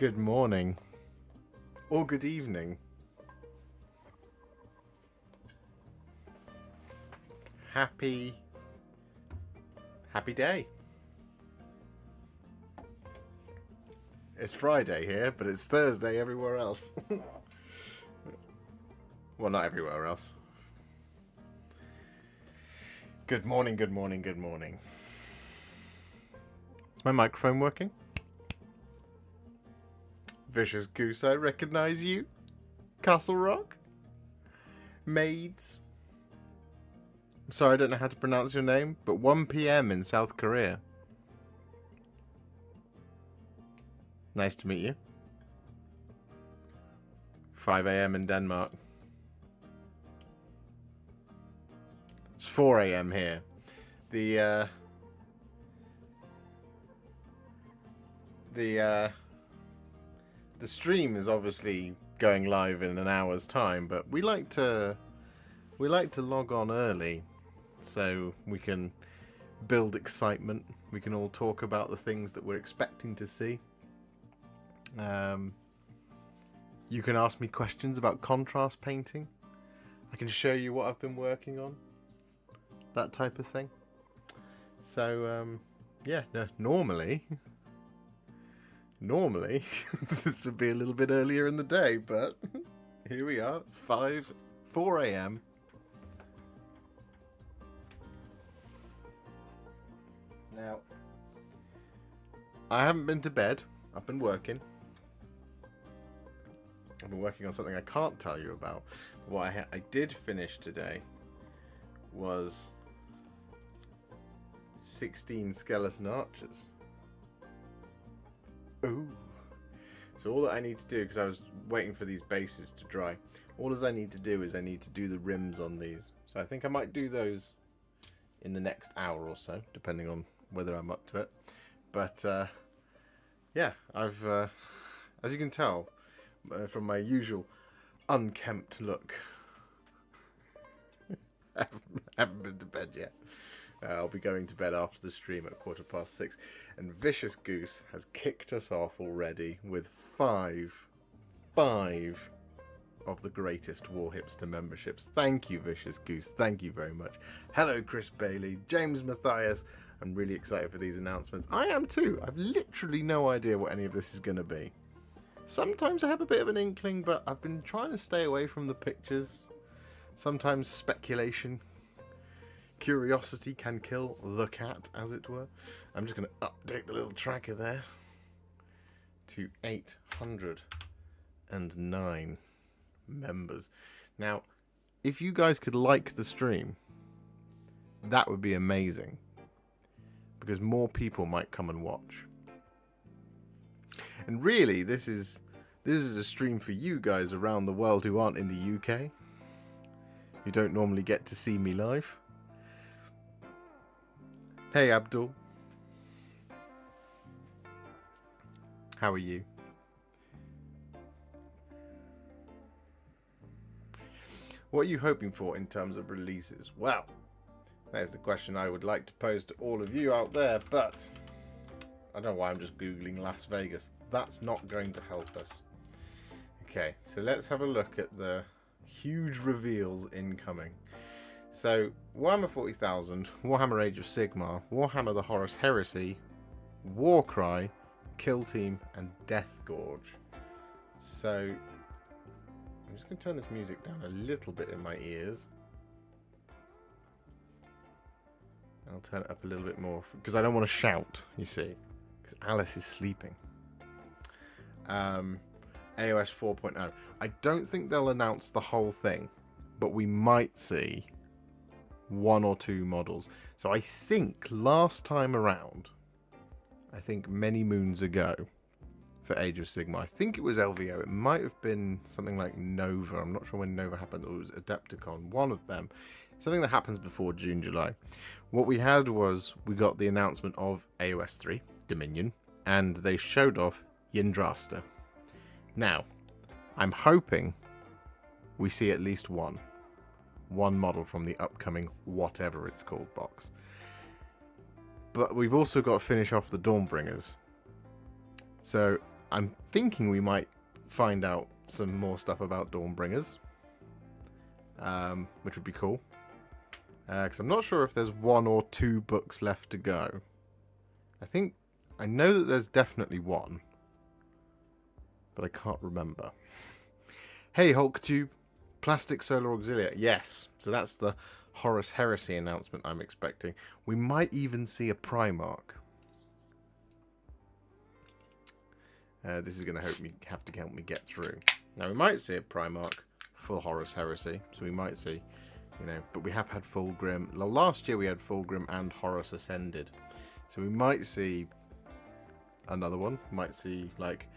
Good morning. Or good evening. Happy day. It's Friday here, but it's Thursday everywhere else. Well, not everywhere else. Good morning, good morning, good morning. Is my microphone working? Vicious Goose, I recognize you. Castle Rock? Maids? I'm sorry, I don't know how to pronounce your name, but 1 PM in South Korea. Nice to meet you. 5 AM in Denmark. It's 4 AM here. The stream is obviously going live in an hour's time, but we like to log on early so we can build excitement. We can all talk about the things that we're expecting to see. You can ask me questions about contrast painting. I can show you what I've been working on. That type of thing. So, yeah, no, normally this would be a little bit earlier in the day, but here we are, 4 AM. Now, I haven't been to bed. I've been working. I've been working on something I can't tell you about. What I did finish today was 16 skeleton archers. Ooh. So all that I need to do, because I was waiting for these bases to dry, all I need to do is I need to do the rims on these. So I think I might do those in the next hour or so, depending on whether I'm up to it. But yeah, I've, as you can tell from my usual unkempt look, I haven't been to bed yet. I'll be going to bed after the stream at 6:15, and Vicious Goose has kicked us off already with five of the greatest Warhipster memberships. Thank you, Vicious Goose. Thank you very much. Hello, Chris Bailey, James Matthias. I'm really excited for these announcements. I am too. I've literally no idea what any of this is going to be. Sometimes I have a bit of an inkling, but I've been trying to stay away from the pictures. Sometimes speculation, curiosity can kill the cat, as it were. I'm just going to update the little tracker there to 809 members. Now, if you guys could like the stream, that would be amazing, because more people might come and watch. And really, this is a stream for you guys around the world who aren't in the UK. You don't normally get to see me live. Hey, Abdul. How are you? What are you hoping for in terms of releases? Well, there's the question I would like to pose to all of you out there, but I don't know why I'm just Googling Las Vegas. That's not going to help us. Okay, so let's have a look at the huge reveals incoming. So, Warhammer 40,000, Warhammer Age of Sigmar, Warhammer the Horus Heresy, Warcry, Kill Team, and Death Gorge. So, I'm just going to turn this music down a little bit in my ears. I'll turn it up a little bit more, because I don't want to shout, you see, because Alice is sleeping. AOS 4.0. I don't think they'll announce the whole thing, but we might see 1 or 2 models. So I think last time around, I think many moons ago, for Age of Sigmar, I think it was LVO. It might have been something like Nova. I'm not sure when Nova happened, or it was Adepticon. One of them. Something that happens before June, July. What we had was, we got the announcement of AOS 3, Dominion, and they showed off Yndrasta. Now, I'm hoping we see at least one model from the upcoming whatever it's called box. But we've also got to finish off the Dawnbringers. So I'm thinking we might find out some more stuff about Dawnbringers, which would be cool. Because I'm not sure if there's 1 or 2 books left to go. I know that there's definitely 1, but I can't remember. Hey, HulkTube, Plastic Solar Auxilia. Yes, so that's the Horus Heresy announcement I'm expecting. We might even see a Primarch. This is going to have to help me get through. Now, we might see a Primarch for Horus Heresy, so we might see, but we have had Fulgrim. Last year we had Fulgrim and Horus Ascended, so we might see another one. Might see, like,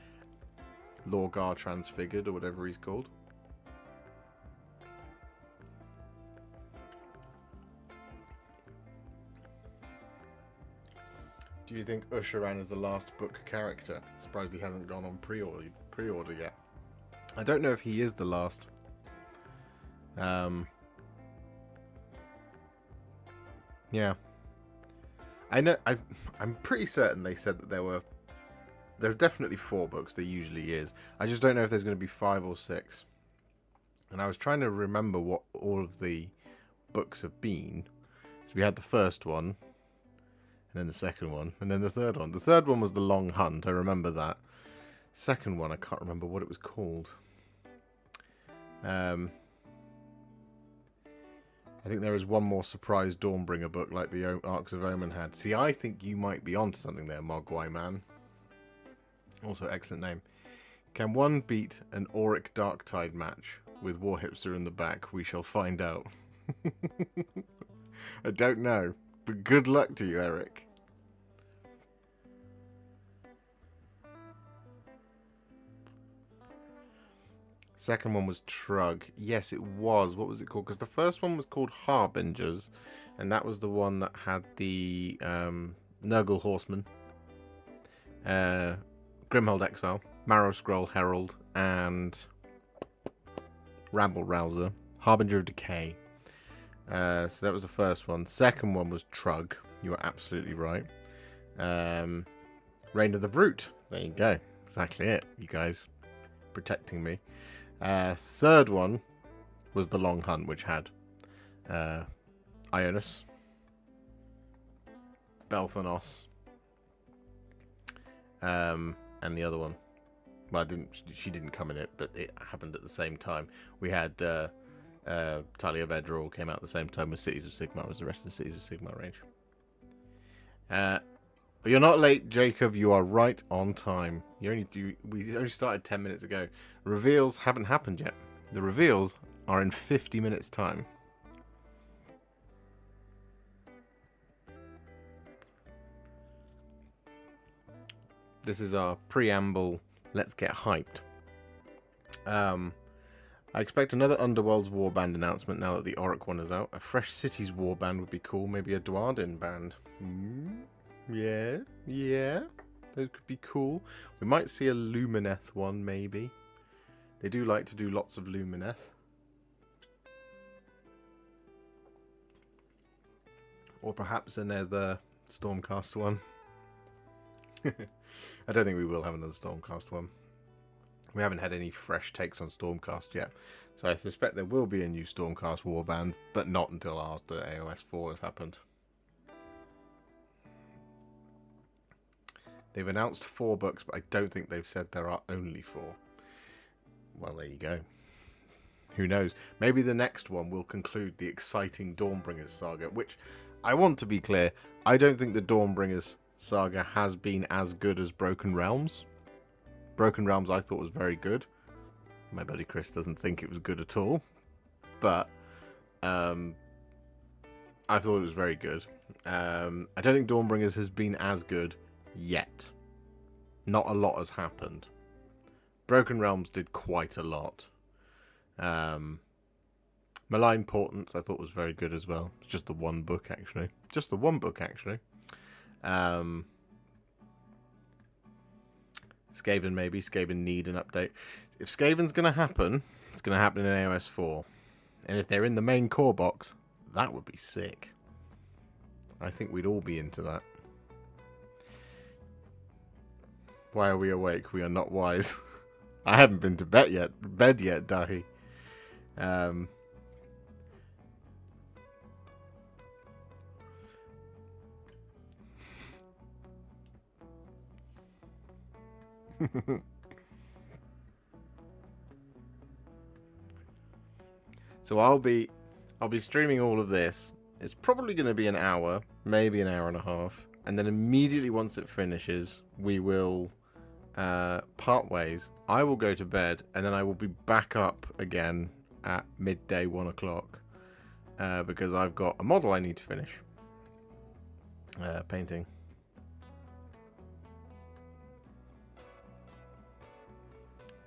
Lorgar Transfigured or whatever he's called. Do you think Usharan is the last book character? Surprised he hasn't gone on pre-order yet. I don't know if he is the last. Yeah. I know. I'm pretty certain they said that there's definitely 4 books. There usually is. I just don't know if there's going to be 5 or 6. And I was trying to remember what all of the books have been. So we had the first one, and then the second one, and then the third one. The third one was The Long Hunt. I remember that. Second one, I can't remember what it was called. I think there is one more surprise Dawnbringer book like the Arcs of Omen had. See, I think you might be onto something there, Mogwai Man. Also, excellent name. Can one beat an Auric Darktide match with Warhipster in the back? We shall find out. I don't know, but good luck to you, Eric. Second one was Trug. Yes, it was. What was it called? Because the first one was called Harbingers, and that was the one that had the Nurgle Horseman, Grimhold Exile, Marrow Scroll Herald, and Rabble Rouser, Harbinger of Decay. So that was the first one. Second one was Trug. You were absolutely right. Reign of the Brute. There you go. Exactly it. You guys protecting me. Third one was The Long Hunt, which had Ionis, Belthanos, and the other one. Well, she didn't come in it, but it happened at the same time. We had Talia Vedril came out at the same time as Cities of Sigmar, was the rest of the Cities of Sigmar range. But you're not late, Jacob. You are right on time. We only started 10 minutes ago. Reveals haven't happened yet. The reveals are in 50 minutes' time. This is our preamble. Let's get hyped. I expect another Underworlds warband announcement now that the Auric one is out. A Fresh Cities warband would be cool. Maybe a Dwarden band. Yeah. Those could be cool. We might see a Lumineth one, maybe. They do like to do lots of Lumineth. Or perhaps another Stormcast one. I don't think we will have another Stormcast one. We haven't had any fresh takes on Stormcast yet. So I suspect there will be a new Stormcast warband, but not until after AOS 4 has happened. They've announced 4 books, but I don't think they've said there are only 4. Well, there you go. Who knows? Maybe the next one will conclude the exciting Dawnbringers saga, which, I want to be clear, I don't think the Dawnbringers saga has been as good as Broken Realms. Broken Realms I thought was very good. My buddy Chris doesn't think it was good at all. But I thought it was very good. I don't think Dawnbringers has been as good yet. Not a lot has happened. Broken Realms did quite a lot. Malign Portents I thought was very good as well. It's just the one book actually. Skaven maybe. Skaven need an update. If Skaven's going to happen, it's going to happen in AOS 4. And if they're in the main core box, that would be sick. I think we'd all be into that. Why are we awake? We are not wise. I haven't been to bed yet, Dahi. So I'll be streaming all of this. It's probably going to be an hour, maybe an hour and a half, and then immediately once it finishes, we will part ways. I will go to bed, and then I will be back up again at midday, 1 o'clock, because I've got a model I need to finish painting.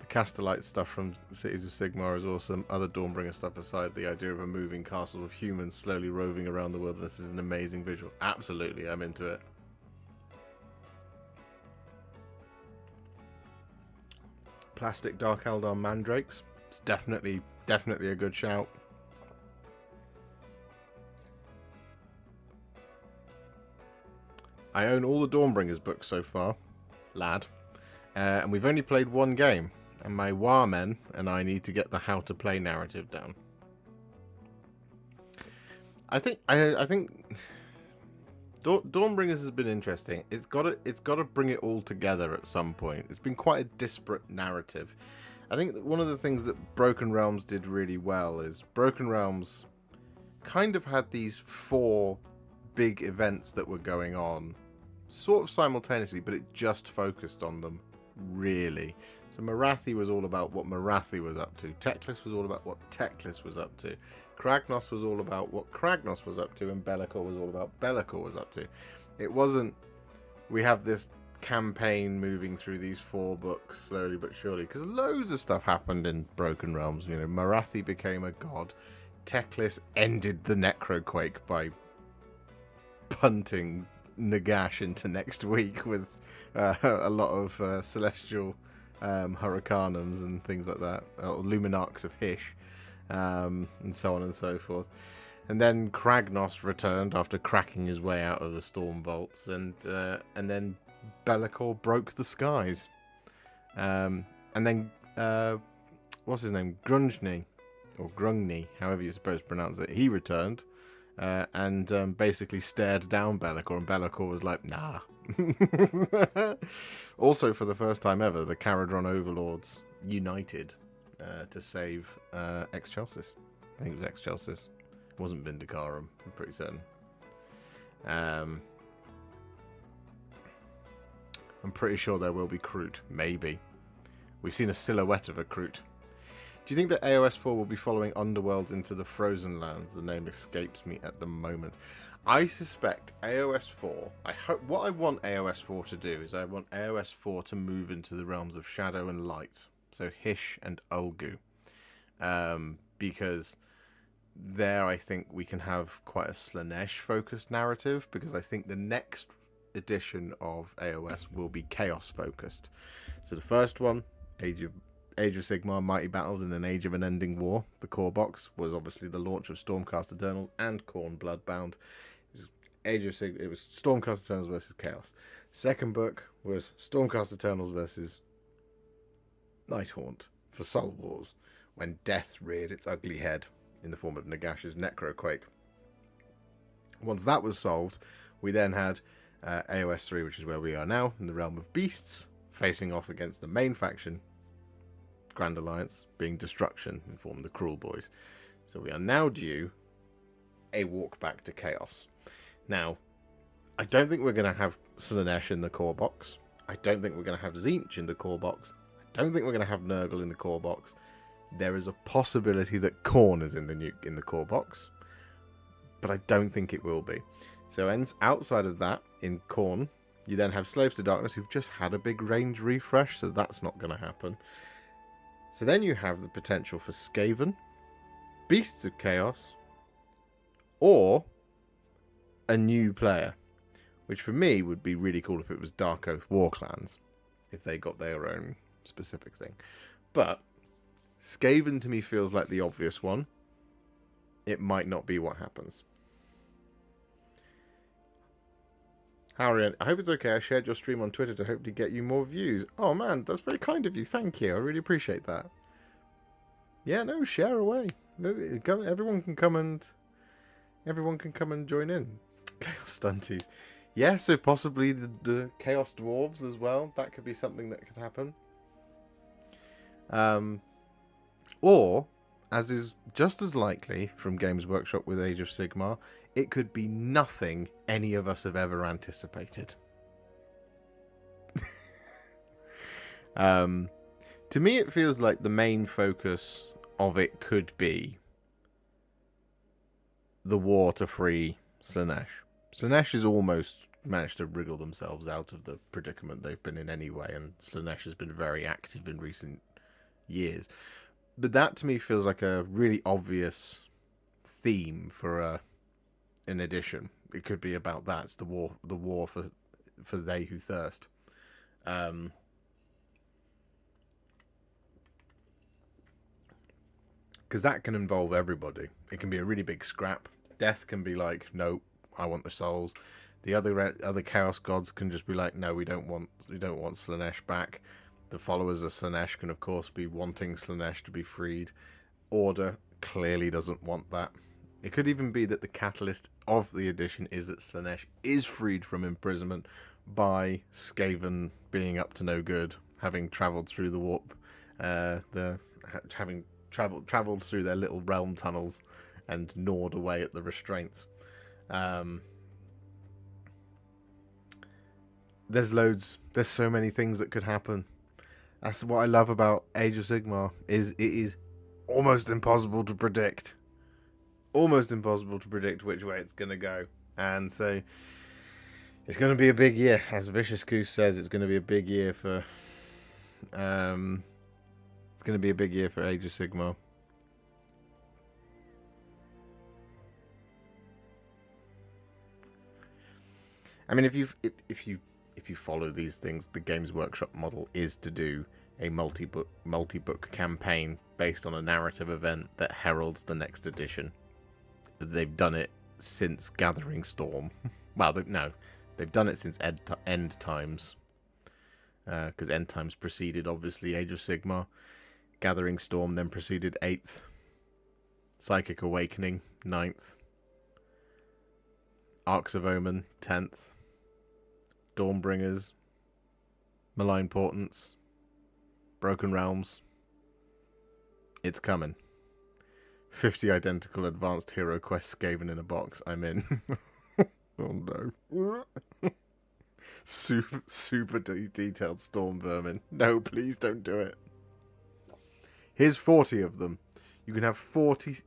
Castellite stuff from Cities of Sigmar is awesome. Other Dawnbringer stuff aside, the idea of a moving castle of humans slowly roving around the wilderness is an amazing visual. Absolutely, I'm into it. Plastic Dark Eldar Mandrakes. It's definitely a good shout. I own all the Dawnbringers books so far, lad. And we've only played one game. And my Warmen and I need to get the how to play narrative down. I think Dawnbringers has been interesting. It's got to bring it all together at some point. It's been quite a disparate narrative. I think that one of the things that Broken Realms did really well is Broken Realms kind of had these 4 big events that were going on sort of simultaneously, but it just focused on them really. So Morathi was all about what Morathi was up to. Teclis was all about what Teclis was up to. Kragnos was all about what Kragnos was up to. And Be'lakor was all about Be'lakor was up to. It wasn't, we have this campaign moving through these 4 books slowly but surely. Because loads of stuff happened in Broken Realms. You know, Morathi became a god. Teclis ended the Necroquake by punting Nagash into next week with a lot of celestial Hurricanums and things like that, or Luminarchs of Hysh, and so on and so forth. And then Kragnos returned after cracking his way out of the Storm Vaults, and then Be'lakor broke the skies. And then what's his name? Grungni, or Grungni, however you're supposed to pronounce it. He returned and basically stared down Be'lakor, and Be'lakor was like, nah. Also, for the first time ever, the Caradron Overlords united to save Ex-Chelsis. I think it was Ex-Chelsis. It wasn't Vindicarum, I'm pretty certain. I'm pretty sure there will be Kroot. Maybe. We've seen a silhouette of a Kroot. Do you think that AOS 4 will be following Underworlds into the Frozen Lands? The name escapes me at the moment. I suspect AOS 4, what I want AOS 4 to do is I want AOS 4 to move into the realms of Shadow and Light. So Hysh and Ulgu. Because there I think we can have quite a Slanesh focused narrative, because I think the next edition of AOS will be Chaos focused. So the first one, Age of Sigmar, Mighty Battles in an Age of Unending War. The core box was obviously the launch of Stormcast Eternals and Khorne Bloodbound. It was Stormcast Eternals versus Chaos. Second book was Stormcast Eternals versus Nighthaunt for Soul Wars, when death reared its ugly head in the form of Nagash's Necroquake. Once that was solved, we then had AOS 3, which is where we are now, in the realm of beasts, facing off against the main faction, Grand Alliance, being Destruction, in form of the Cruel Boys. So we are now due a walk back to Chaos. Now, I don't think we're going to have Slanesh in the core box. I don't think we're going to have Tzeentch in the core box. I don't think we're going to have Nurgle in the core box. There is a possibility that Khorne is in the core box, but I don't think it will be. So outside of that, in Khorne, you then have Slaves to Darkness, who've just had a big range refresh, so that's not going to happen. So then you have the potential for Skaven, Beasts of Chaos, or a new player, which for me would be really cool if it was Dark Oath War Clans, if they got their own specific thing. But Skaven to me feels like the obvious one. It might not be what happens. Harry, I hope it's okay. I shared your stream on Twitter to hopefully get you more views. Oh man, that's very kind of you. Thank you. I really appreciate that. Yeah, no, share away. Everyone can come and join in. Chaos Stunties. Yeah, so possibly the Chaos Dwarves as well. That could be something that could happen. Or, as is just as likely from Games Workshop with Age of Sigmar, it could be nothing any of us have ever anticipated. To me, it feels like the main focus of it could be the war to free Slaanesh. Slaanesh has almost managed to wriggle themselves out of the predicament they've been in anyway, and Slaanesh has been very active in recent years. But that to me feels like a really obvious theme for an edition. It could be about that. It's the war for they who thirst. Because that can involve everybody. It can be a really big scrap. Death can be like, no, I want the souls. The other chaos gods can just be like, no, we don't want Slaanesh back. The followers of Slaanesh can of course be wanting Slaanesh to be freed. Order clearly doesn't want that. It could even be that the catalyst of the edition is that Slaanesh is freed from imprisonment by Skaven being up to no good, having travelled through the warp, having travelled through their little realm tunnels and gnawed away at the restraints. There's so many things that could happen. That's what I love about Age of Sigmar, is it is almost impossible to predict. Almost impossible to predict which way it's going to go. And so it's going to be a big year. As Vicious Goose says, it's going to be a big year for it's going to be a big year for Age of Sigmar. I mean, if you follow these things, the Games Workshop model is to do a multi-book campaign based on a narrative event that heralds the next edition. They've done it since Gathering Storm. Well, they've done it since End Times, because End Times preceded obviously Age of Sigmar. Gathering Storm then preceded 8th. Psychic Awakening 9th. Arcs of Omen 10th. Dawnbringers, Malign Portents, Broken Realms. It's coming. 50 identical advanced hero quests Skaven in a box. I'm in. Oh no. super detailed storm vermin. No, please don't do it. Here's 40 of them. You can have 40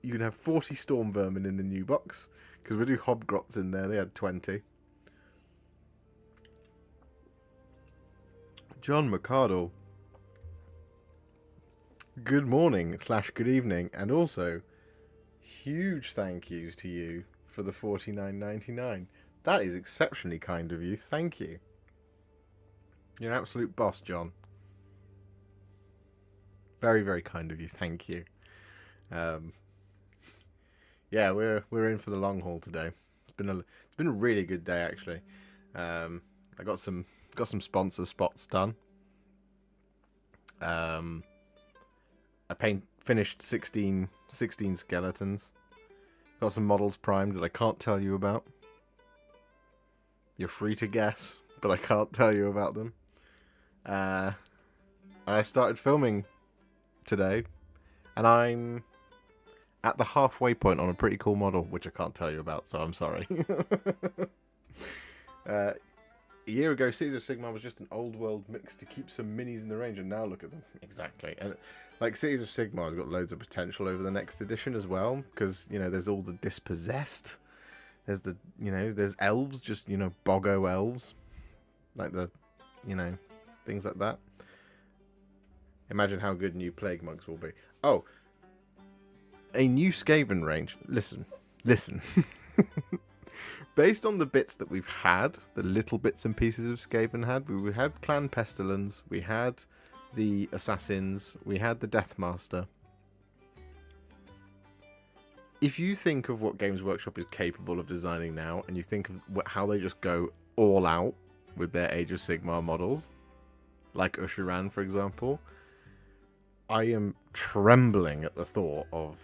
storm vermin in the new box, because we do hobgrots in there. They had 20. John Mercado, good morning / good evening, and also huge thank yous to you for the $49.99. That is exceptionally kind of you. Thank you. You're an absolute boss, John. Very, very kind of you. Thank you. Yeah, we're in for the long haul today. It's been a really good day actually. I got some sponsor spots done. I finished 16 skeletons. Got some models primed that I can't tell you about. You're free to guess, but I can't tell you about them. I started filming today, and I'm at the halfway point on a pretty cool model, which I can't tell you about, so I'm sorry. A year ago, Cities of Sigmar was just an old world mix to keep some minis in the range, and now look at them. Exactly. And like Cities of Sigmar has got loads of potential over the next edition as well, because, you know, there's all the dispossessed. There's the, you know, there's elves, just, you know, boggo elves. Like the, you know, things like that. Imagine how good new Plague Monks will be. Oh, a new Skaven range. Listen. Based on the bits that we've had, the little bits and pieces of Skaven had, we had Clan Pestilence, we had the Assassins, we had the Deathmaster. If you think of what Games Workshop is capable of designing now, and you think of how they just go all out with their Age of Sigmar models, like Ushiran, for example, I am trembling at the thought of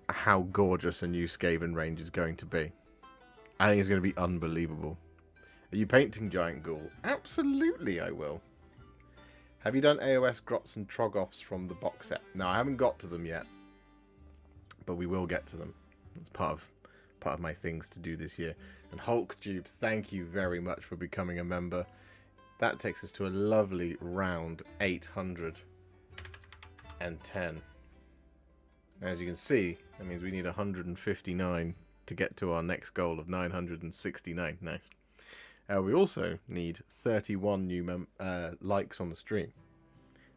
how gorgeous a new Skaven range is going to be. I think it's going to be unbelievable. Are you painting Giant Ghoul? Absolutely, I will. Have you done AOS Grots and Trogoffs from the box set? No, I haven't got to them yet, but we will get to them. It's part of my things to do this year. And Hulk Tubes, thank you very much for becoming a member. That takes us to a lovely round 810. As you can see, that means we need 159 to get to our next goal of 969. Nice. We also need 31 new likes on the stream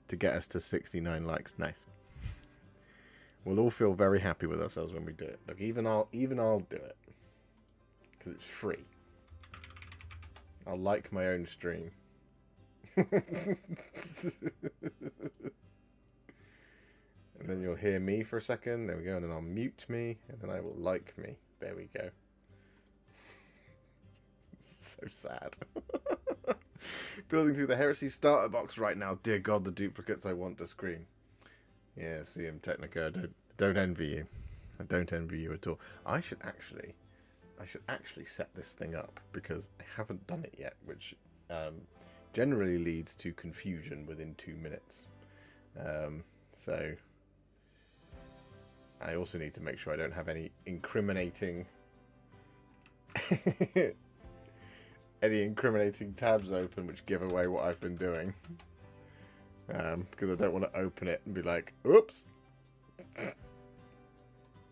to get us to 69 likes. Nice. We'll all feel very happy with ourselves when we do it. Look, even I'll do it because it's free. I'll like my own stream. And then you'll hear me for a second. There we go. And then I'll mute me, and then I will like me. There we go. So sad. Building through the Heresy starter box right now. Dear God, the duplicates I want to scream. Yeah, CM Technica, I don't envy you. I don't envy you at all. I should actually set this thing up because I haven't done it yet, which generally leads to confusion within 2 minutes. So I also need to make sure I don't have any incriminating tabs open which give away what I've been doing. Because I don't want to open it and be like, oops.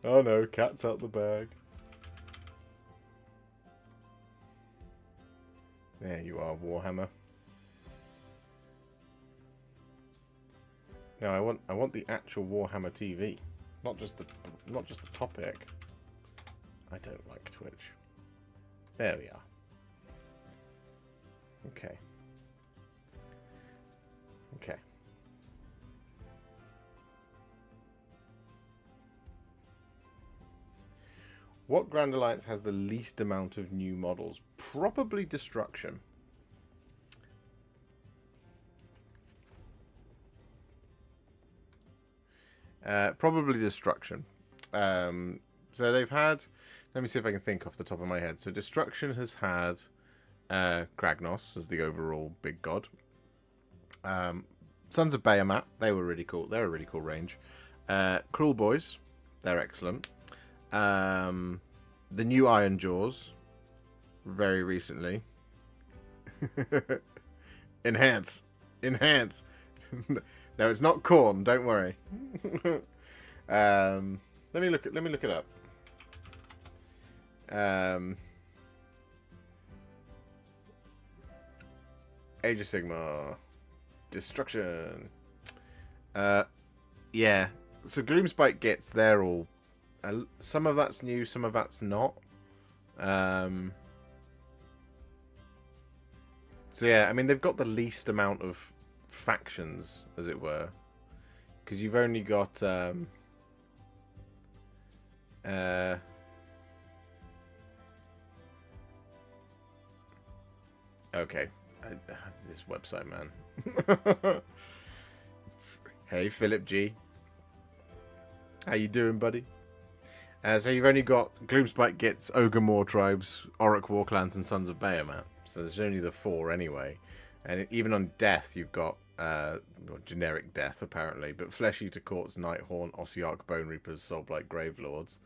Oh no, cat's out the bag. There you are, Warhammer. No, I want the actual Warhammer TV, not just the topic. I don't like Twitch. There we are. Okay. Okay. What Grand Alliance has the least amount of new models? Probably Destruction. Probably Destruction. So they've had... Let me see if I can think off the top of my head. So Destruction has had Kragnos as the overall big god. Sons of Bahamut, they were really cool. They're a really cool range. Cruel Boys, they're excellent. The new Iron Jaws, very recently. Enhance. No, it's not corn. Don't worry. Let me look it up. Age of Sigmar. Destruction. Yeah. So Gloomspite gets, they're all... some of that's new, some of that's not. So yeah, I mean, they've got the least amount of factions, as it were. Because you've only got... okay. This website, man. Hey, Philip G. How you doing, buddy? So you've only got Gloomspite gets Ogre Moor Tribes, Orruk Warclans, and Sons of Bahamut. So there's only the 4 anyway. And even on Death, you've got generic Death, apparently. But Flesh Eater Courts, Nighthorn, Ossiarch, Bone Reapers, Soulblight, Gravelords.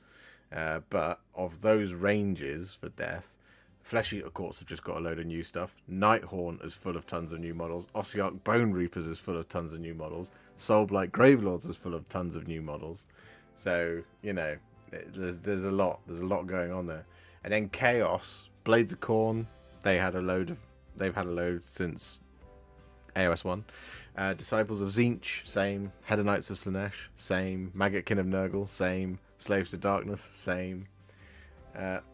But of those ranges for Death, Flesh Eater Courts have just got a load of new stuff. Nighthorn is full of tons of new models. Ossiarch, Bone Reapers is full of tons of new models. Soulblight, Gravelords is full of tons of new models. So, you know... There's a lot going on there. And then Chaos, Blades of Khorne, they've had a load since AOS 1. Disciples of Tzeentch, same. Hedonites of Slaanesh, same. Maggotkin of Nurgle, same. Slaves to Darkness, same.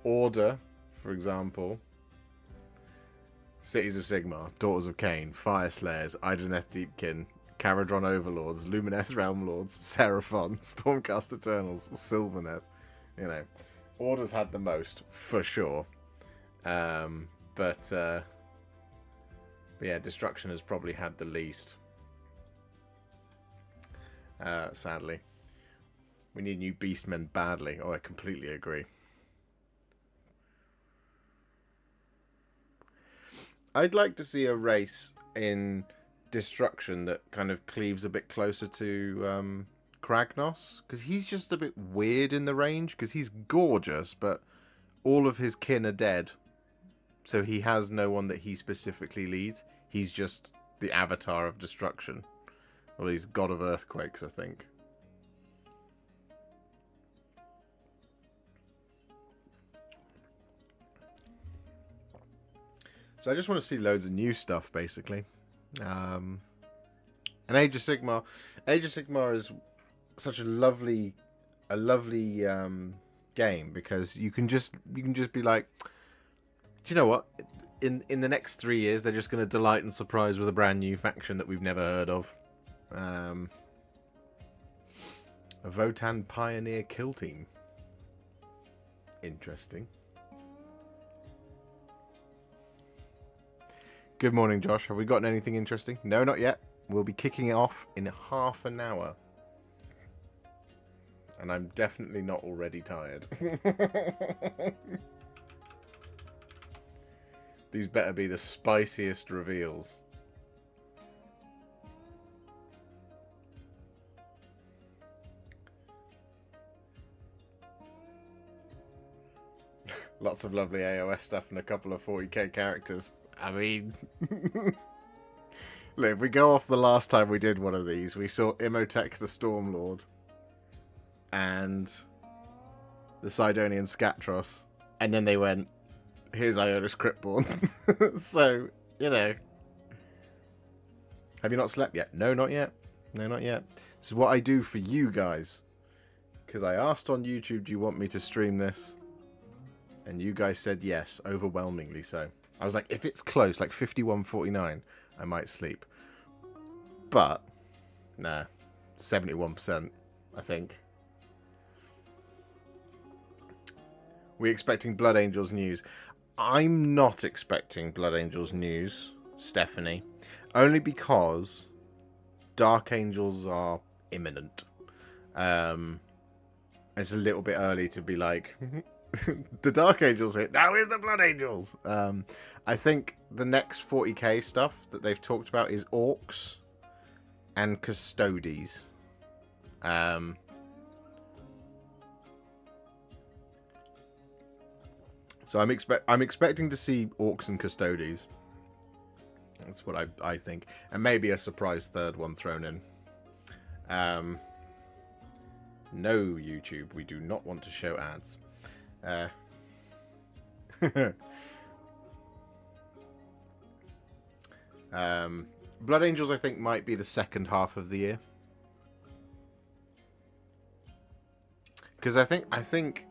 Order, for example. Cities of Sigmar, Daughters of Kane, Fire Slayers, Idoneth Deepkin, Caradron Overlords, Lumineth Realm Lords, Seraphon, Stormcast Eternals, Sylvaneth. You know, Order's had the most, for sure. But yeah, Destruction has probably had the least. Sadly. We need new Beastmen badly. Oh, I completely agree. I'd like to see a race in Destruction that kind of cleaves a bit closer to Kragnos, because he's just a bit weird in the range, because he's gorgeous, but all of his kin are dead. So he has no one that he specifically leads. He's just the avatar of Destruction. Well, he's God of Earthquakes, I think. So I just want to see loads of new stuff, basically. And Age of Sigmar. Age of Sigmar is such a lovely game, because you can just be like, do you know what? In the next 3 years, they're just going to delight and surprise with a brand new faction that we've never heard of. A Votan Pioneer Kill Team. Interesting. Good morning, Josh. Have we gotten anything interesting? No, not yet. We'll be kicking it off in half an hour. And I'm definitely not already tired. These better be the spiciest reveals. Lots of lovely AOS stuff and a couple of 40k characters. I mean, look, if we go off the last time we did one of these, we saw Imhotep the Stormlord and the Sidonian Scatros, and then they went, here's Ionis Cryptborn. So, you know. Have you not slept yet? No, not yet. No, not yet. This is what I do for you guys. Because I asked on YouTube, do you want me to stream this? And you guys said yes, overwhelmingly so. I was like, if it's close, like 51-49, I might sleep. But, nah, 71%, I think. We're expecting Blood Angels news. I'm not expecting Blood Angels news, Stephanie. Only because Dark Angels are imminent. It's a little bit early to be like... the Dark Angels hit. Now is the Blood Angels. I think the next 40k stuff that they've talked about is Orcs and Custodes. So I'm expecting to see Orcs and Custodes. That's what I think, and maybe a surprise third one thrown in. No, YouTube, we do not want to show ads. Blood Angels, I think, might be the second half of the year, because I think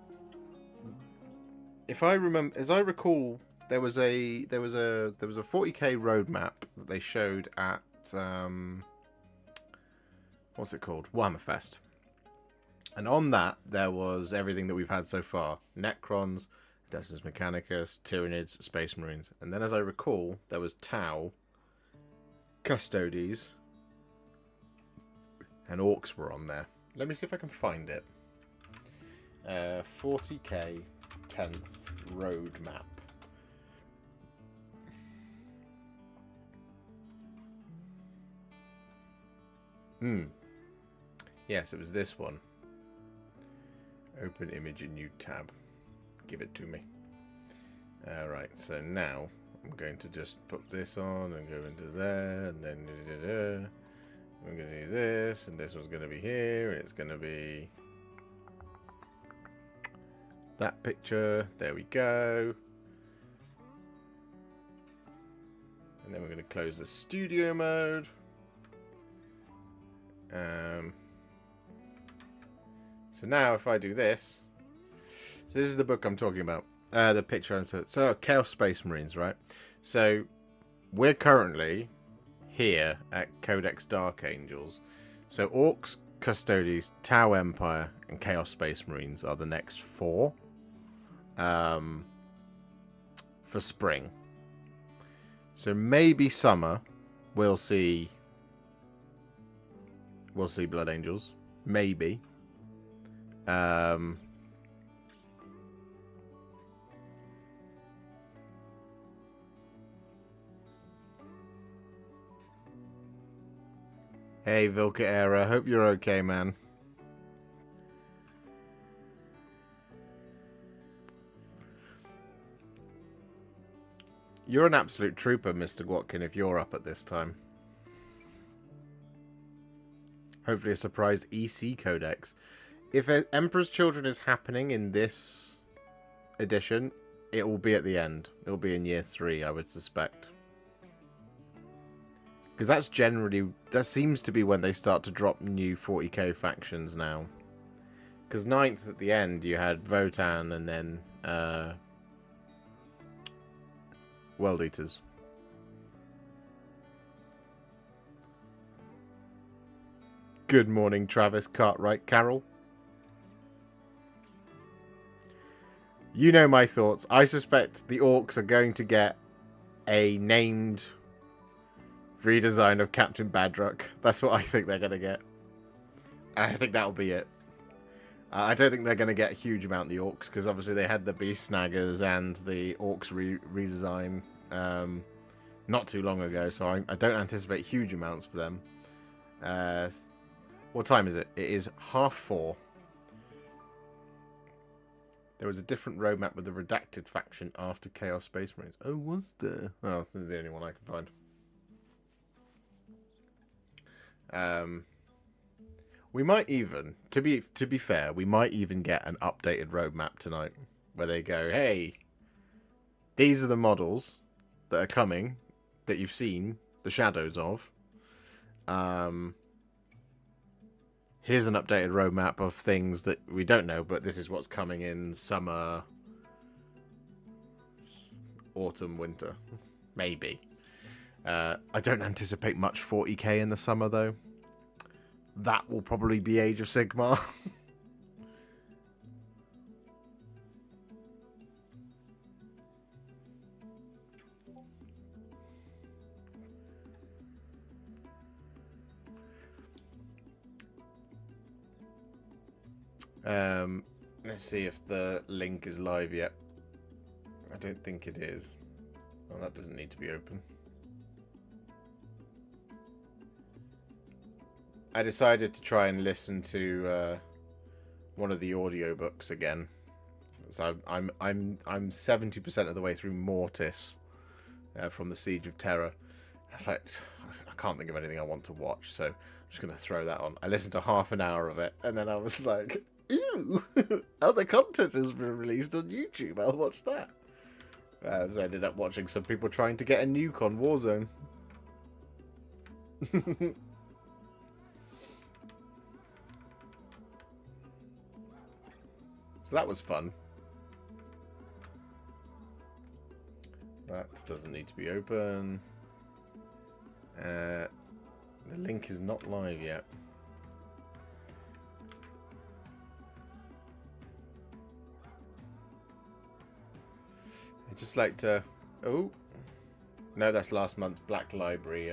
if I remember, as I recall, there was a 40k roadmap that they showed at what's it called, Warhammer Fest. And on that, there was everything that we've had so far. Necrons, Decimus Mechanicus, Tyranids, Space Marines. And then, as I recall, there was Tau, Custodes, and Orcs were on there. Let me see if I can find it. 40k 10th roadmap. Yes, it was this one. Open image in new tab. Give it to me. Alright, so now I'm going to just put this on and go into there, and then I'm going to do this, and this one's going to be here, and it's going to be that picture. There we go. And then we're going to close the studio mode. So now if I do this, so this is the book I'm talking about, the picture. So Chaos Space Marines, right? So we're currently here at Codex Dark Angels. So Orcs, Custodes, Tau Empire, and Chaos Space Marines are the next 4 for spring. So maybe summer we'll see Blood Angels. Maybe. Hey, Vilka Era. Hope you're okay, man. You're an absolute trooper, Mr. Watkin, if you're up at this time. Hopefully a surprise EC codex. If Emperor's Children is happening in this edition, it will be at the end. It will be in year 3, I would suspect. Because that's generally... That seems to be when they start to drop new 40k factions now. Because 9th at the end, you had Votan and then... World Eaters. Good morning, Travis Cartwright Carroll. You know my thoughts. I suspect the Orcs are going to get a named redesign of Captain Badrock. That's what I think they're going to get. I think that'll be it. I don't think they're going to get a huge amount of the Orcs, because obviously they had the Beast Snaggers and the Orcs redesign not too long ago, so I don't anticipate huge amounts for them. What time is it? It is 4:30. There was a different roadmap with the redacted faction after Chaos Space Marines. Oh, was there? Oh, this is the only one I can find. We might even, to be fair, we might even get an updated roadmap tonight where they go, hey, these are the models that are coming that you've seen the shadows of. Here's an updated roadmap of things that we don't know, but this is what's coming in summer, autumn, winter. Maybe. I don't anticipate much 40k in the summer, though. That will probably be Age of Sigmar. Let's see if the link is live yet. I don't think it is. Oh, that doesn't need to be open. I decided to try and listen to one of the audiobooks again. So I'm 70% of the way through Mortis from the Siege of Terror. I was like, I can't think of anything I want to watch, so I'm just going to throw that on. I listened to half an hour of it, and then I was like, ew, other content has been released on YouTube. I'll watch that. So I ended up watching some people trying to get a nuke on Warzone. So that was fun. That doesn't need to be open. The link is not live yet. I'd just like to... Oh! No, that's last month's Black Library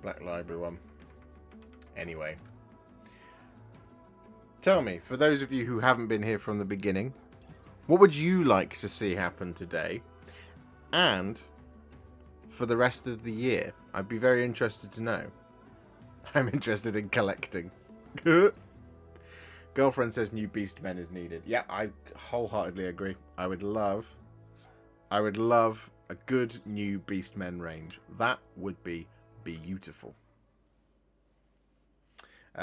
one. Anyway. Tell me, for those of you who haven't been here from the beginning, what would you like to see happen today? And for the rest of the year? I'd be very interested to know. I'm interested in collecting. Girlfriend says new Beastmen is needed. Yeah, I wholeheartedly agree. I would love a good new Beastmen range. That would be beautiful.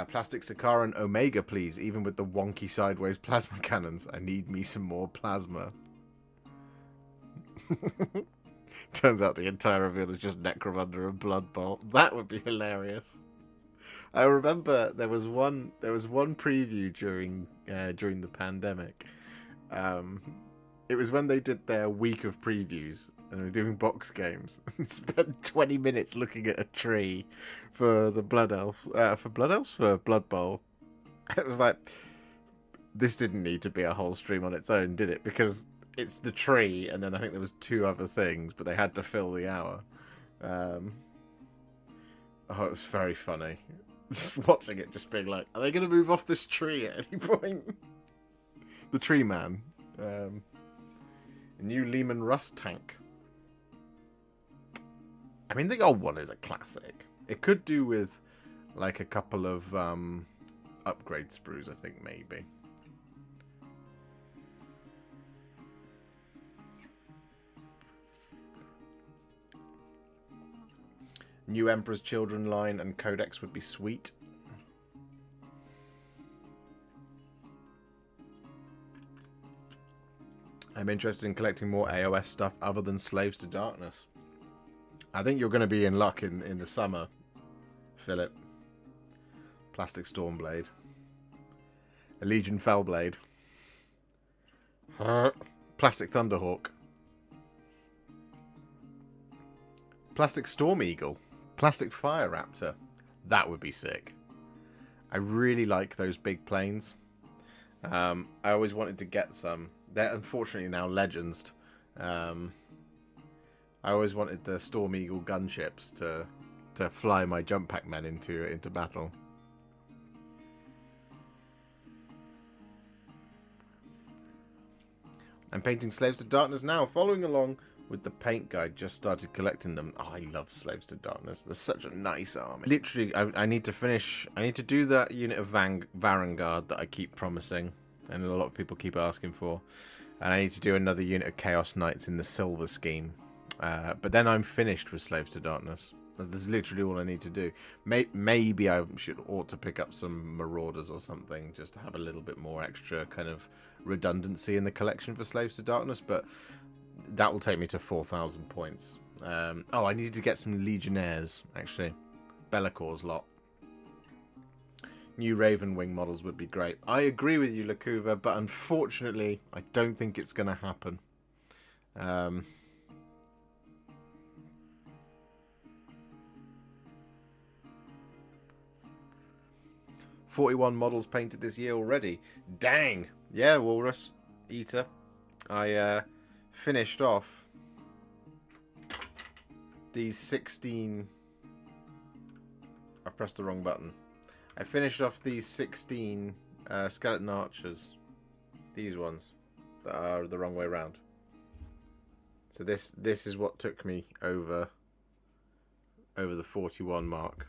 Plastic Sakaran Omega, please. Even with the wonky sideways plasma cannons. I need me some more plasma. Turns out the entire reveal is just Necromunda and Blood Bowl. That would be hilarious. I remember there was one preview during the pandemic. It was when they did their week of previews and they were doing box games and spent 20 minutes looking at a tree for the Blood Elves. For Blood Bowl. It was like, this didn't need to be a whole stream on its own, did it? Because it's the tree, and then I think there was 2 other things, but they had to fill the hour. Oh, it was very funny. Just watching it, just being like, are they going to move off this tree at any point? The tree man. A new Lehman Russ tank. I mean, the old one is a classic. It could do with, like, a couple of upgrade sprues, I think, maybe. New Emperor's Children line and Codex would be sweet. I'm interested in collecting more AOS stuff other than Slaves to Darkness. I think you're going to be in luck in the summer, Philip. Plastic Stormblade. A Legion Fellblade. Plastic Thunderhawk. Plastic Storm Eagle. Plastic Fire Raptor. That would be sick. I really like those big planes. I always wanted to get some. They're unfortunately now legends. I always wanted the Storm Eagle gunships to fly my jump pack men into battle. I'm painting Slaves to Darkness now, following along with the paint guide. Just started collecting them. Oh, I love Slaves to Darkness. They're such a nice army. Literally, I need to finish. I need to do that unit of Varangard that I keep promising, and a lot of people keep asking for. And I need to do another unit of Chaos Knights in the Silver scheme. But then I'm finished with Slaves to Darkness. That's literally all I need to do. Maybe I ought to pick up some Marauders or something, just to have a little bit more extra kind of redundancy in the collection for Slaves to Darkness. But that will take me to 4,000 points. Oh, I need to get some Legionnaires, actually. Bellacor's lot. New Raven Wing models would be great. I agree with you, Lakuva, but unfortunately, I don't think it's going to happen. 41 models painted this year already. Dang! Yeah, Walrus. Eater. I finished off these 16... I've pressed the wrong button. I finished off these 16 skeleton archers. These ones that are the wrong way around. So this is what took me over the 41 mark.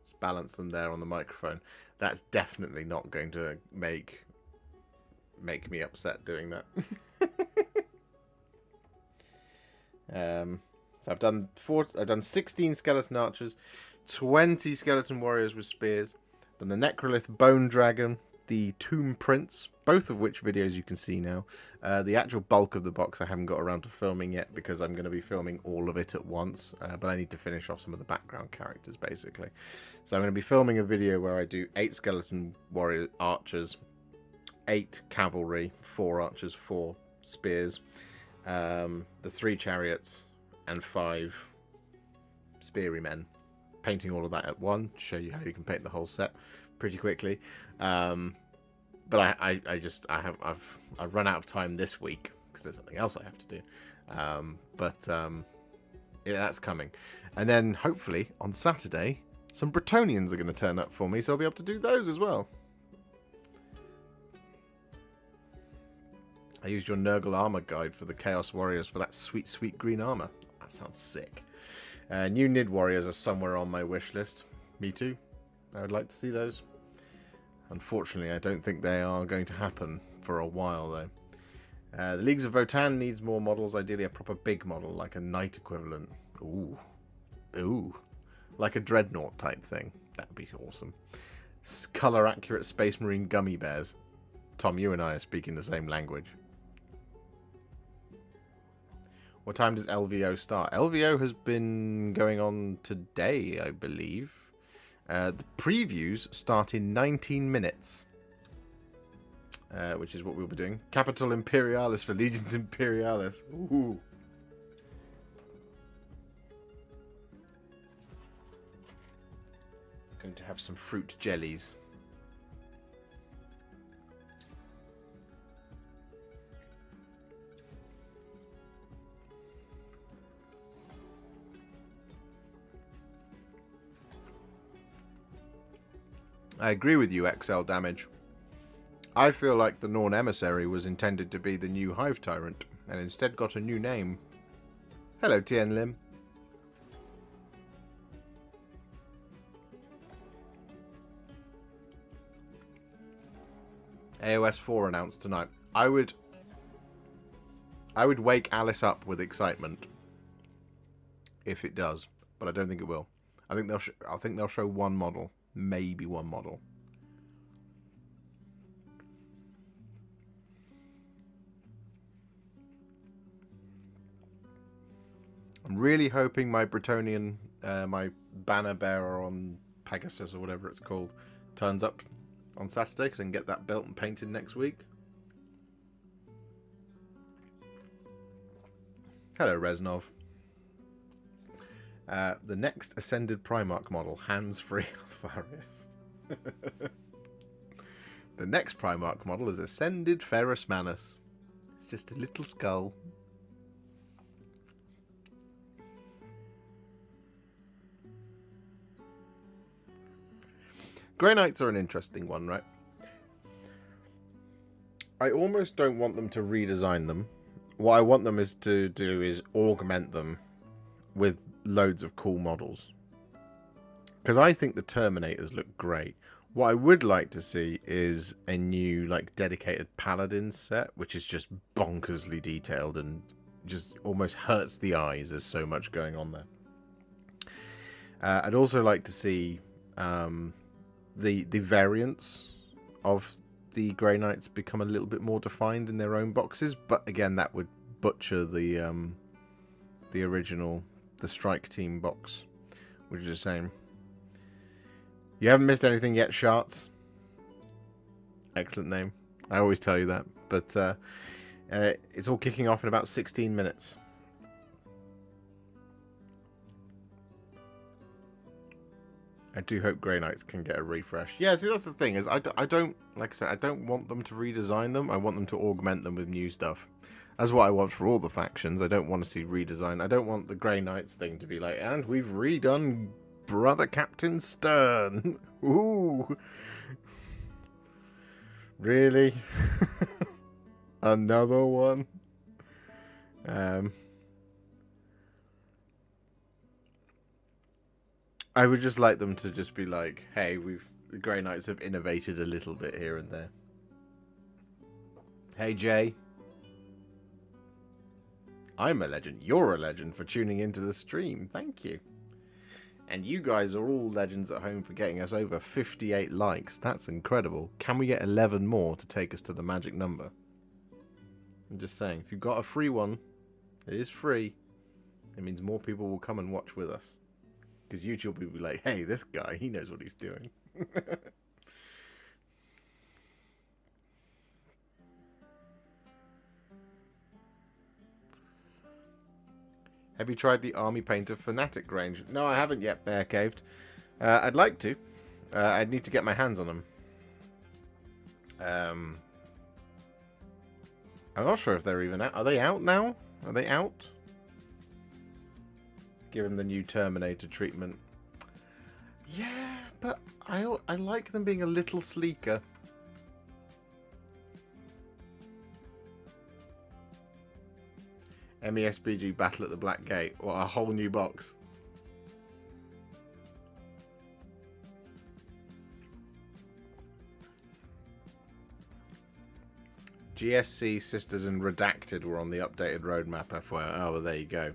Just balance them there on the microphone. That's definitely not going to make me upset doing that. So I've done 16 skeleton archers, 20 skeleton warriors with spears, then the Necrolith Bone Dragon, the Tomb Prince, both of which videos you can see now. The actual bulk of the box I haven't got around to filming yet because I'm going to be filming all of it at once, but I need to finish off some of the background characters basically. So I'm going to be filming a video where I do 8 skeleton warrior archers, 8 cavalry, 4 archers, 4 spears, the 3 chariots, and 5 spearmen. Painting all of that at once, show you how you can paint the whole set pretty quickly. But I've run out of time this week because there's something else I have to do. Yeah, that's coming, and then hopefully on Saturday some Bretonnians are going to turn up for me, so I'll be able to do those as well. I used your Nurgle armor guide for the Chaos Warriors for that sweet green armor. That sounds sick. New Nid Warriors are somewhere on my wish list. Me too. I would like to see those. Unfortunately, I don't think they are going to happen for a while, though. The Leagues of Votan needs more models. Ideally, a proper big model, like a Knight equivalent. Ooh. Like a Dreadnought type thing. That would be awesome. Color-accurate Space Marine gummy bears. Tom, you and I are speaking the same language. What time does LVO start? LVO has been going on today, I believe. The previews start in 19 minutes. Which is what we'll be doing. Capital Imperialis for Legions Imperialis. Ooh. Going to have some fruit jellies. I agree with you, XL Damage. I feel like the Norn Emissary was intended to be the new Hive Tyrant, and instead got a new name. Hello, Tien Lim. AOS 4 announced tonight. I would wake Alice up with excitement if it does, but I don't think it will. I think they'll show one model, maybe one model. I'm really hoping my Bretonnian, my banner bearer on Pegasus or whatever it's called, turns up on Saturday, because I can get that built and painted next week. Hello, Reznov. The next Ascended Primarch model, hands-free Farius. The next Primarch model is Ascended Ferrus Manus. It's just a little skull. Grey Knights are an interesting one, right? I almost don't want them to redesign them. What I want them to do is augment them with loads of cool models. Because I think the Terminators look great. What I would like to see is a new, like, dedicated Paladin set, which is just bonkersly detailed and just almost hurts the eyes. There's so much going on there. I'd also like to see the variants of the Grey Knights become a little bit more defined in their own boxes, but again, that would butcher the original, the Strike Team box, which is the same. You haven't missed anything yet, Sharts. Excellent name. I always tell you that, but it's all kicking off in about 16 minutes. I do hope Grey Knights can get a refresh. Yeah, see, that's the thing, is I don't, like I said, I don't want them to redesign them. I want them to augment them with new stuff. That's what I want for all the factions. I don't want to see redesign. I don't want the Grey Knights thing to be like, and we've redone Brother Captain Stern. Ooh. Really? Another one? I would just like them to just be like, hey, the Grey Knights have innovated a little bit here and there. Hey, Jay. I'm a legend. You're a legend for tuning into the stream. Thank you. And you guys are all legends at home for getting us over 58 likes. That's incredible. Can we get 11 more to take us to the magic number? I'm just saying, if you've got a free one, it is free. It means more people will come and watch with us. Because YouTube will be like, hey, this guy, he knows what he's doing. Have you tried the Army Painter Fanatic range? No, I haven't yet, Bear Caved. I'd like to. I'd need to get my hands on them. I'm not sure if they're even out. Are they out now? Are they out? Give them the new Terminator treatment. Yeah, but I like them being a little sleeker. MESBG Battle at the Black Gate. What, a whole new box? GSC, Sisters, and Redacted were on the updated roadmap, FYI. Oh, well, there you go.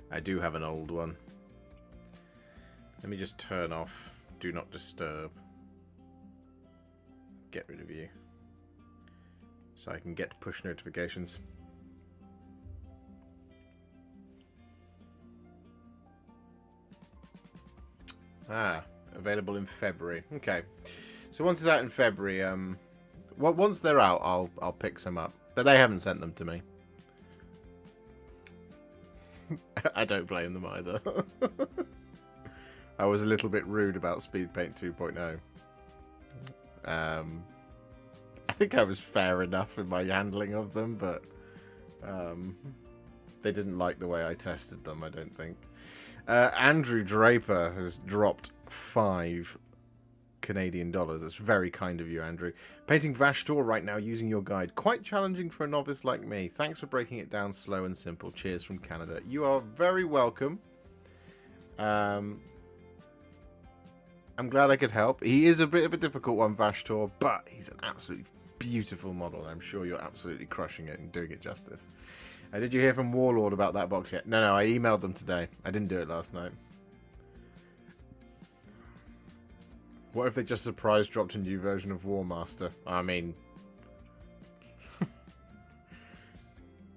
I do have an old one. Let me just turn off Do Not Disturb. Get rid of you. So I can get push notifications. Ah, available in February. Okay. So once it's out in February, once they're out, I'll pick some up. But they haven't sent them to me. I don't blame them either. I was a little bit rude about Speed Paint 2.0. I think I was fair enough in my handling of them, but they didn't like the way I tested them, I don't think. Andrew Draper has dropped 5 Canadian dollars. That's very kind of you, Andrew. Painting Vashtor right now using your guide. Quite challenging for a novice like me. Thanks for breaking it down slow and simple. Cheers from Canada. You are very welcome. I'm glad I could help. He is a bit of a difficult one, Vashtor, but he's an absolutely beautiful model. I'm sure you're absolutely crushing it and doing it justice. Did you hear from Warlord about that box yet? No, I emailed them today. I didn't do it last night. What if they just surprise dropped a new version of War Master? I mean,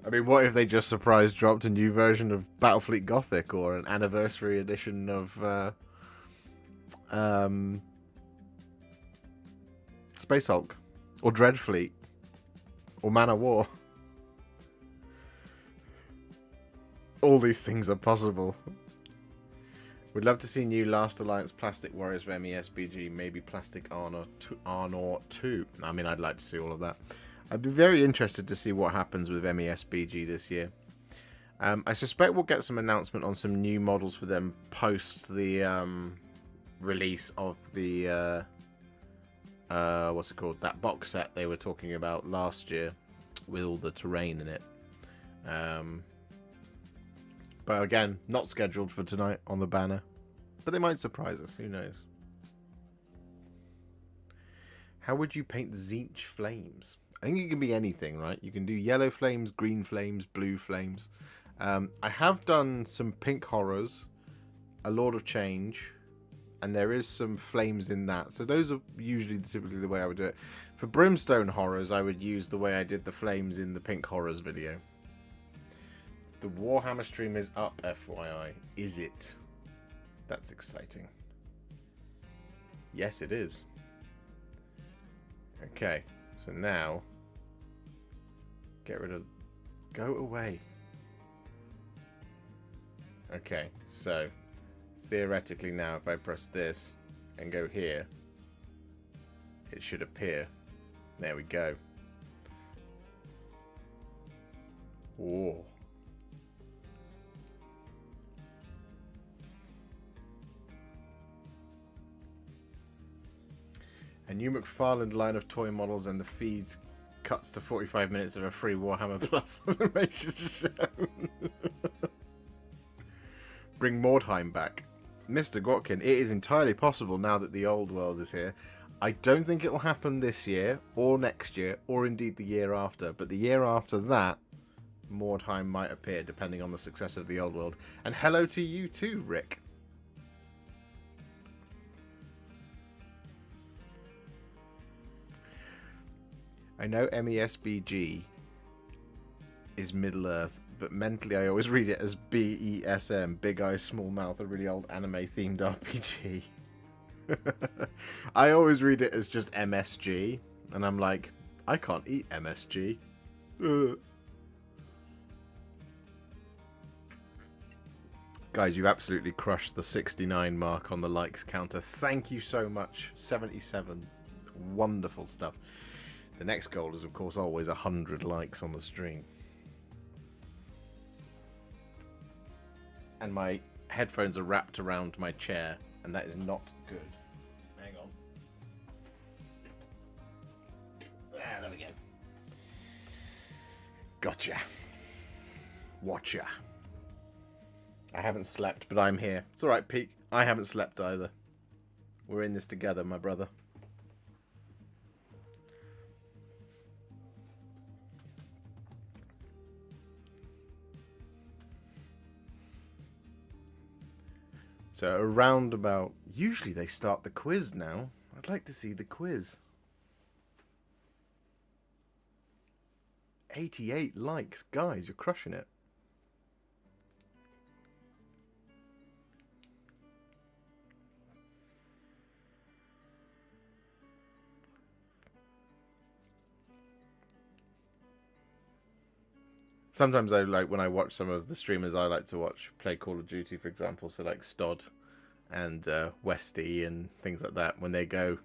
what if they just surprise dropped a new version of Battlefleet Gothic or an anniversary edition of Space Hulk or Dreadfleet or Man of War? All these things are possible. We'd love to see new Last Alliance Plastic Warriors for MESBG, maybe Plastic Arnor 2. I mean, I'd like to see all of that. I'd be very interested to see what happens with MESBG this year. I suspect we'll get some announcement on some new models for them post the release of the what's it called? That box set they were talking about last year with all the terrain in it. But again, not scheduled for tonight on the banner. But they might surprise us, who knows. How would you paint Tzeentch flames? I think it can be anything, right? You can do yellow flames, green flames, blue flames. I have done some pink horrors, a Lord of Change, and there is some flames in that. So those are usually typically the way I would do it. For brimstone horrors, I would use the way I did the flames in the pink horrors video. The Warhammer stream is up, FYI. Is it? That's exciting. Yes, it is. Okay, so now... get rid of... go away. Okay, so... theoretically now, if I press this and go here, it should appear. There we go. Whoa. A new McFarlane line of toy models and the feed cuts to 45 minutes of a free Warhammer Plus animation show. Bring Mordheim back. Mr. Gwatkin, it is entirely possible now that the old world is here. I don't think it will happen this year, or next year, or indeed the year after. But the year after that, Mordheim might appear, depending on the success of the old world. And hello to you too, Rick. I know MESBG is Middle Earth, but mentally I always read it as BESM, Big Eyes, Small Mouth, a really old anime-themed RPG. I always read it as just MSG, and I'm like, I can't eat MSG. Guys, you absolutely crushed the 69 mark on the likes counter. Thank you so much. 77. Wonderful stuff. The next goal is, of course, always 100 likes on the stream. And my headphones are wrapped around my chair, and that is not good. Hang on. There we go. Gotcha. Watcha. I haven't slept, but I'm here. It's alright, Pete. I haven't slept either. We're in this together, my brother. So around about... usually they start the quiz now. I'd like to see the quiz. 88 likes. Guys, you're crushing it. Sometimes I like, when I watch some of the streamers I like to watch play Call of Duty, for example, so like Stod and Westy and things like that, when they go,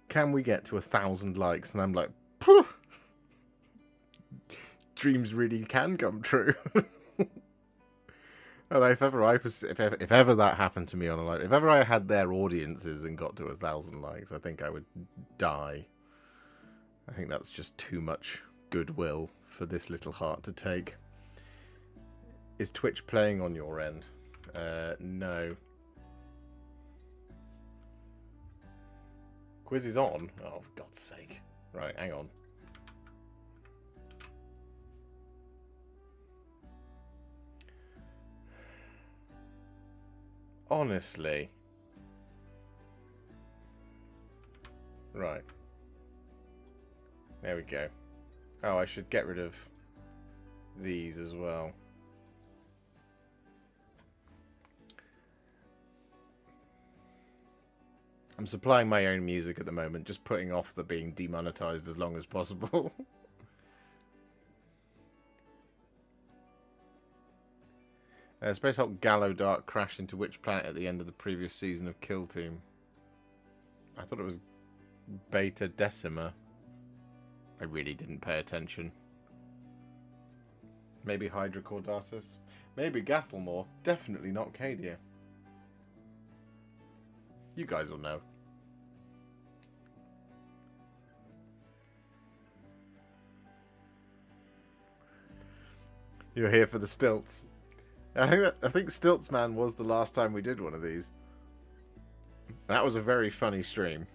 can we get to 1,000 likes? And I'm like, phew! Dreams really can come true. And if ever that happened to me on a live, if ever I had their audiences and got to 1,000 likes, I think I would die. I think that's just too much goodwill for this little heart to take. Is Twitch playing on your end? No. Quiz is on? Oh, for God's sake. Right, hang on. Honestly. Right. There we go. Oh, I should get rid of these as well. I'm supplying my own music at the moment, just putting off the being demonetized as long as possible. Space Hulk Gallo Dark crashed into which planet at the end of the previous season of Kill Team? I thought it was Beta Decima. I really didn't pay attention. Maybe Hydra Caudatus? Maybe Gathelmore. Definitely not Cadia. You guys will know. You're here for the stilts. I think Stilts Man was the last time we did one of these. That was a very funny stream.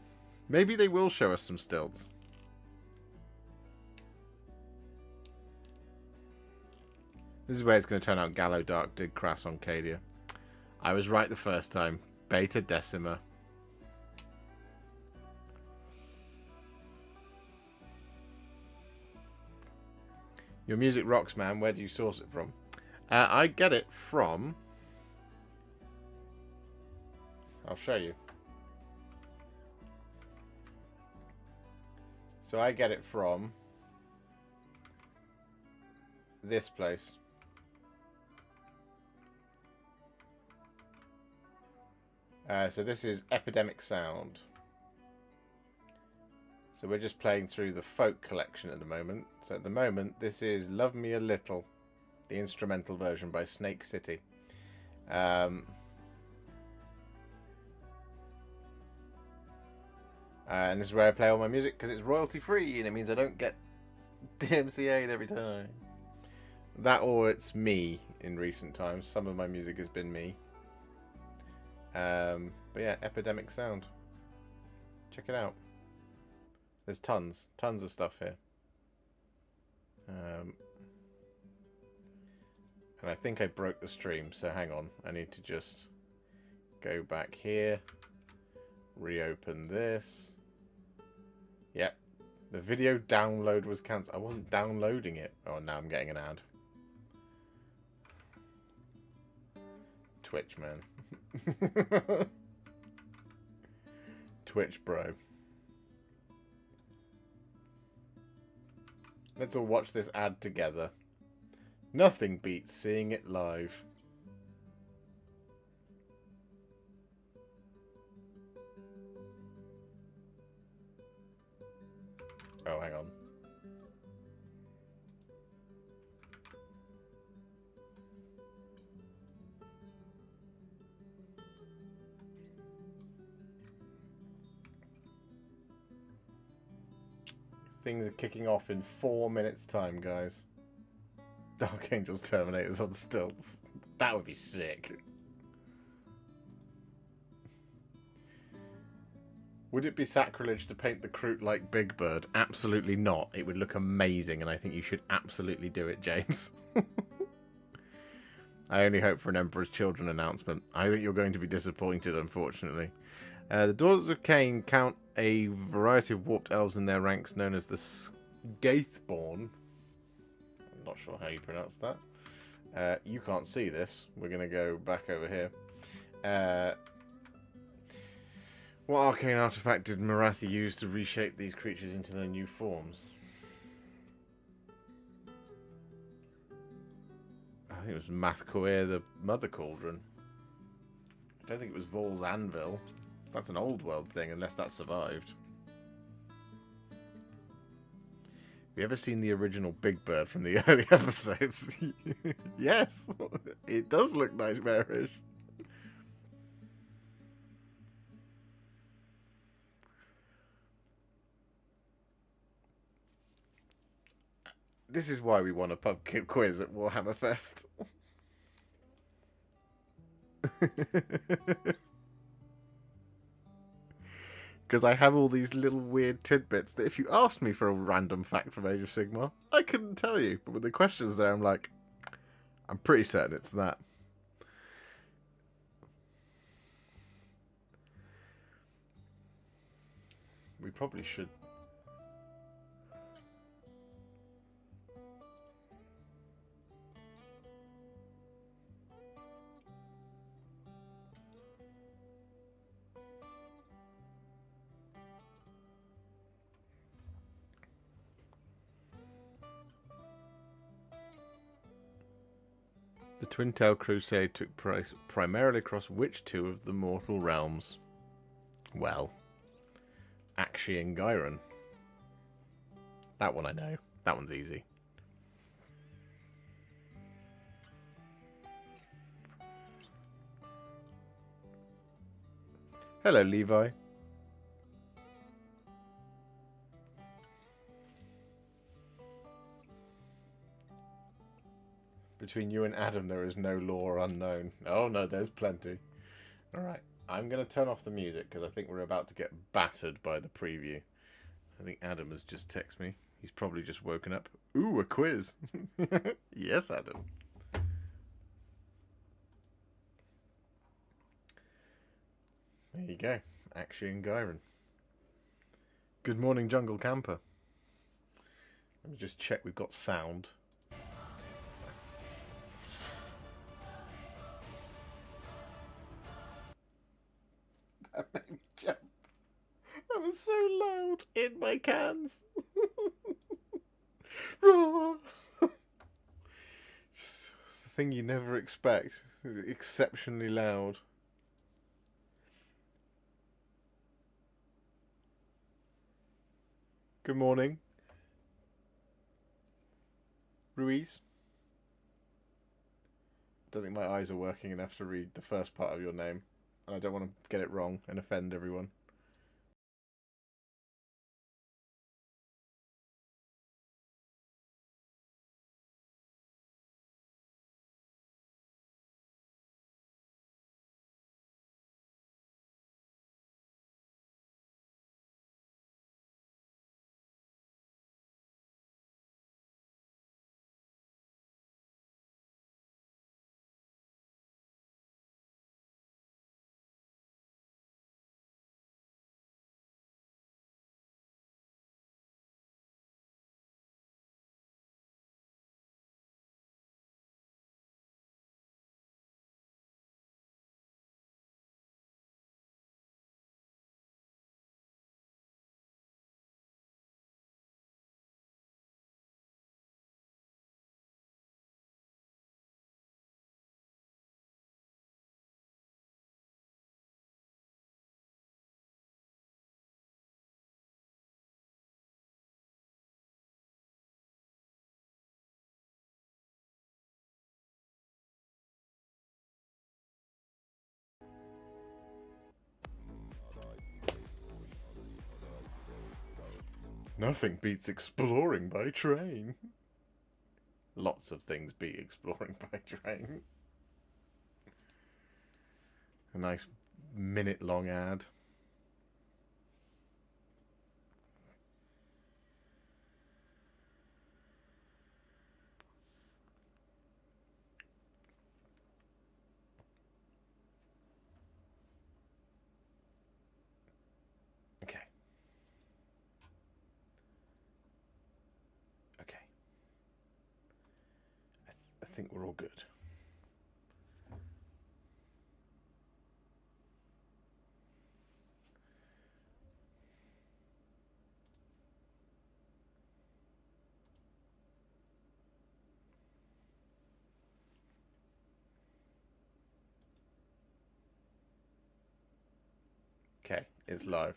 Maybe they will show us some stilts. This is where it's going to turn out Gallo Dark did crash on Cadia. I was right the first time. Beta Decima. Your music rocks, man. Where do you source it from? I get it from... I'll show you. So I get it from this place. So this is Epidemic Sound. So we're just playing through the folk collection at the moment. So at the moment, this is Love Me a Little, the instrumental version by Snake City. And this is where I play all my music because it's royalty free and it means I don't get DMCA'd every time. That or it's me in recent times. Some of my music has been me. But yeah, Epidemic Sound. Check it out. There's tons of stuff here. And I think I broke the stream, so hang on. I need to just go back here. Reopen this. Yep. The video download was cancelled. I wasn't downloading it. Oh, now I'm getting an ad. Twitch, man. Twitch, bro. Let's all watch this ad together. Nothing beats seeing it live. Oh, hang on. Things are kicking off in 4 minutes time, guys. Dark Angels Terminators on stilts. That would be sick. Would it be sacrilege to paint the Kroot like Big Bird? Absolutely not. It would look amazing, and I think you should absolutely do it, James. I only hope for an Emperor's Children announcement. I think you're going to be disappointed, unfortunately. The Daughters of Kane count a variety of warped elves in their ranks known as the Skaithborn. I'm not sure how you pronounce that. You can't see this. We're going to go back over here. What arcane artifact did Marathi use to reshape these creatures into their new forms? I think it was Mathcoir, the Mother Cauldron. I don't think it was Vol's Anvil. That's an old world thing, unless that survived. you ever seen the original Big Bird from the early episodes? Yes, it does look nightmarish. This is why we want a pub quiz at Warhammer Fest. Because I have all these little weird tidbits that if you asked me for a random fact from Age of Sigmar, I couldn't tell you. But with the questions there, I'm like, I'm pretty certain it's that. We probably should. The Twin Tail Crusade took place primarily across which two of the mortal realms? Well, Akshi and Gyron. That one I know. That one's easy. Hello, Levi. Between you and Adam, there is no law unknown. Oh, no, there's plenty. Alright, I'm going to turn off the music because I think we're about to get battered by the preview. I think Adam has just texted me. He's probably just woken up. Ooh, a quiz. Yes, Adam. There you go. Akshi and Gyron. Good morning, Jungle Camper. Let me just check we've got sound. That made me jump. That was so loud in my cans. Roar! It's the thing you never expect. It's exceptionally loud. Good morning, Ruiz. I don't think my eyes are working enough to read the first part of your name, and I don't want to get it wrong and offend everyone. Nothing beats exploring by train. Lots of things beat exploring by train. A nice minute-long ad. Okay. Okay. I think we're all good. Okay, it's live.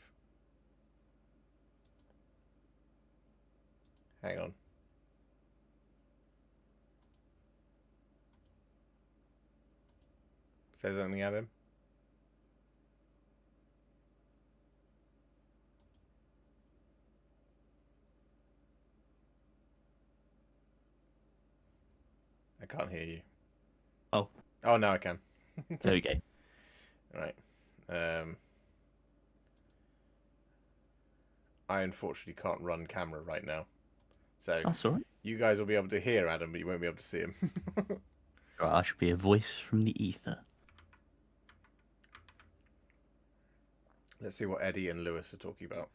Hang on. Say something, Adam. I can't hear you. Oh. Oh, now I can. There we go. Right. I unfortunately can't run camera right now. So That's all right. you guys will be able to hear Adam, but you won't be able to see him. Right, I should be a voice from the ether. Let's see what Eddie and Lewis are talking about.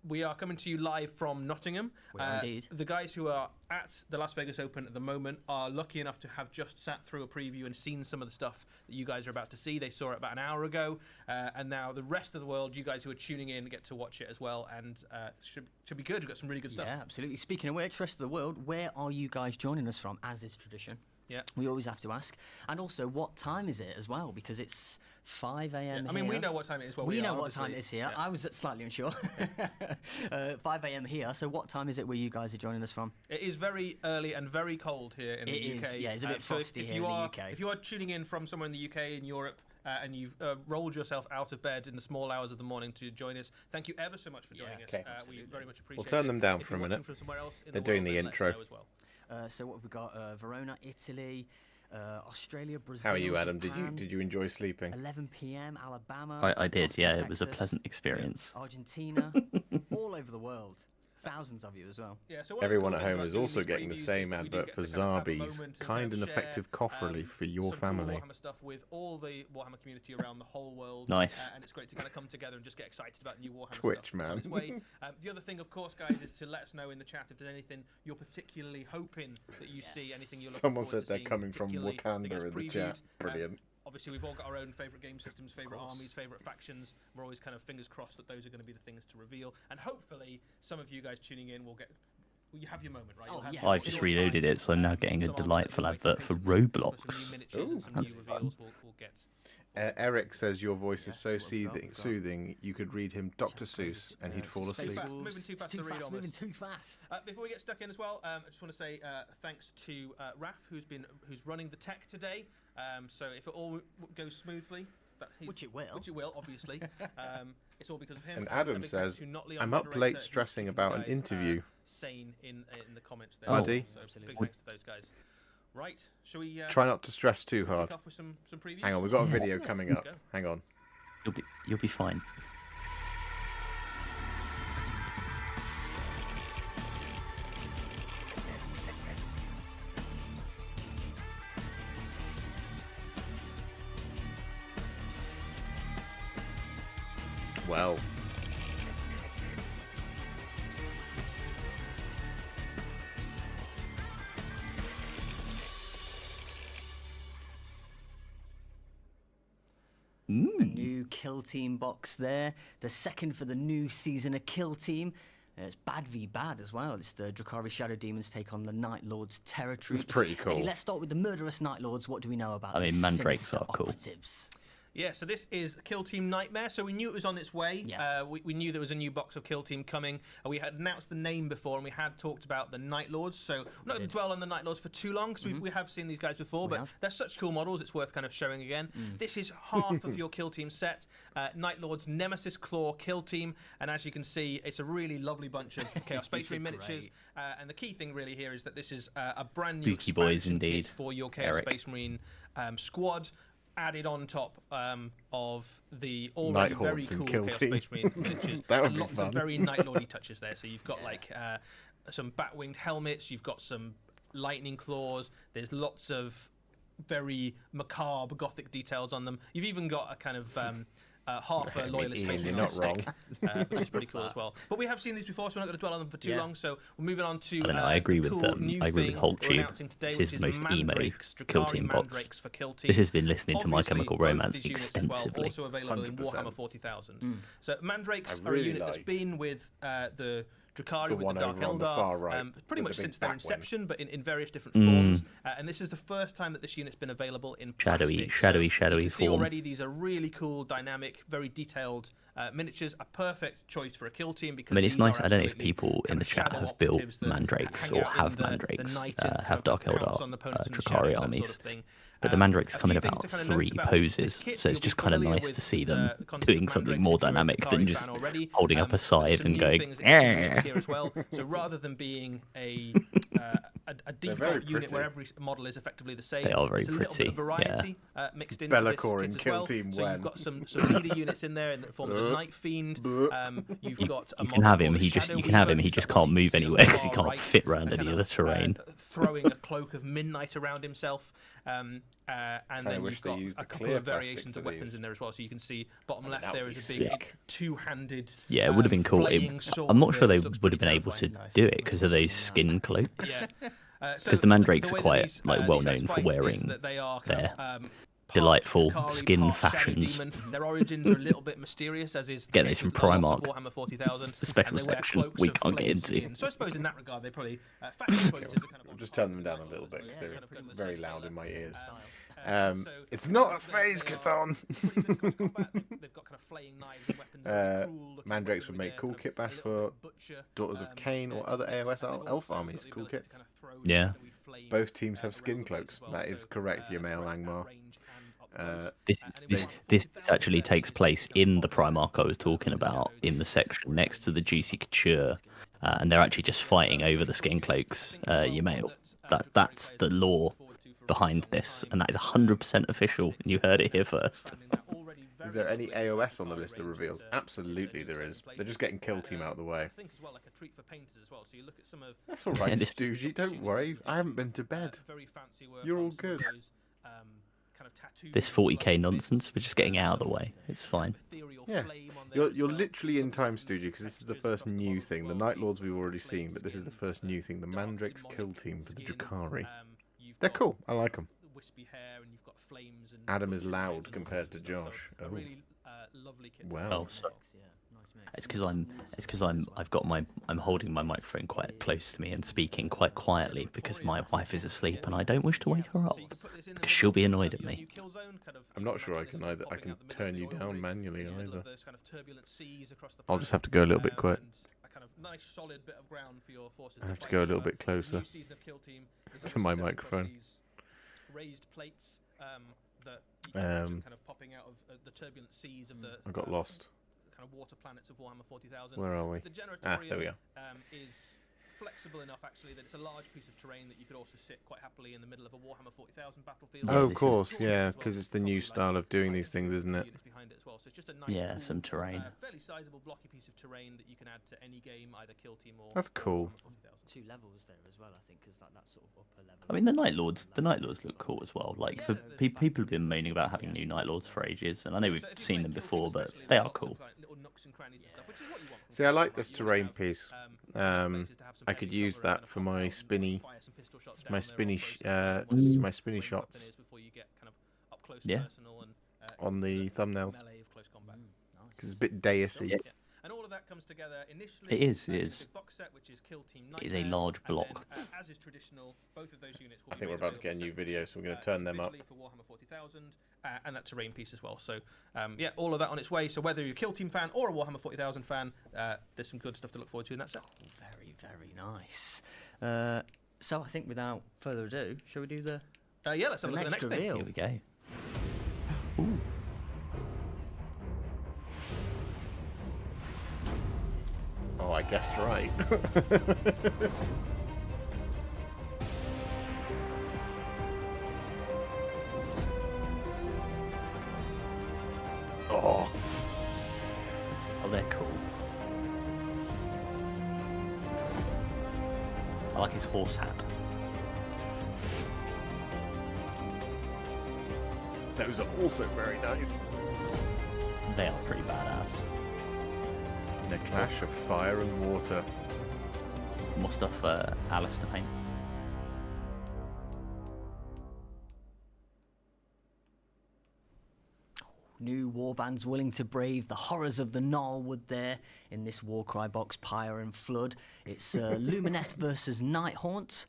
We are coming to you live from Nottingham. We are indeed. The guys who are at the Las Vegas Open at the moment are lucky enough to have just sat through a preview and seen some of the stuff that you guys are about to see. They saw it about an hour ago, and now the rest of the world, you guys who are tuning in, get to watch it as well, and should be good. We've got some really good stuff. Yeah, absolutely. Speaking of which, rest of the world, where are you guys joining us from, as is tradition? Yeah. We always have to ask. And also, what time is it as well? Because it's 5 a.m. Yeah. here. I mean, we know what time it is. Well, we know what obviously. time it is here. Yeah. I was slightly unsure. 5 a.m. here. So what time is it where you guys are joining us from? It is very early and very cold here in the UK. Yeah, it's a bit frosty here in the UK. If you are tuning in from somewhere in the UK, in Europe, and you've rolled yourself out of bed in the small hours of the morning to join us, thank you ever so much for joining us. Okay. We very much appreciate it. We'll turn them down If for a you're minute. watching from somewhere else in They're the doing world, the then let us know intro. as well. So what we've got, Verona, Italy, Australia, Brazil, How are you, Adam? Japan, Did you enjoy sleeping? 11 p.m. Alabama. I did, Austin, yeah. It was a Texas, pleasant experience. Argentina, all over the world. Thousands of you as well. Yeah, so one of the Everyone cool at things home about is doing also these getting the previews same is that we do advert get for to kind of have a Zarbi's moment and kind and share, effective cofferly for your some cool family. Warhammer stuff with all the Warhammer community around the whole world. Nice. And it's great to kind of come together and just get excited about new Warhammer Twitch, stuff. man. On its way. The other thing, of course, guys, is to let us know in the chat if there's anything you're particularly hoping that you see, anything you're looking Someone forward said to they're seeing, coming from particularly that Wakanda gets in the previewed. chat. Brilliant. Obviously, we've all got our own favourite game systems, favourite armies, favourite factions. We're always kind of fingers crossed that those are going to be the things to reveal. And hopefully, some of you guys tuning in will get... Well, you have your moment, right? Oh, Have yeah. your I've just time. reloaded it, so I'm now getting a Some armies delightful that we're advert for waiting for Roblox. some new miniatures and some Ooh, new reveals we'll get. Eric says your voice is so that's what we've got, soothing. You could read him Dr. Seuss and he'd fall Space asleep. Fast, Wolves. moving too It's fast to read fast, on moving this. too fast. Before we get stuck in as well, I just want to say thanks to Raf, who's running the tech today. So if it all goes smoothly, Which it will. Which it will, obviously. It's all because of him. And A Adam big thanks says, to Notley, our I'm up moderator, late who's stressing keeping about you an guys, interview. Sane in the comments there. Buddy. So big thanks to those guys. Right, shall we Try not to stress too kick hard. off with some previews? Hang on, we've got a Yeah. video coming up. Go. Hang on. You'll be fine. Well. A new Kill Team box there. The second for the new season of Kill Team. It's bad v bad as well. It's the Drukhari Shadow Demons take on the Night Lords Terror Troops. It's pretty cool. Eddie, let's start with the murderous Night Lords. What do we know about I mean, these Mandrakes sinister are cool. operatives? Yeah, so this is Kill Team Nightmare. So we knew it was on its way. Yeah. We knew there was a new box of Kill Team coming. We had announced the name before, and we had talked about the Night Lords. So we're not going to dwell on the Night Lords for too long, because we have seen these guys before, but they're such cool models, it's worth kind of showing again. This is half of your Kill Team set. Night Lords Nemesis Claw Kill Team, and as you can see, it's a really lovely bunch of Chaos Space Marine miniatures. And the key thing really here is that this is a brand new Spooky boys expansion indeed, kit for your Chaos Eric. Space Marine squad, added on top of the already Night very Hordes and cool Kill Chaos Team. Space Marine miniatures. That would and be lots fun. of very Night Lordy touches there. So you've got like some bat-winged helmets, you've got some lightning claws, there's lots of very macabre gothic details on them. You've even got a kind of half a loyalist Ian, space you're marine not stick, which is pretty cool as well. But we have seen these before, so we're not going to dwell on them for too long. So we're moving on to I don't know, I agree the with cool new I agree with thing Hulk we're Tube. announcing today, This which is the most emo Mandrakes, Kill Drukhari Team box. Mandrakes for Kill Team. This has been listening to My Obviously, Chemical both of Romance these units as well, extensively. also available in 100%. Warhammer 40,000. So Mandrakes I are a really unit that's like- been with the Drukhari The with one the Dark over on the Eldar, far right, pretty with much the big since their back wing. inception, but in various different forms. And this is the first time that this unit's been available in plastic. shadowy You can see form. already these are really cool, dynamic, very detailed miniatures. A perfect choice for a kill team because I mean, it's these nice. are I don't know if absolutely people in kind the of chat shadow have built operatives that mandrakes hang or out have in the mandrakes, night and kind have of Dark pounce Eldar, on opponents in the Drukhari shadows, that armies. sort of thing. But the mandrakes A come in few things about to kind of note 3 about this poses, kit, so you'll it's be just kind of familiar nice with to see them the concept doing of something mandrakes more if you're a dynamic than Drukhari just fan already. holding up a Some scythe and new going. things that you can mix here as well. So rather than being a default very unit pretty. where every model is effectively the same, They are very there's a little bit of pretty, yeah. variety mixed into this Be'lakor kit in as Kill well. Team So when. you've got some leader units in there in the form of the Night Fiend. You've got a You can model have him. called He the just Shadow you can have Weaver. him. He He's just that one can't you move can see on anywhere the because he far can't right, fit around kind any of, of the terrain. Throwing a cloak of midnight around himself. And then wish you've they got used a the couple clear of plastic variations for of weapons these. in there as well. So you can see bottom left that there would is a be big sick. two-handed. Yeah, it would have been cool. flaying sword I'm not sure that they looks would have pretty been able to terrifying. do it because of those skin cloaks. Yeah. Because the mandrakes are way that quite these, like these well guys known for fight is wearing that they are kind their of, part delightful Drukhari, skin part Shadow fashions. Demon. Their origins are a little bit mysterious, as is the Get case those from with a lot of Primark. Warhammer 40,000. It's a special and they wear section cloaks we of can't get flame into. skin. So I suppose in that regard, they probably fashion choices are kind of Just turn them down a little bit because they're kind of got this very loud in my ears. so It's not a they- phase, they are Chthon. pretty good across combat. They've got kind of flaying knives and weapons. Very cruel looking Mandrakes weaponry would make there, cool kind of kit bash a little for bit butcher, Daughters of Kane or other units, AOS and they've elf also armies. got the Cool ability to kits. kind of throw Yeah. shadowy flame, Both teams have skin around the place cloaks. as well. That is So, correct, your male threats at Angmar. range and up close. This actually takes place in the Primark I was talking about, in the section next to the Juicy Couture, and they're actually just fighting over the skin cloaks, you male. That's the lore behind this, and that is 100% official, and you heard it here first. Is there any AOS on the list of reveals? Absolutely there is. They're just getting Kill Team out of the way. I think as well, like a treat for painters as well. So you look at some of That's alright, Yeah, this- Stoogie, don't worry. I haven't been to bed. very fancy work You're on all some of good. those, kind of tattoos This and 40k blood nonsense, bits, we're just getting out of the way. It's fine. ethereal Yeah. flame on there You're, as you're well. literally in time, Some Stoogie, because this is the textures first across the new model as thing. The well. Night So Lords you've we've got already flame seen, but this is the skin, first new thing. The dark Mandrake's demonic Kill Team for the skin, Drukhari. you've They're got cool. I like them. wispy hair and you've got flames and Adam is butcher loud knives and all compared sorts to of stuff. Josh. So a Oh. really lovely kit. Wow. Oh, so it's because I'm holding my microphone quite close to me and speaking quite quietly because my wife is asleep and I don't wish to wake her up. Because she'll be annoyed at me. I'm not sure I can either. I can turn you down manually either. I'll just have to go a little bit quiet. Nice solid bit of ground for your forces. I have to go a little bit closer to my microphone. Raised plates that you can Um, imagine kind of popping out of the turbulent seas of the I got lost. kind of water planets of Warhammer 40,000. Where are we? The Ah, there we Generatorium go. is flexible enough actually that it's a large piece of terrain that you could also sit quite happily in the middle of a Warhammer 40,000 battlefield. Yeah, Oh, this of is- course, yeah, because it's the new style of doing these things, isn't it? Behind it as well. So it's just a nice, Yeah, cool, some terrain. fairly sizable blocky piece of terrain that you can add to any game, either Kill Team or That's cool. Warhammer 40,000. 2 levels there as well, I think, because that sort of upper level. I mean, the Night Lords look cool as well. Like, for there's people have been moaning about having new Night Lords for ages, and I know we've So if you seen play them Kill before, Team but especially, they there's are lots cool. of, like, little nooks and crannies and stuff, which is what you want from See, I Kill like Team, this right? You wanna terrain have, piece. places to have some I could heavy use cover and that kind of for pop my down and spinny, fire some pistol shots my down there spinny, or throw some my when spinny the shots weapon is before you get kind of up close Yeah. personal and, on the thumbnails. melee of close combat. Because it's a bit deisy. Yeah. And all of that comes together initially. It is, it in a is. big box set, which is Kill Team It is a Nightmare, large and then, block. as is traditional, both of those units will I be think we're made about to get a new available video, so we're going to separately, turn them up. individually for Warhammer 40,000, and that terrain piece as well. So, yeah, all of that on its way. So whether you're a Kill Team fan or a Warhammer 40,000 fan, there's some good stuff to look forward to in that set. Very, very nice. So I think without further ado, shall we do the Yeah, let's have a look at the next thing. Here reveal? we go. Oh, I guessed right. Oh, Oh, they're cool. I like his horse hat. those are also very nice. They are pretty badass. In a clash of fire and water. More stuff for Alice to paint. new warbands willing to brave the horrors of the Gnarlwood there in this Warcry box, Pyre and Flood. It's Lumineth versus Nighthaunt.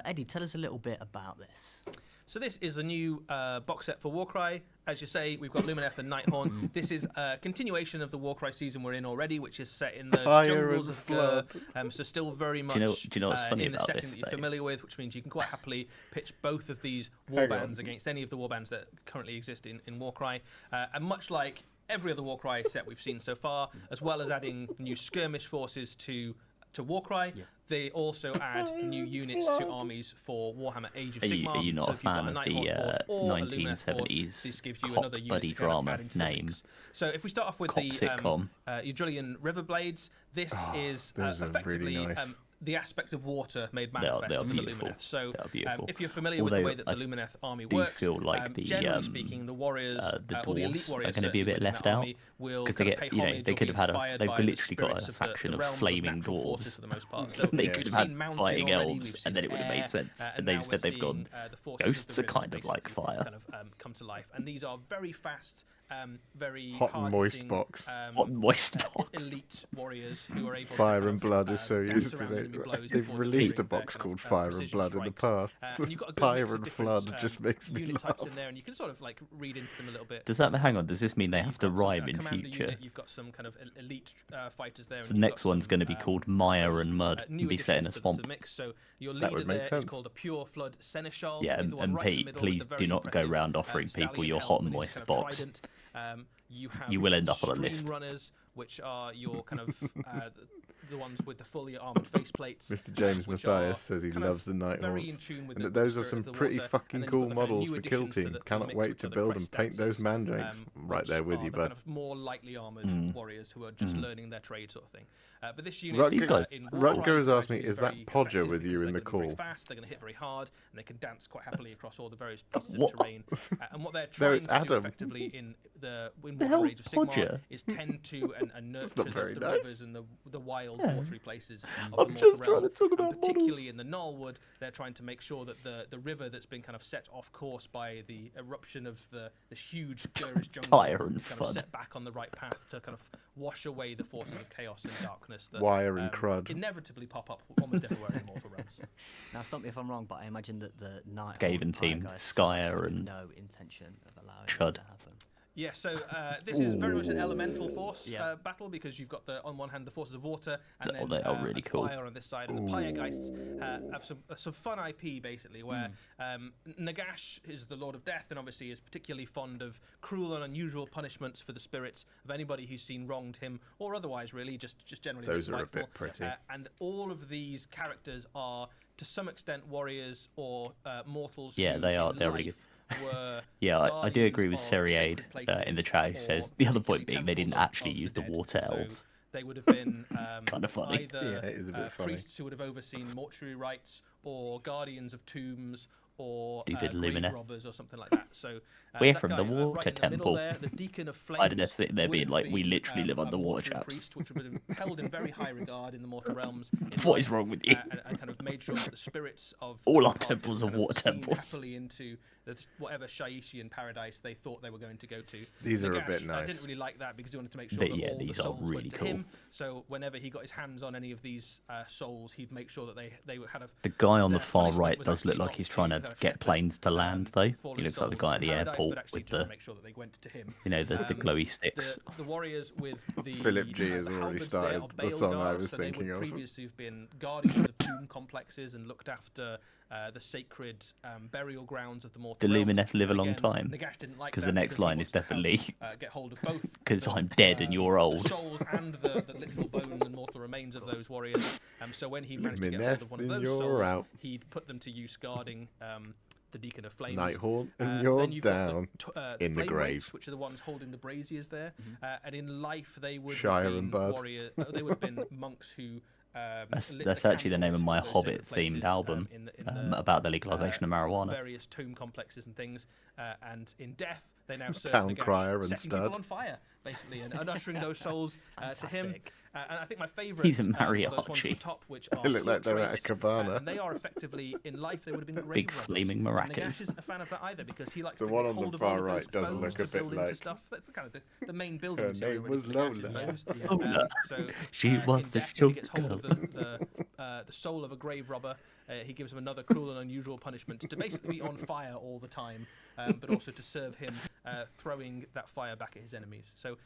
Eddie, tell us a little bit about this. So this is a new box set for Warcry. As you say, we've got Lumineth and Nighthaunt. This is a continuation of the Warcry season we're in already, which is set in the jungles of Gur. So still very much do you know what's funny in the about setting this, that you're though? familiar with, which means you can quite happily pitch both of these warbands against any of the warbands that currently exist in Warcry. And much like every other Warcry set we've seen so far, as well as adding new skirmish forces to Warcry, they also add new units to armies for Warhammer Age of Sigmar. Are you not so a if you've got fan of Nighthaunt the force or a Lumineth force, 1970s this gives you cop another unit buddy to kind of drama add into the name? mix. So if we start off with Cop the sitcom. Eudrillian Riverblades, this is those are effectively really nice. the aspect of water made They're manifest for the beautiful. Lumineth. So They're beautiful. if you're familiar with the Although way that the I Lumineth army do works, feel like the, generally speaking, the warriors the or the elite dwarves warriors are going to be a bit certainly left within that out army will because they kind of get, pay you know, homage they or could be have had inspired they've by the literally got spirits a of faction the of realms of flaming natural forces dwarves. for the most part. So They we've could have seen had mountain fighting already, elves, we've and then seen it would have air, made sense. and And now they've we're said they've gone. seeing, the forces of Ghosts the are kind rivers of like basically fire. kind of come to life, and these are very fast, very Hot and moist hard-hitting, box. Hot and moist box. elite warriors who are able Fire to and Blood is so dance used to around it. enemy blows They've before released a delivering their box kind called of, Fire and precision Blood in the strikes. past. And you've got a good Fire mix of and different, Flood just makes me unit laugh. types in there, and you can sort of like read into them a little bit. Does that hang on? Does this mean they have You've to got some, rhyme in commander future? Unit, you've got some kind of elite fighters there. So and the you've next got one's some, going to be called I Mire suppose, and Mud new and be set in a additions to swamp. the mix. So your That leader would there make is sense. called a Pure Flood Seneschal. Yeah, He's the one and right in the Pete, middle with please the very do not go impressive, round offering people stallion your helm hot and and his moist kind of box. trident. You have You will end up on a stream list. runners, which are your kind of the ones with the fully armored faceplates. Mr. James which Matthias are says he kind of loves the Night very Haunts. in tune with And the those are spirit some of the pretty water. fucking And then cool you've got the kind of models new for Kill additions to Team. the Cannot mix, wait which to are the build and crest paint those dancers, mandrakes. Right which there with are you, the bud. kind of more lightly armored warriors who are just learning their trade, sort of thing. But this unit, Rutger has asked me, is that very Podger effective with you because in they're the gonna be very call? fast, they're going to hit very hard, and they can dance quite happily across all the various pieces What? of terrain. And what they're No, trying it's to do Adam. effectively in The hell's Warhammer Age of Sigmar Podger? is tend to and nurture not very the nice. rivers and the wild watery places of I'm the just Mortal trying to Realms. talk And about particularly in the Gnarlwood, they're trying to make sure that the river that's been kind of set off course by the eruption of this huge Gurish jungle Fire and is kind of Flood. set back on the right path to kind of wash away the forces of chaos and darkness that Wire and crud. inevitably pop up almost everywhere in the Mortal Realms. Now, stop me if I'm wrong, but I imagine that the Night Skaven theme, Skyer and no intention of allowing Chud. it to happen. Yeah, so this is very much an elemental force Yeah. battle because you've got on one hand the forces of water and Oh, then they are really cool. fire on this side, and the Pyregeists have some fun IP basically where Nagash is the Lord of Death and obviously is particularly fond of cruel and unusual punishments for the spirits of anybody who's seen wronged him or otherwise really just generally Those are a spiteful. bit pretty. And all of these characters are to some extent warriors or mortals. Yeah, who they are. in They're really good. life were Yeah, I do agree with guardians of Seriade sacred places in the chat. Who or says the other point particularly being they didn't temples actually of use the dead. water So elves. they would have been Kinda funny. either Yeah, it is a bit funny. priests who would have overseen mortuary rites or guardians of tombs or Stupid grave Lumineth. robbers or something like that. So We're that from guy, the right water in the middle temple. there, the deacon of flames. I didn't sit there would being have like, we been, literally live a underwater, mortuary chaps. priest, which would have been held in very high regard in the mortal realms. in What is life, wrong with you? And kind of made sure that the spirits of All the our departed temples are kind of water steamed temples. happily into whatever Shaishian paradise they thought they were going to go to. These are a Nagash, bit nice. didn't really like that because he wanted to make sure But that yeah, all the these are souls really went to cool. him. So whenever he got his hands on any of these souls, he'd make sure that they had a. The guy on the their far punishment right was does look actually like not he's trying to kind of get shepherd, planes to land, though. fallen He looks like the souls guy to at the paradise, airport but actually with just to the, make sure that they went to him. you know, the glowy sticks. The warriors with the Philip G has already halberds started there are the song I Bael'Gar, was so they thinking would of. previously have been guardians of tomb complexes and looked after the sacred burial grounds of the mortal The realms. Lumineth live a And long again, time. Nagash didn't like 'Cause that the next because he line wants is to have, definitely, get hold of both 'cause the, I'm dead and you're old. the souls and the literal bones and mortal remains of those warriors. So when he managed to get hold of one of Lumineth, those you're souls, out. he'd put them to use guarding the Deacon of Flames. Nighthaunt, and Then you're you've got down the in the flame grave. wraiths, which are the ones holding the braziers there. And in life, they would Shire have and been Bud. they would have been monks who. That's actually the name of my Hobbit-themed album about the legalization of marijuana. Various tomb complexes and things. And in death, they now serve Town Nagash, crier and setting stud. people on fire, basically, and ushering those souls to him. Fantastic. And I think my favourite He's a those ones at mariachi. the top, which are They look like they're at a torch cabana. and they are effectively, in life, they would have been grave Big robbers. flaming And maracas. Nagash isn't a fan of that either, because he likes The to one get on the hold of far all of right those does bones look a to bit build into like- stuff. That's the kind of the main building Her material name really was for Nagash's Lola. bones. Lola. So, She was in the death, if he gets sugar hold of the soul of a grave robber, he gives him another cruel and unusual punishment to basically be on fire all the time, but also to serve him throwing that fire back at his enemies. So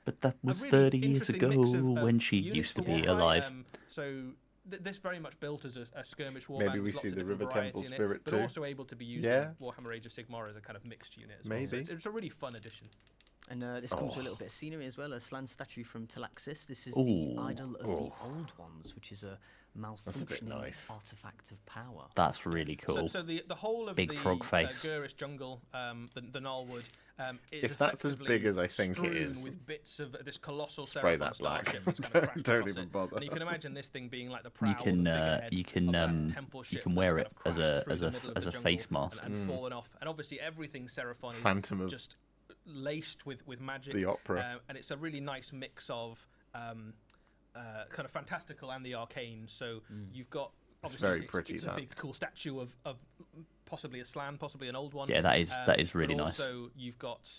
But that was really 30 years interesting ago mix of when she units used to for be Warcry. alive. So this very much built as a skirmish warband. Maybe we with lots see of the different River variety Temple in it, spirit but too. also able to be used Yeah. in Warhammer Age of Sigmar as a kind of mixed unit as Maybe. well. So it's a really fun addition. And this comes with a little bit of scenery as well. A Slan statue from Talaxis. This is the Ooh. idol of the Old Ones, which is a That's a bit malfunctioning nice. artifact of power. That's really cool. So the whole of Big the frog face. Gurish jungle, the Nullwood, is If that's as big effectively as I think it strewn is, with bits of this colossal spray Seraphon that black. starship that's kind of crashed Don't across even it. bother. And you can imagine this thing being like the prow, You can the temple you ship can that's wear kind it of as crashed a through the middle of as the a jungle face mask. and fallen off. And obviously everything Seraphon is Phantom of just laced with magic. the opera. And it's a really nice mix of kind of fantastical and the arcane. So you've got It's obviously very pretty, It's a that. big cool statue of possibly a Slan, possibly an old one. Yeah, that is really but nice. Also, you've got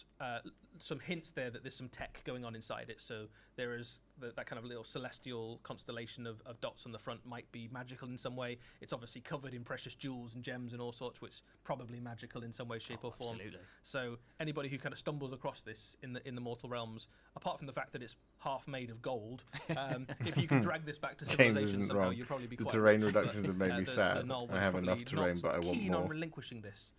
some hints there that there's some tech going on inside it. So there is that kind of little celestial constellation of dots on the front might be magical in some way. It's obviously covered in precious jewels and gems and all sorts, which is probably magical in some way, shape, or form. Absolutely. So anybody who kind of stumbles across this in the mortal realms, apart from the fact that it's half made of gold, if you can drag this back to James civilization isn't somehow, wrong. you'll probably be The quite terrain rich, reductions but, have made me the sad. Null I have one's enough probably terrain, not but I want keen on more. relinquishing this.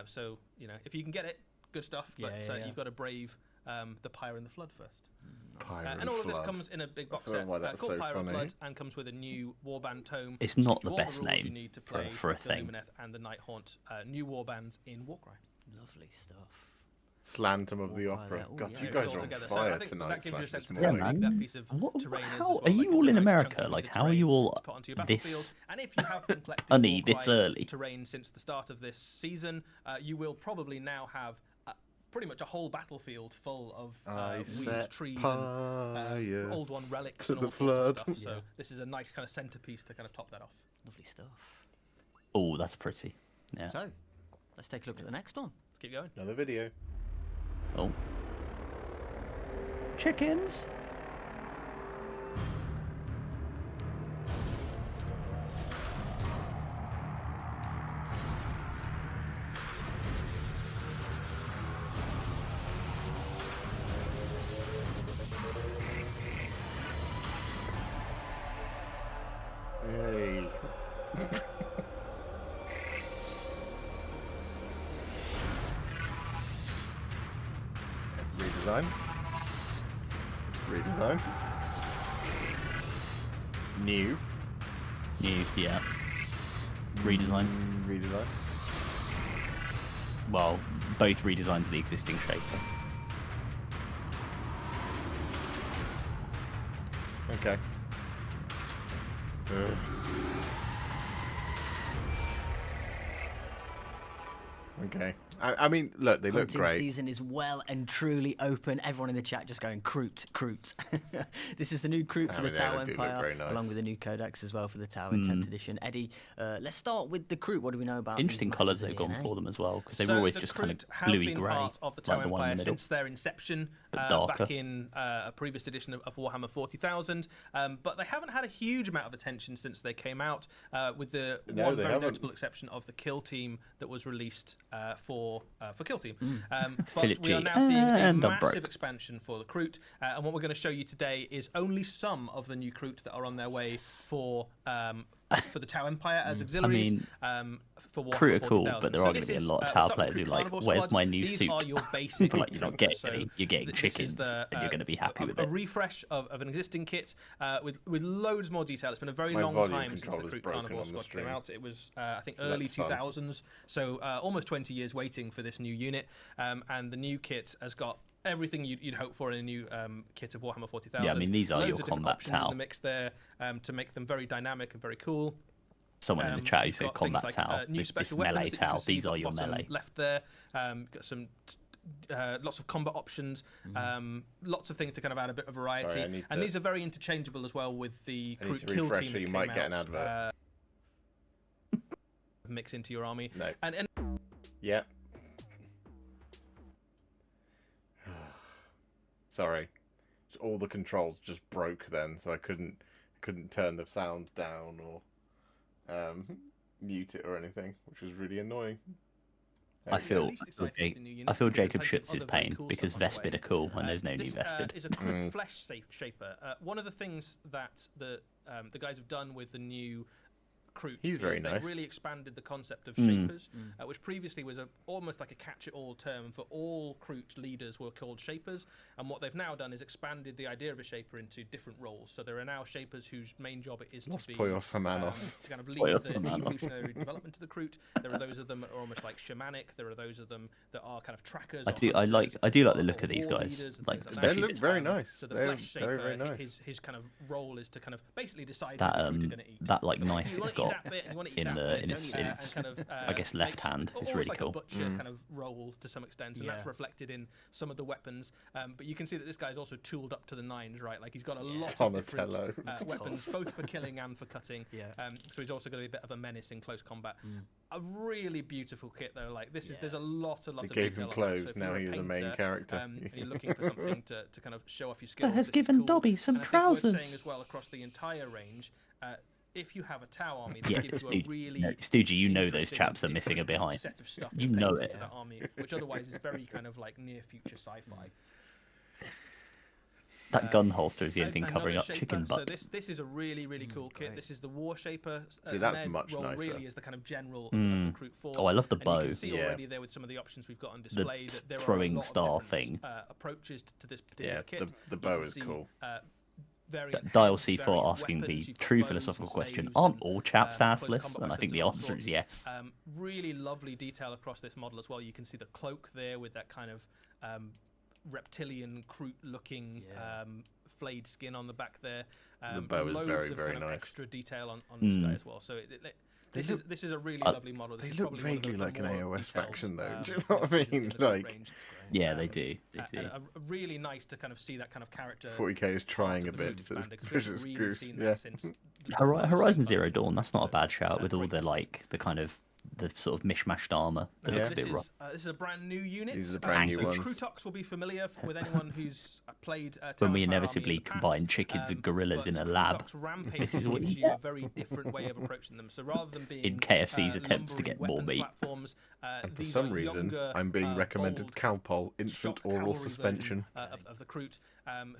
So if you can get it, good stuff. But Yeah. you've got to brave the Pyre and the Flood first. Pyre And all of this Flood. comes in a big box I don't set know why that's called so Pyre and funny. Flood, and comes with a new warband tome. It's which not gives the you all best rules you name need to for a- play for a the thing. Lumineth and the Night Haunt new warbands in Warcry. Lovely stuff. Slantum of the Walk by Opera. there. Oh, God, yeah. you It guys goes all are on together. So I fire think tonight. that gives you a slash sense this of Yeah, how morning. big man. that piece of What- terrain is. how as well. are you Like, it's all a in nice America? chunky Like, piece of how are you terrain all to put onto your this battlefield. And if you have been collecting honey this Warcry early? terrain since the start of this season, you will probably now have pretty much a whole battlefield full of I weeds, set trees, fire and old one relics to and the all sorts of flood. stuff. So this is a nice kind of centerpiece to kind of top that off. Lovely stuff. Oh, that's pretty. Yeah. So, let's take a look at the next one. Let's keep going. Another video. Oh. Chickens. Hey. Redesign. Redesign. New. New, yeah. Redesign. Redesign. Well, both redesigns of the existing shape. Okay. Ugh. Okay. I mean, look, they look Hunting great. season is well and truly open. Everyone in the chat just going Kroot, Kroot. This is the new Kroot for the mean, they Tau do look Empire, very nice. along with the new codex as well for the Tau in 10th edition. Eddie, let's start with the Kroot. What do we know about Interesting these colours Masters they've of gone DNA? for them as well, because they So were always the just kind of Kroot have bluey been grey, part of the Tau like the one in Empire the middle. since their inception darker. back in a previous edition of Warhammer 40,000, but they haven't had a huge amount of attention since they came out, with the No, one they very haven't. notable exception of the Kill Team that was released for Kill Team. But Philip we are G. now seeing a And I'm massive broke. expansion for the Kroot, and what we're going to show you today is only some of the new Kroot that are on their way for the Tau Empire as auxiliaries. For Warhammer Kroot are cool, 40,000. but there So are going this to be a is, lot of we'll Tau start with players who Kroot are like, Carnivore where's Squad. my new These suit? are your basic But like, you're not Kroot. getting So any, you're getting this is chickens, the, and you're going to be happy with a it. refresh of an existing kit with loads more detail. It's been a very My long volume time since the controller's Kroot broken Carnivore on the Squad came stream. out. It was, I think, So early that's fun. 2000s, so almost 20 years waiting for this new unit. And the new kit has got everything you'd hope for in a new kit of Warhammer 40,000. Yeah, I mean, these are Loads your of different combat options in Tau. the mix there to make them very dynamic and very cool. Someone in the chat who You've said got things combat like, Tau. new This special melee weapons that you Tau. can see These are your bottom melee. left there. Got some lots of combat options, lots of things to kind of add a bit of variety. Sorry, and these are very interchangeable as well with the Kroot kill refresh team so that you came might get an out, advert. mix into your army. No. And Yep. Sorry. All the controls just broke then, so I couldn't turn the sound down or mute it or anything, which was really annoying. I feel Jacob There's shits his other very pain cool because stuff on the way. Vespid are cool and there's no new This Vespid. is a Kroot flesh shaper. One of the things that the guys have done with the new Kroot He's very is nice. they've really expanded the concept of shapers, which previously was almost like a catch-it-all term for all Kroot leaders were called shapers. And what they've now done is expanded the idea of a shaper into different roles. So there are now shapers whose main job it is to be Poyos Hermanos. to kind of lead the evolutionary development of the Kroot. There are those of them that are almost like shamanic. There are those of them that are kind of trackers. I do like the look of these guys. Like They especially look this very nice. So the They're flesh shaper, very nice. his kind of role is to kind of basically decide that what Kroot are going to eat. that like knife You it's want to eat got that bit, and you want to eat in that the bit, in its and kind of, I guess left hand is almost really like cool. a butcher kind of role to some extent, and that's reflected in some of the weapons. But you can see that this guy's also tooled up to the nines, right? Like he's got a lot of different weapons, both for killing and for cutting. So he's also going to be a bit of a menace in close combat. A really beautiful kit though. Like this is, there's a lot of They gave detail him on that. clothes. So if Now you're a he's the main painter, character. and you're looking for something to kind of show off your skills. That has this is given cool. Dobby some And I think worth trousers. saying as well across the entire range. If you have a Tau army, Yeah, this gives you a really Stoogie, you know those interesting, chaps are missing a different behind. set of stuff You to know paint it. into that army, which otherwise is very kind of like near future sci-fi. That gun holster is the only thing Another covering up shaper. chicken butt. So this is a really cool kit. This is the War Shaper. See, that's Med much role nicer. really is the kind of general of the Kroot force. Oh, I love the And bow. you can see Yeah. already there with some of the options we've got on display that there throwing are a lot star of different, thing. approaches to this particular kit. the You bow can is see, cool. variant Dial heads, C4 variant asking the weapons. You've got true bows philosophical and question: staves aren't and, all chaps close assless? combat And I think weapons the of all answer is sorts. yes. Really lovely detail across this model as well. You can see the cloak there with that kind of reptilian Kroot-looking flayed skin on the back there. The bow is loads very, of very kind of nice. extra detail on this guy as well. So this is a really lovely model. This They is look probably one of vaguely the like an more AOS details, faction, though. Do you know what I in mean? the Kroot Like, range. It's great. Yeah, they do. They do. And really nice to kind of see that kind of character. 40k is trying part a of the bit, Kroot says expander, 'cause we haven't Precious really Goose. seen Yeah. that since the Horizon first Zero Cyberpunk Dawn, that's not a so, bad shout with all great the to see. like the kind of the sort of mishmashed armor that Yeah. looks a This bit rough. this is a brand new unit. These are the brand new so ones. Krootox will be familiar with anyone who's played When we Tower of Power inevitably Army in the past. combine chickens and gorillas But in a lab, Krootox Rampage this is what gives you you a get. very different way of approaching them. So rather than being In KFC's attempts to lumbering get more weapons meat. platforms, And for these some are reason, younger, I'm being recommended bold, Calpol, instant shock oral cavalry suspension. version, of the Kroot,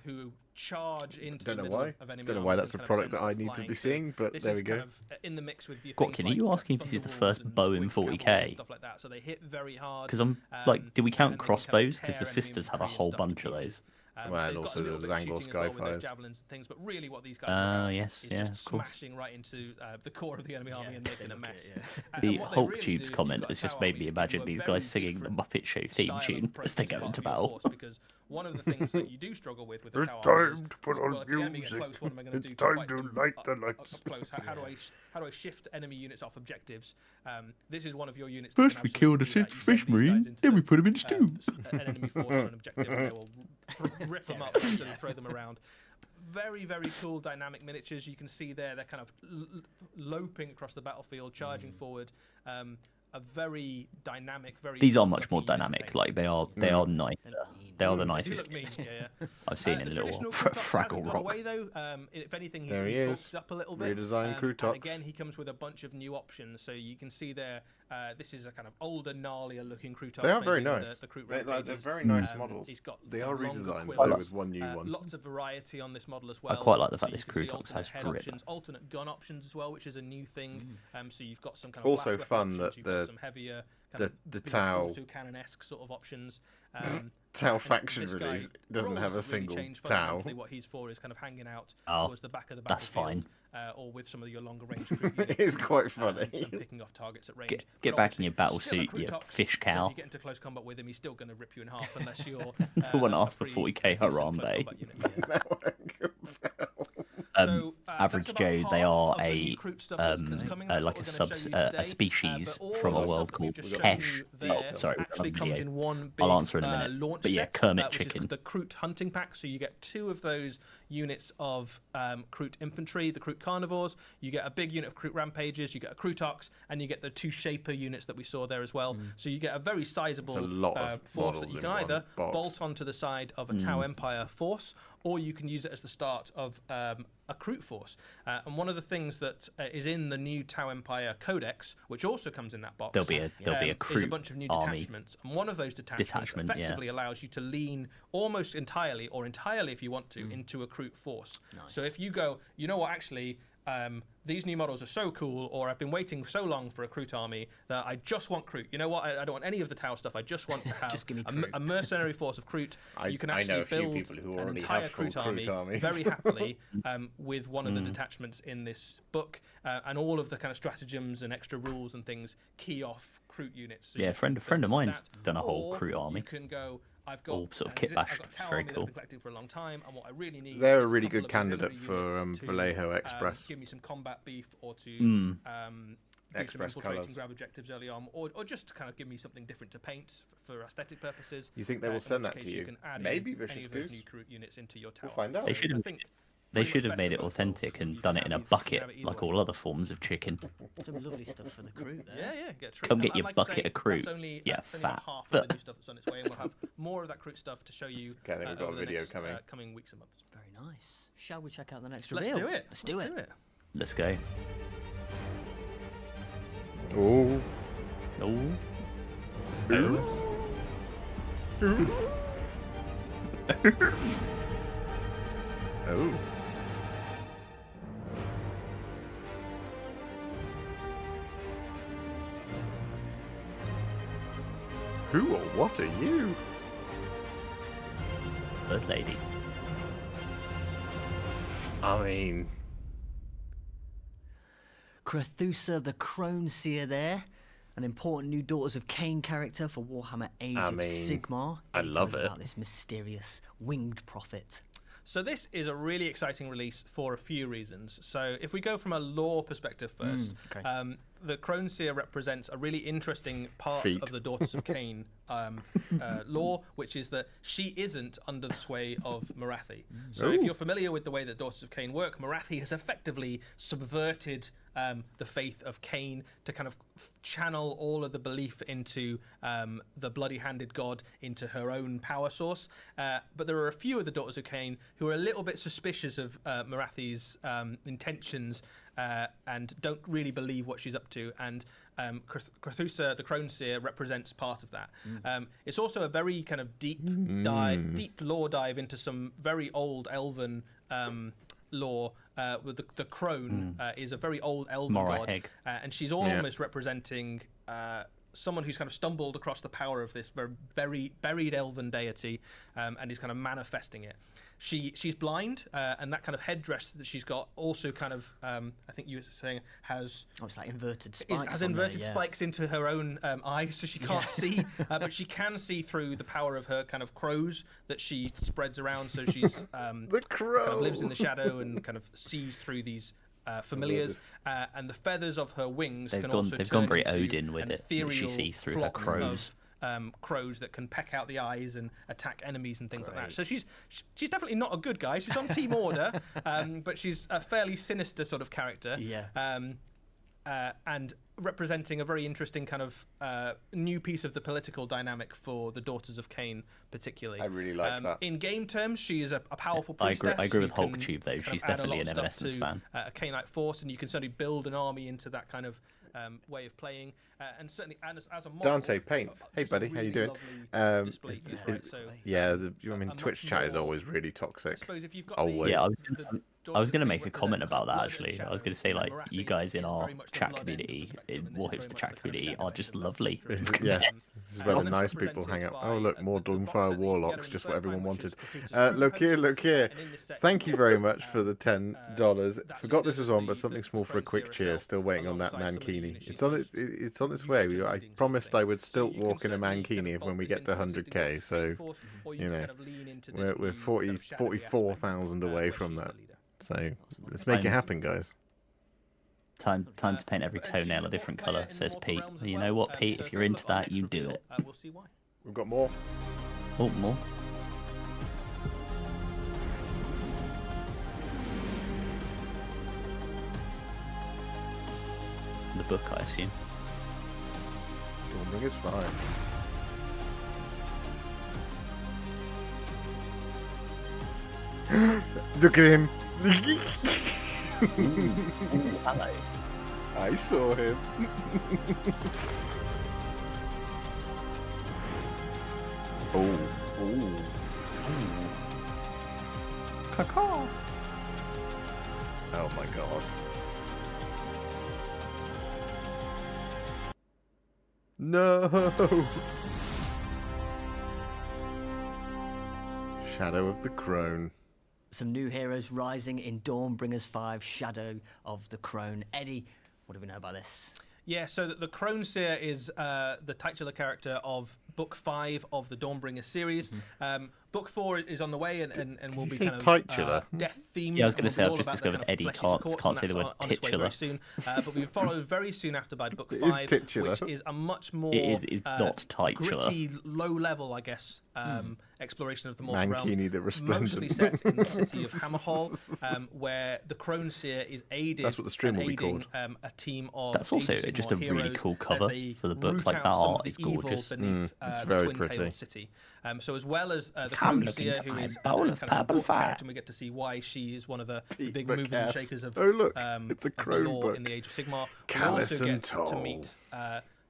who charge into Don't the know middle why. of enemy Don't know why armies that's a and kind of product sends that I them need to flying. be So seeing, but this there is we go. kind of in the mix with the Gotkin, things are you like asking if this is the Thunder first Wolves bow and in Wind Cavalry 40k? and stuff like that. So they hit very hard. Because I'm like, do we count and they can kind of crossbows? Because tear the enemy sisters have a infantry and whole stuff to bunch of pieces. those. Well, They've got also a little the bit of Zangor shooting as well with their Skyfires. javelins and things, but really what these guys are about Yes, is yeah, just of course. smashing right into the core of the enemy army and making a mess. And The what they Hulk really do Tubes is you've comment got has a just Tau made army me to give imagine you a these very guys singing the different Muppet Show theme style of tune approach as they as go part into of your battle. force, because one of the things that you do struggle with the It's Tau army is, time to put well, on if the enemy gets music. close, what am I going to do It's to time fight to them light the up lights. close? How do I shift enemy units off objectives? This is one of your units. First that we can killed a absolutely do that. fish You send these marine, guys into then we the, put him in stew. an enemy force on an objective, and they will rip them up and throw them around. Very, very cool dynamic miniatures. You can see there, they're kind of loping across the battlefield, charging forward. A very dynamic, very. These are fun much more looking unit to dynamic. paint. Like they are nicer. They are the They do nicest look mean, yeah. I've seen in The a little traditional while. Krootox Fraggle hasn't gone Rock. away, though. If anything, he's There he bulked is. up a little bit. Redesigned And Krootox. again, he comes with a bunch of new options. So you can see there, this is a kind of older, gnarlier looking Krootox. They are very maybe than nice. The Kroot They're Rampages. very nice He's models. got They kind are of longer redesigned quills. though with one new one. Lots of variety on this model as well. quite like the fact So this you can see Krootox alternate has head grip. options, alternate gun options as well, which is a new thing. So you've got some kind of Also blast fun weapon that options, you've got some heavier kind the of Tau autocannon-esque sort of options. Tau and faction this really guy doesn't have a roles really single changed Tau. fundamentally. What he's for is kind of hanging out Oh, towards the back of the that's battlefield, fine. or with some of your longer range. It is quite funny. And picking off targets at range. Get But back in your battle obviously, suit, still a you Krootox, fish So cow. if you get into close combat with him, he's still going to rip you in half unless you're. Who won't a ask for pretty 40k decent Harambe? close combat unit, yeah. Um, So average about Joe, they half are of the new a Kroot stuff that's coming. That's like what a we're gonna show you today. species But all from a of the world stuff that we've called just shown Kesh. you there Sorry, actually not comes video. in one big I'll answer in a minute. launch But yeah, set, Kermit which Chicken. is the Kroot hunting pack. So you get 2 of those units of Kroot infantry, the Kroot carnivores. You get a big unit of Kroot rampages. You get a Kroot ox, and you get the 2 shaper units that we saw there as well. So you get a very sizable It's a lot of force that models you in can one either box. bolt onto the side of a Tau Empire force, or you can use it as the start of a Kroot force. And one of the things that is in the new Tau Empire Codex, which also comes in that box, There'll be a is a Kroot bunch of new army. detachments. And one of those detachments effectively allows you to lean almost entirely, or entirely if you want to, into a Kroot force. Nice. So if you go, you know what, actually, these new models are so cool, or I've been waiting so long for a Kroot army that I just want Kroot. You know what? I don't want any of the Tau stuff. I just want to have Just give me Kroot. a mercenary force of Kroot. You can I know actually a few build people who an already entire have full Kroot Kroot armies. very happily with one of the detachments in this book, and all of the kind of stratagems and extra rules and things key off Kroot units. So Yeah, you a friend can of mine's that, done a whole or Kroot army. You can go. I've got All sort of an kit exist- bashed. I've got a It's Tau very army that cool. I've been collecting for a long time, and what I really need They're a is really couple good of candidate auxiliary for units to, Vallejo Express. give me some combat beef, or to do some Express infiltrate colours. and grab objectives early on, or just to kind of give me something different to paint for aesthetic purposes. You think they will in send which that to case you? can add Maybe in Vicious any of those Goose? new Kroot units into your tower. find out. They should have- They should have made it authentic and done it in a bucket like all other forms of chicken. Some lovely stuff for the Kroot there. Yeah, get Kroot. Come And get your like I bucket say, of Kroot. That's only, Yeah, that's only about fat. half of the new stuff that's on its way, and we'll have more of that Kroot stuff to show you Okay, I think we've got over a the video next, coming. coming weeks and months. Very nice. Shall we check out the next Let's reveal? do it. Let's do it. Let's go. Oh. Oh. Oh. Who or what are you? Bird lady. I mean, Krathusa the Crone Seer there. An important new Daughters of Kane character for Warhammer Age of Sigmar. I Tell love us it. about this mysterious winged prophet. So this is a really exciting release for a few reasons. So if we go from a lore perspective first, okay. The Crone Seer represents a really interesting part Feet. of the Daughters of Kane lore, which is that she isn't under the sway of Marathi. So if Ooh. you're familiar with the way that Daughters of Kane work, Marathi has effectively subverted the faith of Kane to kind of channel all of the belief into the bloody-handed god into her own power source. But there are a few of the Daughters of Kane who are a little bit suspicious of Marathi's intentions and don't really believe what she's up to. And Krathusa, the Crone Seer, represents part of that. It's also a very kind of deep lore dive into some very old elven lore. With the crone is a very old elven Morai god, Heg. and she's almost representing someone who's kind of stumbled across the power of this very buried elven deity, and is kind of manifesting it. She's blind, and that kind of headdress that she's got also kind of, I think you were saying, has Oh, it's like inverted spikes. has on there, inverted yeah. spikes into her own eyes, so she can't see, but she can see through the power of her kind of crows that she spreads around. So she's the crow kind of lives in the shadow and kind of sees through these familiars, and the feathers of her wings They've can gone- also they've turn gone very into Odin with an it, that she ethereal sees through her flock crows. of crows that can peck out the eyes and attack enemies and things like that. So she's definitely not a good guy. She's on Team Order, but she's a fairly sinister sort of character. Yeah. And representing a very interesting kind of new piece of the political dynamic for the Daughters of Kane, particularly. I really like that. In game terms, she is a powerful I priestess. agree with who can Hulktube, though. kind of She's add a definitely lot an of stuff Evanescence to, fan. a Kaneite force, and you can certainly build an army into that kind of way of playing. And certainly, as a model, Dante Paints. Hey, just a buddy, how you really doing? lovely display piece, right? So, Yeah, I mean, a much Twitch chat is more- always really I toxic. suppose if you've got Always. Yeah, I the was going to Daughters make a of Kane comment about that, blood and actually. I was shadow, going to say, like, Marathi you guys in is our very much the chat blood end community, of the spectrum, in and this is very Warhipster much chat the kind of community, shadow are end just of the lovely. spectrum. Yeah, Um, this is where the and nice that's people hang out. represented Oh, look, by, more the box Doomfire set that you Warlocks, get in just the what first everyone time, which wanted. is Krathusa's Look here, Kroot look here. and in this set Thank you very much for the $10. that Forgot leader this was of on, but the something small for a Crone quick Seer cheer. herself, Still waiting on that alongside some of the mankini. units It's she's on most it's on its used way. to I leading, sort of promised thing. I would So still you can walk in a certainly kind of mankini when we bolt get to this into 100k. existing So force, or you you can know, kind of lean into this we're new kind of shadowy aspect, 44,000 away where from she's the that. leader. So let's make it I'm- happen, guys. Time to paint every toenail a different colour, says Pete. You know what, Pete? If you're into that, you do it. We'll see why. We've got more. Oh, more. The book, I assume. Dawnbringers 5. Look at him. Ooh, hello. I saw him. Oh. Oh. Caw. Oh my god. No. Shadow of the Crone. Some new heroes rising in Dawnbringers 5, Shadow of the Crone. Eddie, what do we know about this? Yeah, so the Crone Seer is the titular character of Book 5 of the Dawnbringer series. Book 4 is on the way and will be say kind of titular? death themed. Yeah, I was going to say, I've just discovered Eddie can't say the word titular. Soon, but we followed very soon after by Book It is 5, titular. which is a much more It is not titular. gritty, low level, I guess, exploration of the mortal Mankini realms. the Resplendent. Mostly set in the city of Hammerhall, where the Crone Seer is aided That's what the stream and will be aiding called. a team of That's also Age of just Sigmar a really heroes cool as cover they for the book. root Like, out that some of art the is evil gorgeous. beneath it's the very Twin pretty. Tailed city. So as well as the Come Crone look Seer, into who my is bowl of kind of an purple important fire. character, and we get to see why she is one of the big but movers and shakers of Oh, look, it's a of the Crone lore book. in the Age of Sigmar. We Callous also and get to Toll. meet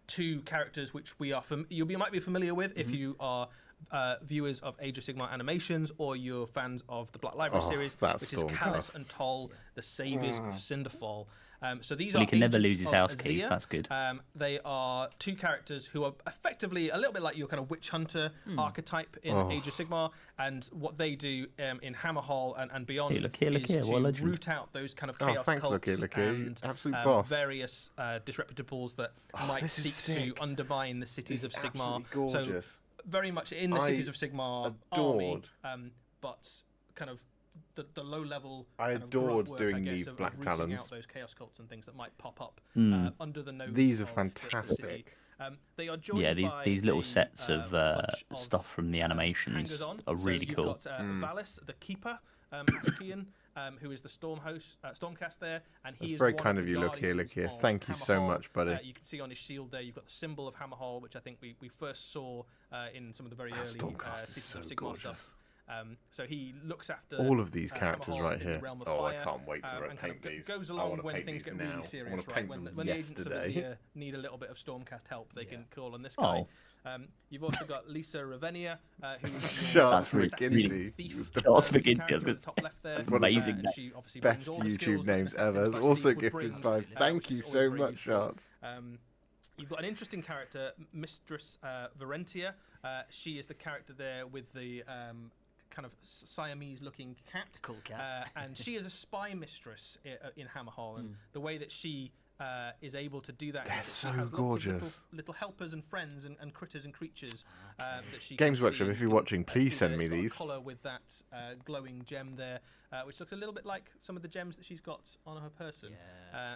two characters which we are you might be familiar with if you are viewers of Age of Sigmar animations or you're fans of the Black Library series, that's which is Callous Stormcast. and Toll, the saviors of Cinderfall. So these Well, are he can never agents lose his of house keys, Azir. that's good. They are two characters who are effectively a little bit like your kind of witch hunter archetype in Age of Sigmar, and what they do in Hammerhall and beyond Hey, look here, is what a to legend. root out those kind of Oh, chaos thanks, cults Lucky, you and absolute boss. various disreputables that might this is seek sick. to undermine the cities This of is Sigmar. absolutely gorgeous. So very much in the I cities of Sigmar army, adored- but kind of the low level. I kind of adored grunt work, doing I guess, these of Black rooting out Talons. those chaos cults and things that might pop up Hmm. under the nose. These are of the city. fantastic. They are joined Yeah, by these little a, sets of bunch of, stuff from the animations hangers-on. are really so you've cool. got Valis, the keeper, Haskian, who is the Stormcast there, and he That's is very one kind of of the you, look guardians here. of Thank you so Hammerhall. much, buddy. You can see on his shield there, you've got the symbol of Hammerhall, which I think we first saw in some of the very That early Stormcast is Cities so of Sigmar gorgeous. stuff. So he looks after All of these characters Hammerhall right in the here. realm of Oh, I fire, can't wait to and kind paint of these. goes I along wanna when paint things these get now. really I serious, wanna right? paint When them the agents of yesterday. Azir need a little bit of Stormcast help, they can call on this guy. Oh. You've also got Lisa Ravenia, who's Sharks your That's McGinty. assassin thief. Sharks the McGinty, I character was gonna at the top left there. One of the amazing and name. she obviously Best brings all the YouTube skills that an names assassin ever. slash Also thief would gifted bring, by. Thank which you is always so very much, useful. Sharks. You've got an interesting character, Mistress Varentia. She is the character there with the kind of Siamese-looking cat. Cool cat. And she is a spy mistress in Hammerhall, and the way that she is able to do that They're is that so she has lots of gorgeous. little helpers and friends and critters and creatures that she Games can Workshop, see. if you're You can, watching, please see send there me it's got a these. collar with that glowing gem there, which looks a little bit like some of the gems that she's got on her person.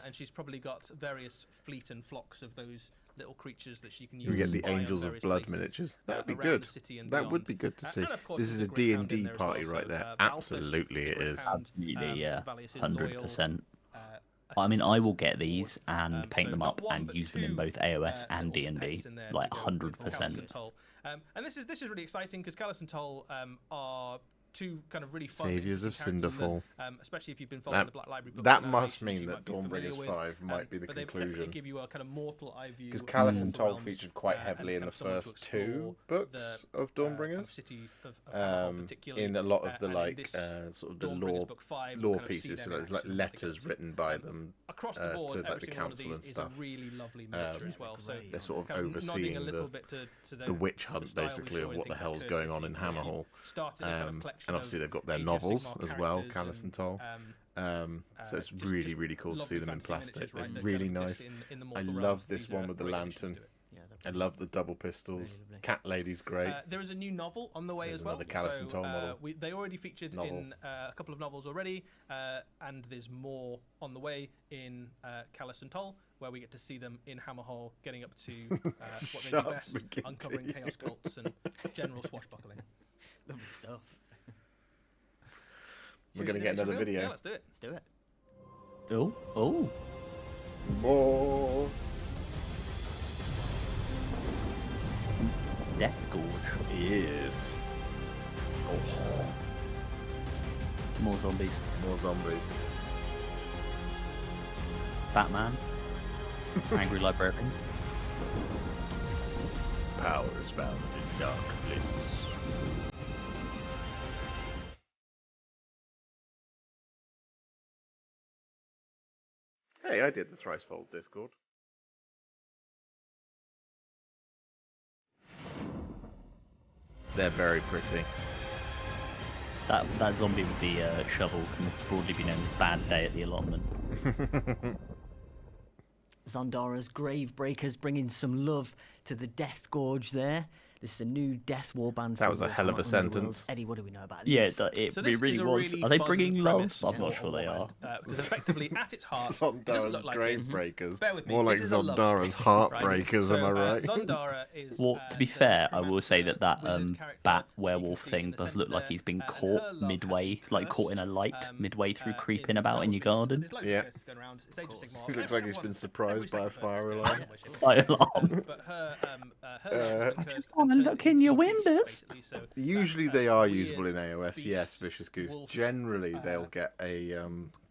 And she's probably got various fleet and flocks of those little creatures that she can use. We get to the spy on Angels of various Blood places, miniatures. That would be around good. the city and That beyond. would be good to see. And of course This is there's a the Greyhound D&D in there as party well, right so, there. Valthus, Absolutely the it is. Greyhound, Absolutely, yeah. Valius is loyal, 100%. I mean, I will get these and paint so them not up one, and but use them in two, both AOS and little D&D, pets in there like to go with 100%. Callus and Toll. And this is really exciting because Callus and Toll are two kind of really fun Saviors of interesting characters Cinderfall. that, especially if you've been following That- the Black Library books. That and must narrations, mean you that might be familiar Dawnbringers with, 5 might be the but they conclusion. definitely give you a kind of mortal eye view. Because of Callus the and Toll realms, featured quite and heavily in kind the of someone to first explore two books the, of kind Dawnbringers. of city of Hammerhall particularly, in a lot of the and in like this sort of the Dawnbringers lore book 5, lore kind of see pieces, so them in there's like action, letters particularly. written by them Across the to board, like every the single one of council and these is stuff. a really lovely miniature as well. So They're sort of kind nodding overseeing a little the bit to the witch hunt style we basically saw of in what the things like hell's Curse going on in City, which really Hammerhall. started a kind of collection And obviously of they've got their Age of novels Sigmar as well, characters Callus and Toll. So it's just really, really cool to see lovely them in fantasy plastic. miniatures, They're right, that really kind of nice. exist in the I mortal love realms. this These are one with the great additions lantern. to it. Yeah, they're I love the double pistols. Very lovely. Cat Lady's great. There is a new novel on the way There's as well. another Callus and Toll model. They already featured Novel. in a couple of novels already, and there's more on the way in Callus and Toll, where we get to see them in Hammerhall getting up to what they do Shut best, McGinty. uncovering chaos cults and general swashbuckling. Lovely stuff. We're going to get another video. Yeah, let's do it. Let's do it. Oh. More. Death Gorge. Yes. Oh, More zombies. more zombies. Batman. Angry Librarian. Power is found in dark places. Hey, I did the Thricefold Discord. They're very pretty. That zombie with the shovel can broadly be known as Bad Day at the Allotment. Zondara's Gravebreakers bringing some love to the Death Gorge there. This is a new Death Warband. That for was a hell of a Warhammer Underworlds. sentence. Eddie, what do we know about Yeah, this? it So this really is a was. really Are they fun bringing love? premise I'm for not sure they are. Because effectively, at its heart, it doesn't Zondara's look like it. Gravebreakers. Bear with me, More like this is a love Zondara's story, right? Heartbreakers, am I right? Zondara is. Well, to be the fair, I will necromantic, say that wizard character bat you werewolf can see in thing the does centre look like there, he's been and caught her love has midway, been like caught in a cursed, light midway through creeping in about in your Warhipster. garden. There's loads Yeah. of curses going around. It's Age of Sigmar. He looks like he's been surprised by a Every fire second alarm. person worship. Fire alarm. But her love has been cursed wanna and look turned in your into beasts, windows. basically, so Usually that, they are weird usable in AOS. beast, Yes, Vicious Goose. wolf, Generally, they'll get a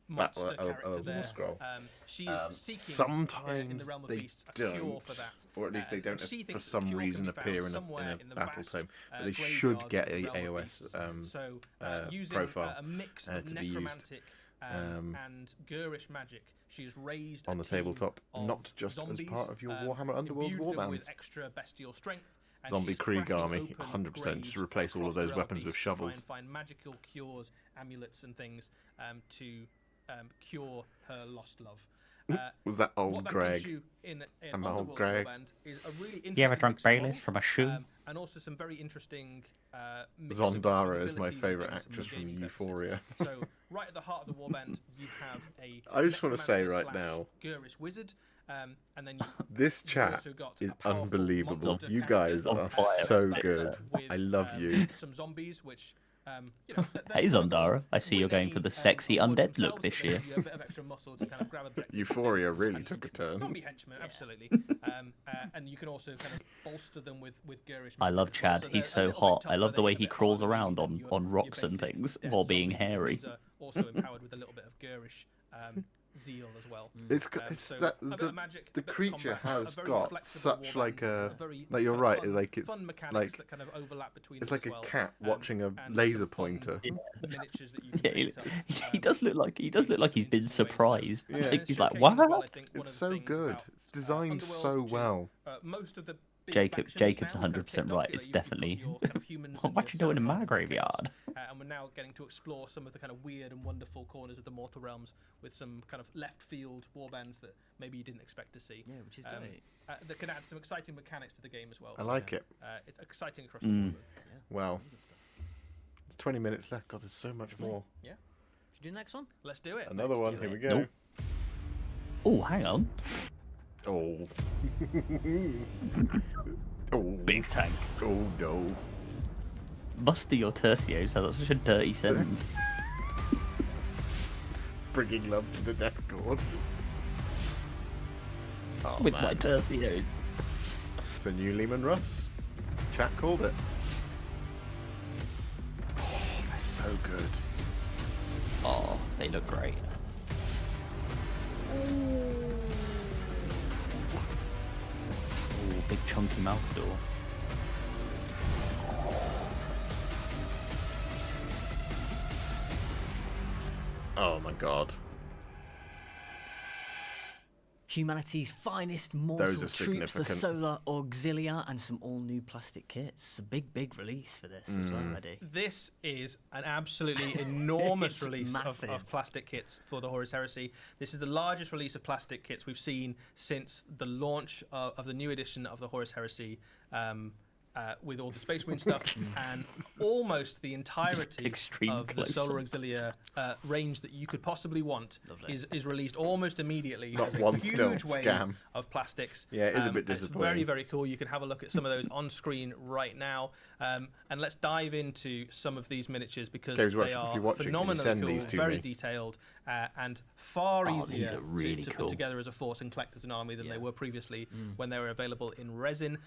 monster battle, character a there. war scroll. She is seeking in the Sometimes realm of they beasts a cure don't, for that. or at least they And don't she for thinks the some cure can reason be appear found in somewhere a in the battle vast, tome. But they should graveyards get of the a realm of AOS beasts. So using profile a mix to of be used. necromantic and Gurish magic, she has raised On a the team tabletop, of not just as zombies, part of your Warhammer Underworlds imbued them warbands. with extra bestial strength. And Zombie she's Krieg cracking army, open 100%, graves just replace all of across the those realm weapons with beasts to try shovels. and find magical cures, amulets, and things to cure her lost love. Was that What old that Greg? gives you in And the whole Underworld Greg. Warband is a really interesting You ever drunk mix of Baileys models, from a shoe? and also some very interesting mix of Zondara is my abilities and favourite things actress for from gaming purposes. Euphoria. So right at the heart of the warband, you have a I just wanna say necromancer right slash now- Gurish wizard, and then you This you've chat also got is a powerful unbelievable. monster You character guys on are fire. so with, good. I love um, you. Some zombies, which you know, Hey Zondara, I see you're going for the sexy undead look this year. A bit of extra muscle to kind of grab a bit. Euphoria really took a turn. Zombie henchmen, absolutely. And you can also kind of bolster them with Gurish. I love magic as well. Chad. So He's they're a so little bit hot. I tougher, love the they way get a he bit crawls harder around than your on rocks and basic things death while being zombies, because hairy. these are also empowered with a little bit of Gurish zeal as well. It's So that a bit the, of magic, the a bit of creature combat, a has very got flexible such warband, like a very like you're kind of right fun- like it's fun mechanics like that kind of overlap between it's them like as a well, cat watching a and laser some fun pointer. miniatures that you can Yeah, paint up, he does look like he's been in some ways. surprised. Yeah. Like, he's like, Showcasing as well, wow. I think, one It's of the so things good. about, It's designed Underworlds, so which is, well. Most of the big Jacob's factions now kind of 100% kicked off, right. you know, It's you've got definitely. your kind of humans and What your you doing in my Seraphon graveyard? and we're now getting to explore some of the kind of weird and wonderful corners of the mortal realms with some kind of left field warbands that maybe you didn't expect to see. Yeah, which is great. That can add some exciting mechanics to the game as well. I So, like it. it's exciting across the board. Wow. It's 20 minutes left. God, there's so much more. Yeah, Should we do the next one? let's do it. Another Let's one. do Here we it. go. Nope. Oh, hang on. Oh. Oh. Big tank. Oh no. Muster your tercios. That's such a dirty sentence. Bringing love to the death god. Oh, With man. my tercios. It's a new Lehman Russ. Chat called it. Oh, they're so good. Oh, they look great. Oh, big chunky mouth door. Oh my god. Humanity's finest mortal Those are troops, the significant. Solar Auxilia, and some all-new plastic kits. It's a big release for this as well, Eddie. This is an absolutely enormous It's release massive. of plastic kits for the Horus Heresy. This is the largest release of plastic kits we've seen since the launch of the new edition of the Horus Heresy, with all the Space Marine stuff, and almost the entirety extreme of the close-up. Solar Auxilia range that you could possibly want is released almost immediately. Not There's a one still huge wave scam. of plastics. Yeah, it is a bit It's disappointing. very cool. You can have a look at some of those on screen right now. And let's dive into some of these miniatures because Games they Workshop, if are you're watching, can you phenomenally send cool, these to very me? detailed, and far Oh, these easier are really to cool. put together as a force and collect as an army than they were previously Mm. when they were available in resin.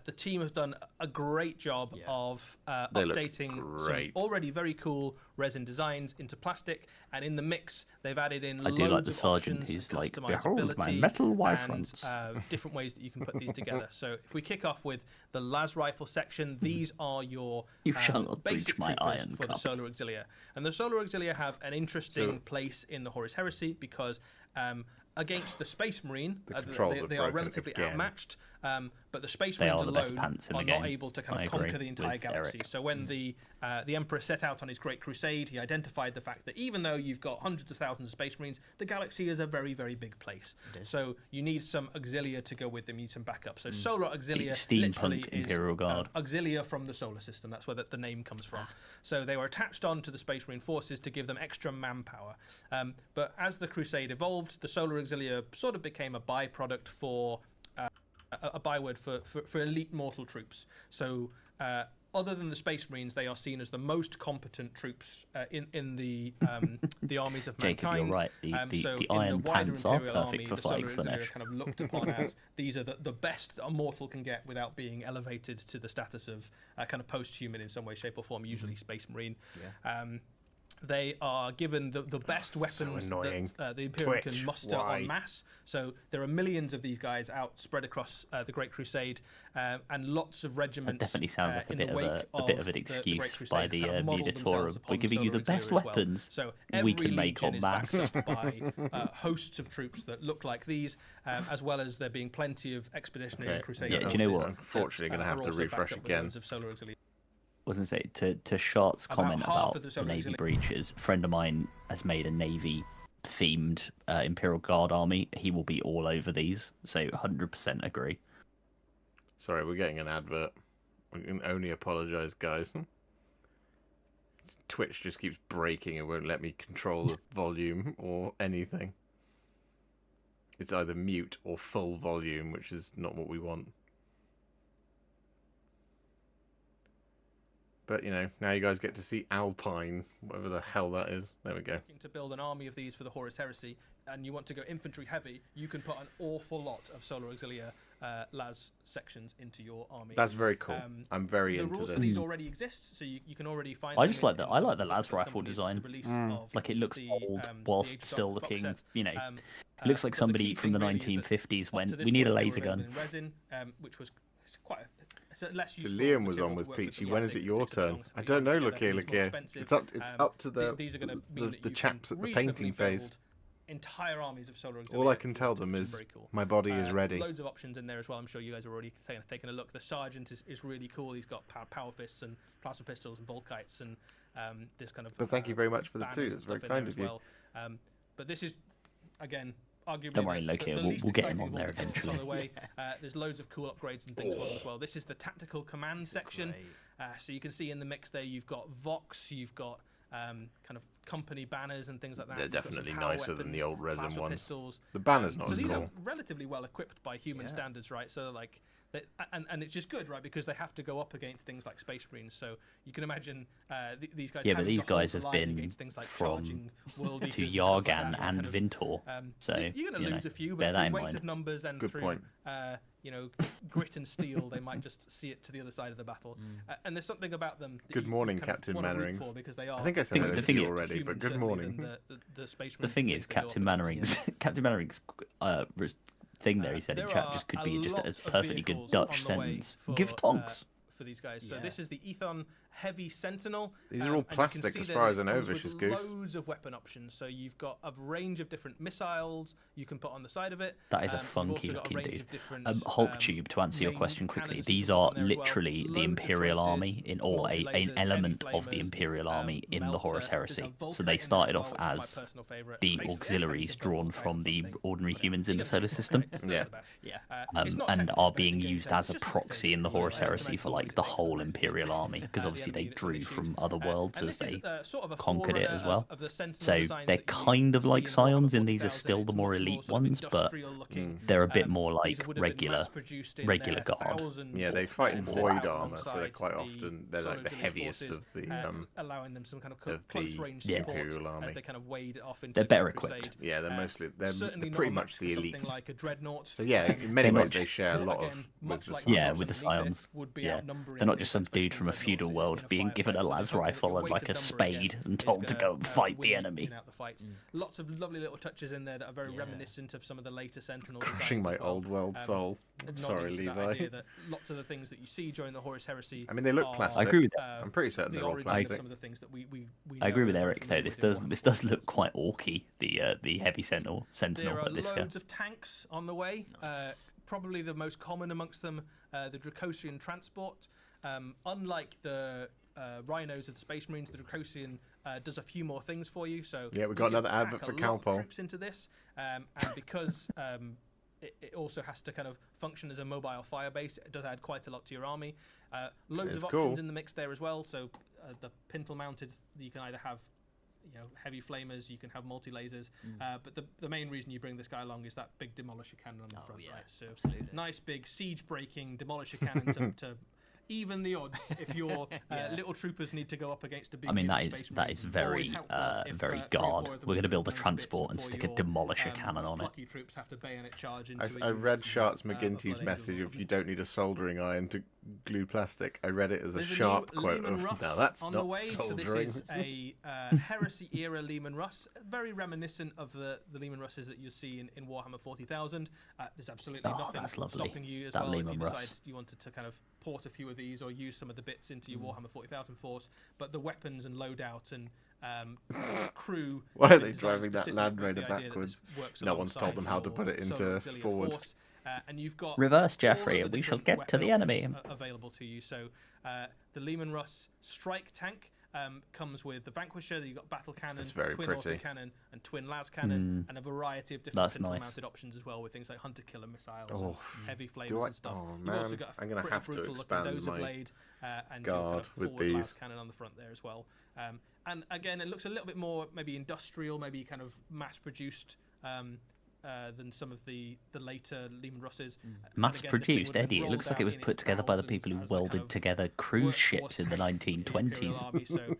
The team have done a great job of They look updating some great. already very cool resin designs into plastic, and in the mix they've added in I do like loads the of sergeant options who's and like, "Behold my customizability metal and Y-fronts." different ways that you can put these together. So if we kick off with the las rifle section, these are your You shall not breach basic my troopers iron for the cup. Solar Auxilia. And the Solar Auxilia have an interesting place in the Horus Heresy because against the Space Marine, The controls are they are broken relatively again. outmatched, but the Space They Marines are the best alone pants in are the not game. able to kind I of agree conquer the entire with galaxy. Eric. So when the Emperor set out on his Great Crusade, he identified the fact that even though you've got hundreds of thousands of Space Marines, the galaxy is a very big place. So you need some auxilia to go with them. You need some backup. So Solar Auxilia Steampunk literally is Imperial Guard. Auxilia from the solar system. That's where the name comes from. So they were attached on to the Space Marine forces to give them extra manpower. But as the Crusade evolved, the Solar Auxilia sort of became a byproduct for a byword for elite mortal troops. So other than the Space Marines, they are seen as the most competent troops in the armies of Jacob, mankind. you're right. The So in iron the wider pants are Imperial perfect army, for the Solar fighting Auxilia are Slanesh. kind of looked upon as these are the best that a mortal can get without being elevated to the status of kind of post-human in some way, shape, or form. Usually Space Marine. They are given the best weapons annoying. that the Imperium Twitch, can muster why? en masse. So there are millions of these guys out spread across the Great Crusade, and lots of regiments. That definitely sounds like in a the bit wake of an Great excuse Crusade by have the kind of modelled Munitorum. themselves We're upon giving you the Solar best Auxilia as well. weapons So we every can make legion en is masse. backed up by hosts of troops that look like these, as well as there being plenty of expeditionary Okay. and Crusade Yeah, do you know forces what? Unfortunately, that gonna have are to also backed refresh up with again. loads of Solar Auxilia. Wasn't say to Shart's About comment half about of the the Solar Navy Auxilia- breaches. A friend of mine has made a Navy themed Imperial Guard army. He will be all over these, so 100% agree. Sorry, we're getting an advert. We can only apologise, guys. Twitch just keeps breaking and won't let me control the volume or anything. It's either mute or full volume, which is not what we want. But, you know, now you guys get to see Alpine, whatever the hell that is. There we go. Looking to build an army of these for the Horus Heresy, and you want to go infantry heavy, you can put an awful lot of Solar Auxilia las sections into your army. That's very cool. I'm very The into rules for this. these already exist, so you can already find. I them just in- like the in I some like of the las rifle companies design. with the release of Like it looks the, old the whilst Age of still Darkness box looking, set. you know, Um, it looks like but the somebody key from the thing really is that 1950s up went, to this we need a point, they laser were gun. available in resin, which was quite a less So useful Liam was material on to with work with, Peachy. but When yes, is it they your take some turn? long I to don't know, put look together, here, it's look more here. expensive. It's up to These are going to mean that the you chaps can at the painting reasonably phase. build entire armies of Solar Auxilia, All I can tell them which is very cool. my body is ready. Loads of options in there as well. I'm sure you guys are already taking a look. The Sergeant is really cool. He's got power fists and plasma pistols and volkites and this kind of. But thank you very much for the banners two. and That's very stuff in kind there of as you. well. But this is, again, arguably Don't worry, the Loki, we'll least get him exciting on of all there the kits that's eventually. on the way. There's loads of cool upgrades and things for them as well. This is the tactical command section. So you can see in the mix there, you've got Vox, you've got kind of company banners and things like that. They're You've got some definitely power nicer than the weapons, old resin plasma ones. pistols. The banner's not So as these cool. are relatively well equipped by human standards, right? So like, and it's just good, right? Because they have to go up against things like Space Marines. So you can imagine these guys. Yeah, but having these to hold guys the have line been against things like from charging world to eaters and stuff like that, Yargan and kind of, Vintor. So you're going to lose a few, bear but that through in weight mind. of numbers and Good through point. grit and steel, they might just see it to the other side of the battle. And there's something about them. That Good you morning, kind of Captain wanna root Mannerings. for because they are. I think I said The hello thing to you is- already, human, but good certainly, morning. than the Space The Marine thing things is, they go up Captain against. Mannering's Captain Mannering's thing there he said in There chat are just could be just a lot of perfectly good vehicles Dutch on the way sentence. for, Give tonks. for these guys. So this is the Ethon heavy sentinel. These are all and you can plastic see as that far it as I know, comes with Vicious Goose. Loads of weapon options. So you've got a range of different missiles you can put on the side of it. That is a You've funky also got a looking range dude. of different, Hogtube, to answer your main question quickly, cannons you these can put are on there as well. literally the Loads of Imperial choices, Army, or an multi-lasers, element heavy of the flamers, Imperial Army in the Melter. Horus There's a Heresy. So Volkite they in there started as off well, which is my as personal favourite. the Basically, auxiliaries anytime you can drawn build from the something, ordinary whatever. humans in the Vegan solar stuff, system. right? It's Yeah. the best. Yeah. It's not And technically are the best being in game used terms, as a it's just my proxy in the favourite. Horus I Heresy recommend for always like the make some whole basically. Imperial Army, because The obviously they enemy drew issued. from other worlds And as this is, they sort of a conquered it forerunner as well. of the Sentinel So designs they're that you kind of see like in Warhammer Scions, and these are 40,000. still the It's more much elite sort of ones, but industrial looking. they're a bit more These like would have been regular mass-produced in regular their guard. thousands, Yeah, they fight in and void sent out armor, so they're alongside quite the often they're Solar like the Auxiliary heaviest forces, of the allowing them some kind of of close range yeah. support Imperial Army. as they kind of wade off into They're the better crusade. equipped. Yeah, they're mostly they're Certainly not pretty a much match the for elite. something like a dreadnought. So yeah, in many They're ways not they share a lot Again, of much with the like Scions. Yeah, Scions with the underneath it Scions. would be Yeah. outnumbering They're not the just some dude Space from a Marine feudal dreadnoughts world in a being given a firefight, so las the fact that rifle your and like a weighted number again spade and is told to gonna, go and fight win the you enemy. in out the fight. Lots of lovely little touches in there that are very Yeah. reminiscent of some of the later Sentinel Crushing designs my as well. old world soul. Nodding Sorry, to that Levi. idea that lots of the things that you see during the Horus Heresy I mean, they look are, plastic. I agree with that. I'm pretty certain the they're all origins plastic. of some of the things that we I agree know with and are Eric though. familiar This with in does Warhammer this does 40,000. look quite orky. The heavy sentinel There are at this loads of tanks on the way. Nice. Probably the most common amongst them, the Dracosian transport. Unlike the rhinos of the Space Marines, the Dracosian does a few more things for you. So Yeah, we you got can another advert pack for a lot of Calpol. troops into this, and because it also has to kind of function as a mobile fire base, it does add quite a lot to your army. Loads It's of cool. options in the mix there as well. So the pintle mounted, you can either have heavy flamers, you can have multi-lasers, but the main reason you bring this guy along is that big demolisher cannon on the front, yeah, right? So absolutely. nice big siege-breaking demolisher cannon to even the odds if your little troopers need to go up against a big. I mean, unit that of Space is Marines. very Always helpful if, very 3 or 4 guard. of them We're are going to build a blown to bits transport and before stick a your, demolisher cannon on it. plucky troops have to bayonet charge into it. I read Sharts Blood McGinty's Angels or message of something. you don't need a soldering iron to glue plastic. I read it as a There's sharp new quote Lehman of, Russ now that's on not the way. soldering. So this is a Heresy era Lehman Russ, very reminiscent of the Lehman Russes that you see in Warhammer 40,000. There's absolutely Oh, nothing that's lovely. stopping you as That well Lehman if you Russ. decide you wanted to kind of port a few of these or use some of the bits into your Warhammer 40,000 force. But the weapons and loadout and crew. Why are have they been designed driving that specifically Land with Raider the idea that backwards? this works No one's told them how to alongside put it your into Solar Auxilia forward. force. And you've got Reverse, all Jeffrey, of and the we shall different get to the weapon enemy. options available to you. So the Lehman Russ strike tank comes with the Vanquisher. You've got battle cannon, That's very twin pretty. autocannon, and twin las cannon, and a variety of different That's nice. mounted options as well, with things like hunter killer missiles, Oh, and heavy flamers do I- and stuff. oh, You've also man, got a I'm gonna pretty have to brutal expand looking dozer my blade and your kind guard of with forward las these. cannon on the front there as well. And again, it looks a little bit more maybe industrial, maybe kind of mass produced. Than some of the later Lehman Russes. And again, Mass this thing produced, would have been Eddie. It looks rolled like it out was in put its together by the thousands people who as the kind welded of together cruise workhorse ships in the tank of the Imperial 1920s. Army. So,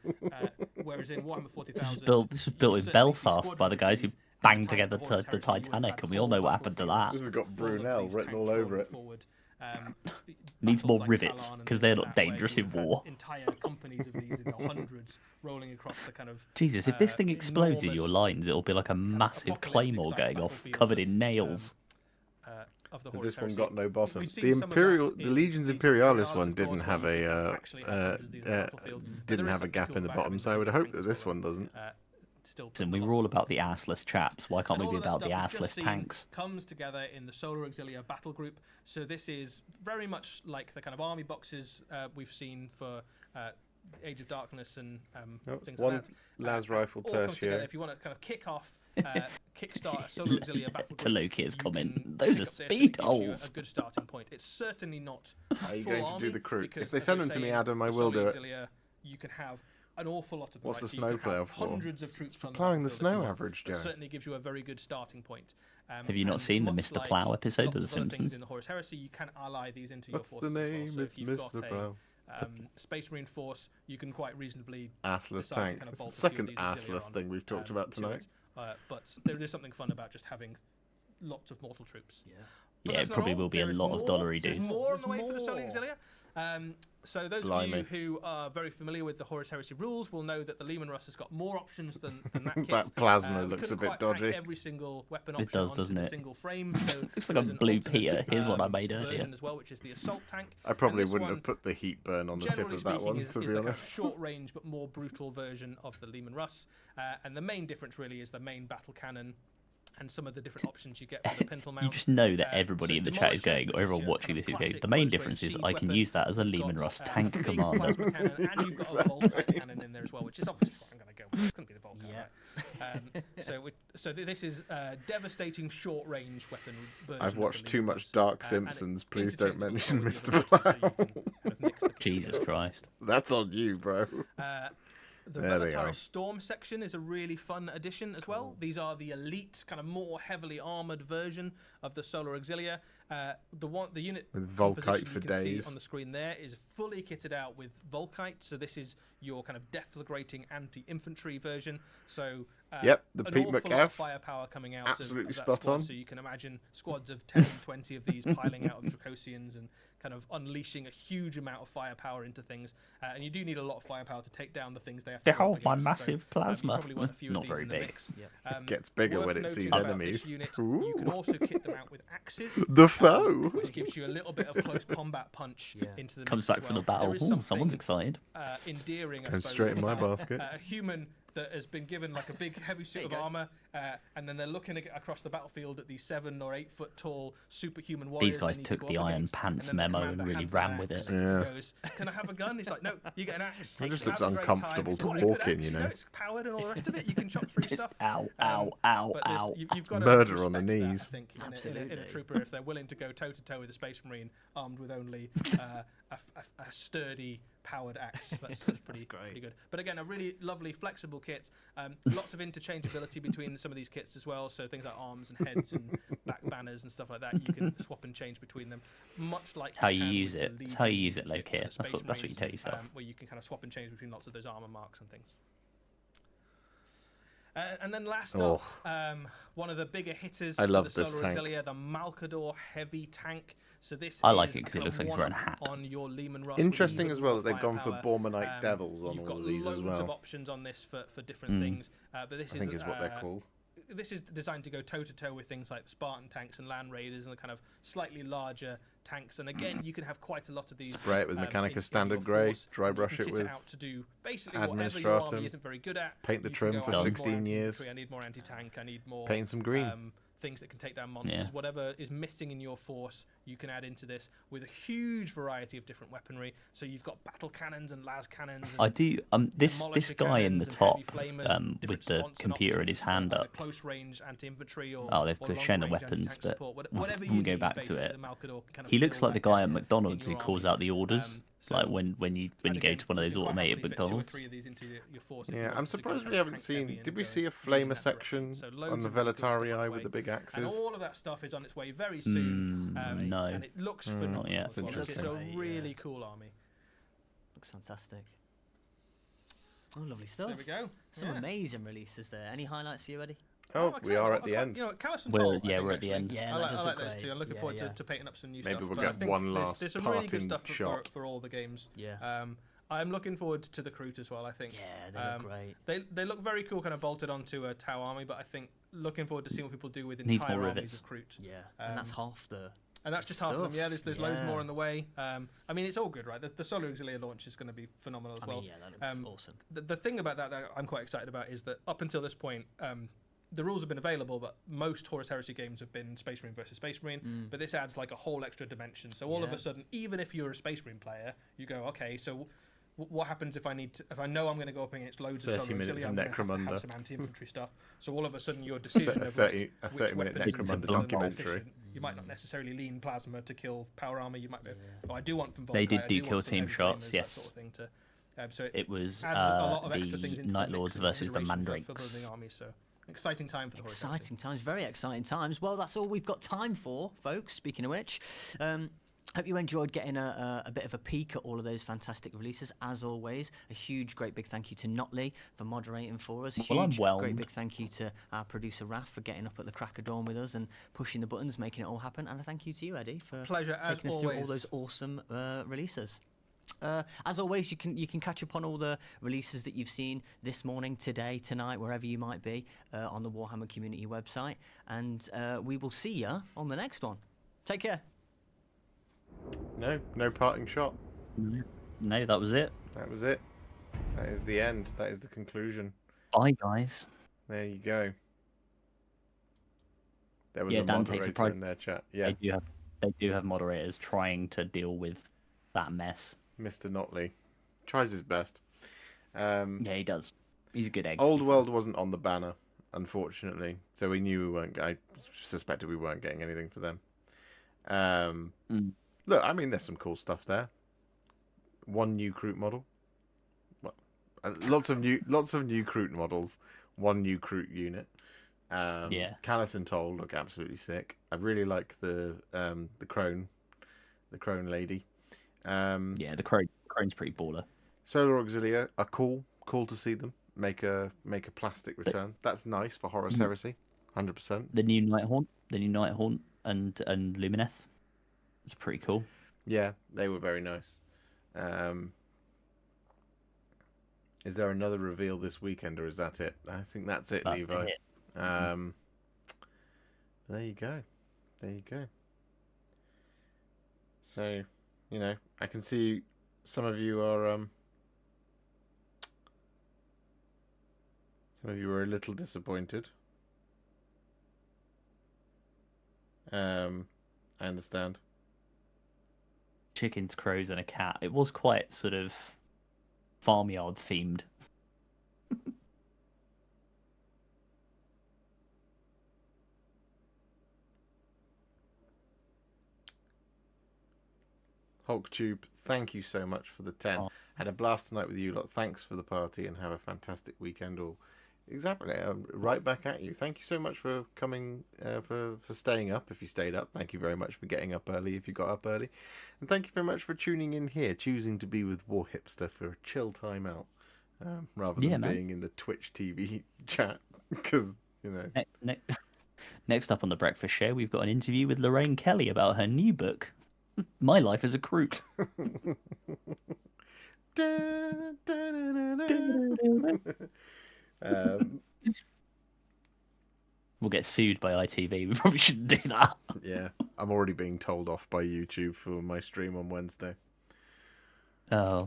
whereas in Warhammer 40,000, This was you built in certainly see Belfast by squadron the guys who these. banged At the time together of Horus the Heresy, you would have Titanic, had and we all know whole what happened to that. This has got full of Brunel these written all tanks over rolling it. forward. Needs Battles more like rivets, Kalan and 'cause they're things not that way, dangerous you in would have war. Entire companies of these in the hundreds rolling across the kind of. Jesus, if this thing explodes in your enormous lines, it'll be like a kind of massive apocalyptic claymore sized going off, battlefields covered as, in nails. Of the Has Horus this one Heresy. got no bottom? We've seen The some of that Imperial, the in Legions Legions Imperialis of one course, didn't where have you can a actually have hundreds of these in the battlefield. But didn't there is have a something gap cool in the about bottom, having so I the would big hope that tanks this rolling. one doesn't. Still And put we them were all on. about the assless chaps. Why can't And we all be of that about the stuff we've just assless seen tanks? comes together in the Solar Auxilia battle group. So this is very much like the kind of army boxes we've seen for Age of Darkness and things One like that. las rifle all comes together. tertiary. If you want to kind of kick off, kickstart a Solar Auxilia battle To group, Lukia's you comment, can those pick are up this and speed it gives you holes. A good starting point. It's certainly not. Are you full going to do army the Kroot? because, If they as send we're them to me, saying, Adam, I the will Solar do it. Auxilia, you can have an awful lot of them. What's right? the So you snow can have plough for? hundreds of troops on the Ploughing the battlefield as snow well. average, But it Joe. certainly gives you a very good starting point. Have you not and seen the much Mr. like Plow episode of lots The other things Simpsons? in the Horus Heresy, you can ally these into What's your the forces as well. name? So It's if you've got Mr. Plow. Space Marine force, you can quite reasonably Assless decide to tank. kind of It's the bolt a few of second these auxiliary assless on, thing we've talked about to tonight. it. But there is something fun about just having lots of mortal troops. Yeah. But Yeah, that's it not probably all. will be a There is lot of more. dollary There's dues. more on the way There's for the Solar more. Auxilia. So those Blimey. of you who are very familiar with the Horus Heresy rules will know that the Lehman Russ has got more options than that kit. That plasma We looks a couldn't bit quite pack dodgy. every single weapon It option does, onto doesn't the it? single frame. So Looks like there's a an blue alternate, Peter. Here's what I made version earlier. as well, which is the assault tank. I probably And this wouldn't one, have put the heat burn on the tip generally of that speaking, one, is to the be kind of honest. short range but more brutal version of the Lehman Russ. And the main difference really is the main battle cannon and some of the different options you get for the pintle mount. You just know that everybody So in the chat is Demolisher, going, which or everyone your watching kind this of is going, classic the main close-range difference is siege I can weapon. use that as a You've Lehman got, Russ a tank big commander. plasma cannon, and you've got a Volkite cannon in there as well, which is obviously what I'm going to go with. It's going to be the Volkite. Yeah. Right? This is a devastating short-range weapon version. I've of watched the too Lehman much Russ, Dark and it's Simpsons. Please don't interchangeable mention with all Mr. the other Plow. weapons, so you can kind of mix the kit Jesus together. Christ. That's on you, bro. The There they are. Velataris Storm section is a really fun addition as well. These are the elite, kind of more heavily armored version of the Solar Auxilia. The unit With composition Volkite for you can days. see on the screen there is fully kitted out with Volkite. So this is your kind of deflagrating anti-infantry version. So Yep, the an Pete awful lot of McGaff. firepower coming out Absolutely of that spot squad. on. So you can imagine squads of 10 and 20 of these piling out of Dracosians and kind of unleashing a huge amount of firepower into things. And you do need a lot of firepower to take down the things they have to go Behold up my against. massive You plasma. probably want a few of Not these very in the big. mix. Yep. Gets bigger Worth when it noting sees about enemies. This unit, you can Ooh. also kit them out with axes. The foe. Which gives you a little bit of close combat punch Yeah. into the Comes mix back as from the well. battle. There is Ooh, someone's something, excited. endearing, I Goes suppose, straight in my about, basket. a human that has been given like a big heavy suit of There you go. armor, and then they're looking across the battlefield at these 7 or 8 foot tall superhuman warriors. These guys they need to took go the up Iron against, Pants and then the memo and commander really hands them an ran with axe, it. and he Yeah. goes, "Can I have a gun?" He's like, "No, you get an axe. It just Have looks a great uncomfortable time. It's to a really walk good in, axe, you know. It's powered and all the rest of it. You can chop through Just stuff. ow, ow, ow, But there's- ow. You've got to Murder on the respect that, knees. I think, in a Absolutely. trooper if they're willing to go toe to toe with a Space Marine armed with only a sturdy powered axe. That's pretty good. But again, a really lovely flexible kit. Lots of interchangeability between some of these kits as well. So things like arms and heads and back banners and stuff like that. You can swap and change between them, much like How you can use with the it. It's how you Legion use it, kit like for the here. That's Space what you Marines, tell yourself. where you can kind of swap and change between lots of those armor marks and things. And then last up, one of the bigger hitters I for love the this Solar tank. Auxilia, the Malkador Heavy Tank. So this I like is it a 'cause it kind looks of like he's wearing a one-up hat. on your Lehman Russ, Interesting with as even well more that they've gone for firepower. Bormanite Devils on You've all got of these as loads of well. options on this for different things. But this I think is what they're called. This is designed to go toe to toe with things like the Spartan tanks and Land Raiders and the kind of slightly larger tanks. And again, you can have quite a lot of these. Spray it with Mechanica in Standard your Grey, force, dry and you brush can it kit with out to do basically whatever your army Administratum, isn't very good at. paint the You can trim go, for I need more 16 years. infantry, I need more anti-tank. I need more Paint some green. things that can take down monsters. Yeah. Whatever is missing in your force, you can add into this with a huge variety of different weaponry. So you've got battle cannons and las cannons. And I do. This demolisher guy in the cannons and top, heavy flamers, different with the sponsor computer in his options for hand either up. close range anti-infantry or Oh, they've or shown the long-range weapons, anti-tank but support. Whatever we'll you go need, back to basically, it. the Malkador can kind of He looks fill like the that guy gap at in McDonald's who your calls army. out the orders, like when you and go again, to one of you those can quite automated happily fit 2 or McDonald's. 3 of these into your force if you Yeah, I'm wanted to go surprised kind we of haven't tank heavy seen. and Did we go see a really in Flamer that section direction. So on loads the of really cool stuff Velatarii on the with the way. big And axes? all of that stuff is on its way very soon. No. And it looks phenomenal. yet. as well. That's It's interesting. a really cool army. Looks fantastic. Oh, lovely So stuff. there we go. Some Yeah. amazing releases there. Any highlights for you, Eddie? Oh, I'm we are excited. at the end. You know, Callus and We're- Toll, I yeah, think, we're at the actually. end. Yeah, I that like, does I like look those two. great. I'm looking Yeah, forward yeah. to painting up some new Maybe stuff. we'll but I get think one there's- last there's some really good parting stuff shot. for all the games. Yeah. I'm looking forward to the Kroot as well. I think. Yeah, they look great. They look very cool, kind of bolted onto a Tau army, but I think looking forward to seeing what people do with Needs entire more armies rivets. of Kroot. Yeah, and that's half the. And that's just half of them. stuff. Yeah, there's loads Yeah. more on the way. I mean, it's all good, right? The Solar Auxilia launch is going to be phenomenal as I well. mean, yeah, that looks awesome. The thing about that I'm quite excited about is that up until this point, the rules have been available, but most Horus Heresy games have been Space Marine versus Space Marine. But this adds like a whole extra dimension. So all of Yeah. a sudden, even if you're a Space Marine player, you go, okay, so what happens if I know I'm going to go up against loads of 30 Solar minutes Auxilia? of I'm going to Necromunda. have some anti-infantry stuff. So all of a sudden, your decision A of 30 like, which 30-minute weapon is Necromunda the most documentary. efficient. You might not necessarily lean plasma to kill power armor. You might go, oh, I do want from Volkite, They did I do want kill some team heavy shots, flamers, yes. That sort of thing to, so It was adds a lot of extra things the into Night the mix Lords and versus the consideration Mandrakes. for building armies. So exciting time for the Horus Heresy. Exciting times, very exciting times. Well, that's all we've got time for, folks. Speaking of which, Hope you enjoyed getting a bit of a peek at all of those fantastic releases. As always, a huge, great big thank you to Notley for moderating for us. Well, I'm Huge, whelmed. great big thank you to our producer Raf for getting up at the crack of dawn with us and pushing the buttons, making it all happen. And a thank you to you, Eddie, for Pleasure, as taking us through all always. those awesome releases. As always, you can catch up on all the releases that you've seen this morning, today, tonight, wherever you might be, on the Warhammer community website. And we will see you on the next one. Take care. No parting shot. No, that was it. That was it. That is the end. That is the conclusion. Bye, guys. There you go. There was Yeah, a Dan takes a moderator pride. in their chat. Yeah, They do have moderators trying to deal with that mess. Mr. Notley tries his best. Yeah, he does. He's a good egg. Old World wasn't on the banner, unfortunately, so we knew we weren't. I suspected we weren't getting anything for them. Look, I mean, there's some cool stuff there. One new Kroot model. Well, lots of new Kroot models. One new Kroot unit. Yeah. Callus and Toll look absolutely sick. I really like the crone lady. Yeah, the crone's pretty baller. Solar Auxilia are cool to see them make a plastic return. That's nice for Horus Heresy, 100%. The new Nighthaunt and Lumineth. It's pretty cool. Yeah, they were very nice. Is there another reveal this weekend, or is that it? I think that's it, That's Levi. it. There you go. So, I can see some of you are a little disappointed. I understand. Chickens, crows, and a cat. It was quite sort of farmyard themed. HulkTube, thank you so much for the 10. Oh. Had a blast tonight with you lot. Thanks for the party and have a fantastic weekend all. Exactly. Right back at you. Thank you so much for coming, for staying up if you stayed up. Thank you very much for getting up early if you got up early. And thank you very much for tuning in here, choosing to be with Warhipster for a chill time out, rather than being in the Twitch TV chat. Because, Next up on the Breakfast Show, we've got an interview with Lorraine Kelly about her new book, My Life as a Kroot. We'll get sued by ITV. We probably shouldn't do that. Yeah, I'm already being told off by YouTube for my stream on Wednesday. Oh,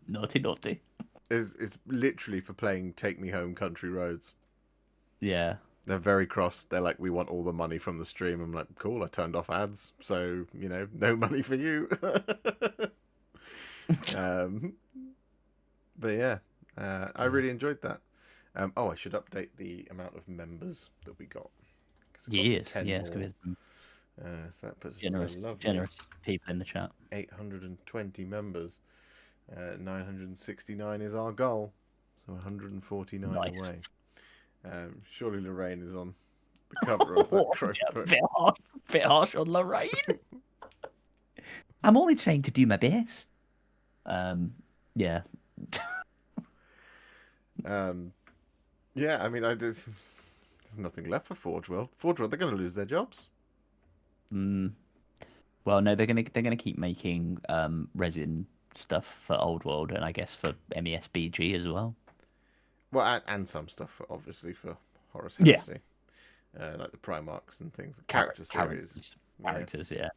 naughty. It's literally for playing Take Me Home Country Roads. Yeah. They're very cross. They're like, we want all the money from the stream. I'm like, cool, I turned off ads, so, no money for you. But yeah, I really enjoyed that. I should update the amount of members that we got. Yes, more. yes. So that puts us Generous people in the chat. 820 members. 969 is our goal. So 149 Nice. away. Surely Lorraine is on the cover of that croak book. Bit harsh on Lorraine. I'm only trying to do my best. Yeah. Yeah, I mean, there's nothing left for Forge World. Forge World, they're going to lose their jobs. Well, no, they're gonna keep making resin stuff for Old World, and I guess for MESBG as well. Well, and some stuff, obviously, for Horus Heresy. Like the Primarchs and things. Character series. Characters, yeah.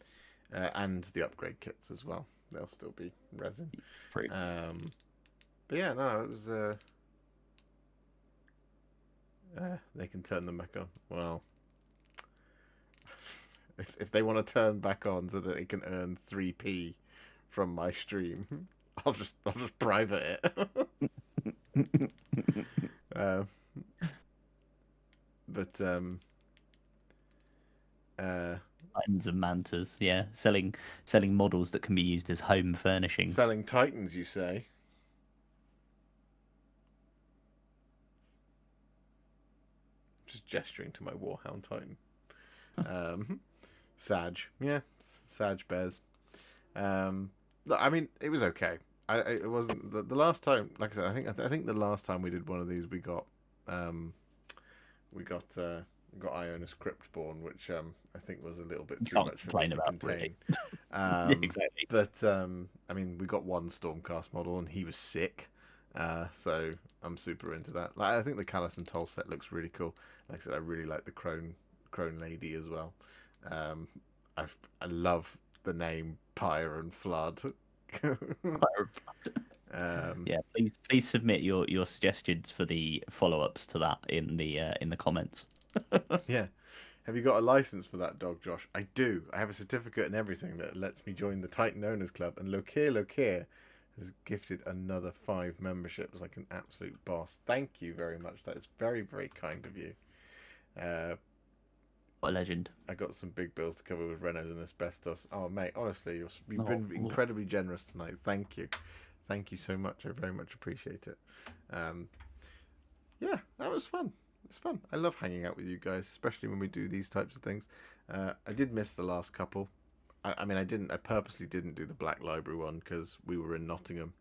And the upgrade kits as well. They'll still be resin. True. But yeah, no, it was... they can turn them back on. Well... If they want to turn back on so that they can earn 3p from my stream, I'll just private it. Titans and mantas, yeah, selling models that can be used as home furnishings. Selling Titans, you say? Just gesturing to my Warhound Titan. Sag. Yeah, Sag bears. Look, I mean, it was okay. It wasn't the last time. Like I said, I think the last time we did one of these, we got we got Ionis Cryptborn, which I think was a little bit too Can't much for me complain to about, contain. Yeah, exactly. But I mean, we got one Stormcast model, and he was sick. So I'm super into that. Like, I think the Callus and Toll set looks really cool. Like I said, I really like the Crone Lady as well. I love the name Pyre and Flood. Yeah, please submit your suggestions for the follow-ups to that in the comments. Yeah. Have you got a license for that dog, Josh? I do. I have a certificate and everything that lets me join the Titan Owners Club. And Lokir has gifted another 5 memberships like an absolute boss. Thank you very much. That is very, very kind of you. What a legend. I got some big bills to cover with Renos and asbestos. Oh, mate, honestly, you've been incredibly generous tonight. Thank you. Thank you so much. I very much appreciate it. Yeah, that was fun. It's fun. I love hanging out with you guys, especially when we do these types of things. I did miss the last couple. I mean, I purposely didn't do the Black Library one because we were in Nottingham.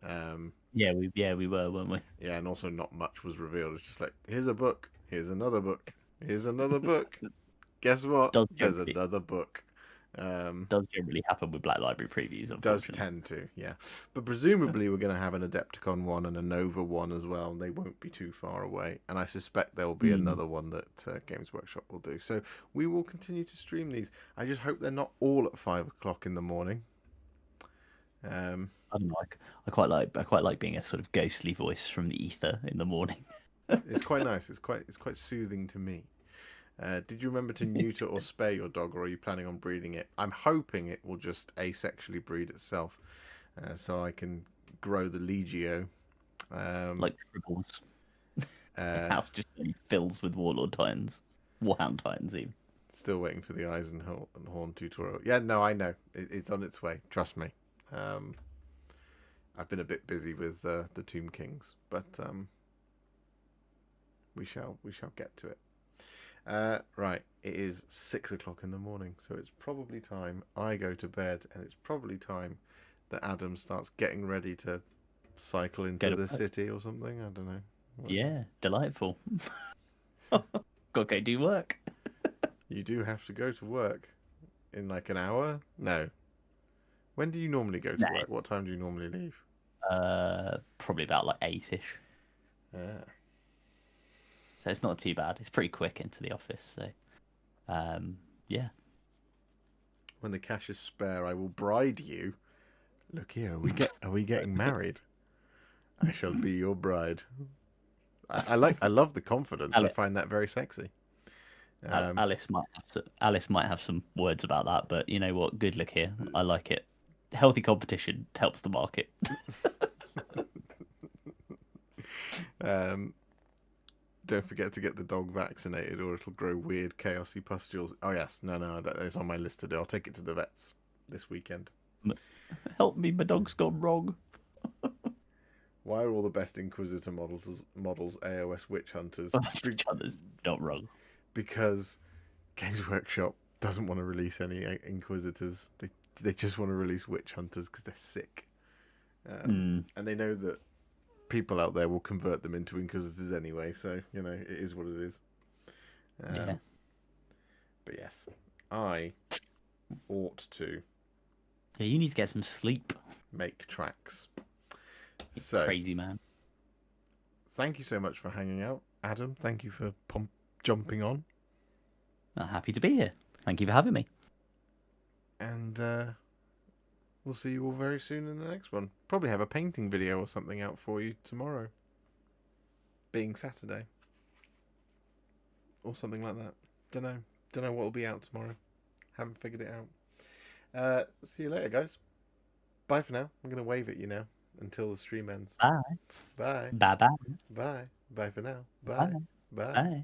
Yeah, we were, weren't we? Yeah, and also not much was revealed. It's just like, here's a book, here's another book, here's another book. Guess what? There's another book. Does generally happen with Black Library previews, unfortunately. Does tend to, yeah. But presumably we're going to have an Adepticon one and a Nova one as well. They won't be too far away. And I suspect there will be another one that Games Workshop will do. So we will continue to stream these. I just hope they're not all at 5 o'clock in the morning. I don't know. I quite like being a sort of ghostly voice from the ether in the morning. It's quite nice. It's quite soothing to me. Did you remember to neuter or spare your dog, or are you planning on breeding it? I'm hoping it will just asexually breed itself, so I can grow the Legio. Like tribbles. The house just fills with Warlord Titans. Warhound Titans, even. Still waiting for the Eisenhorn tutorial. Yeah, no, I know. It's on its way. Trust me. I've been a bit busy with the Tomb Kings, but we shall get to it. Right, it is 6 o'clock in the morning, so it's probably time I go to bed, and it's probably time that Adam starts getting ready to cycle into the city or something. I don't know. Yeah, delightful. Got to go do work. You do have to go to work in like an hour? No. When do you normally go to work? What time do you normally leave? Probably about like 8ish. Yeah. So it's not too bad. It's pretty quick into the office. So, yeah. When the cash is spare, I will bride you. Look here, are we getting married? I shall be your bride. I love the confidence. I find that very sexy. Alice might have some words about that, but you know what? Good look here. I like it. Healthy competition helps the market. Don't forget to get the dog vaccinated, or it'll grow weird, chaosy pustules. Oh yes, no, that is on my list to do. I'll take it to the vets this weekend. Help me, my dog's gone wrong. Why are all the best Inquisitor models AOS Witch Hunters? Witch Hunters, not wrong. Because Games Workshop doesn't want to release any Inquisitors. They just want to release Witch Hunters because they're sick, and they know that people out there will convert them into Inquisitors anyway, so you know it is what it is. Yeah. But yes, I ought to. Yeah, you need to get some sleep. Make tracks. You crazy man. Thank you so much for hanging out, Adam. Thank you for jumping on. Happy to be here. Thank you for having me. And we'll see you all very soon in the next one. Probably have a painting video or something out for you tomorrow. Being Saturday. Or something like that. Don't know what will be out tomorrow. Haven't figured it out. See you later, guys. Bye for now. I'm going to wave at you now until the stream ends. Bye. Bye. Bye-bye. Bye. Bye for now. Bye. Bye. Bye.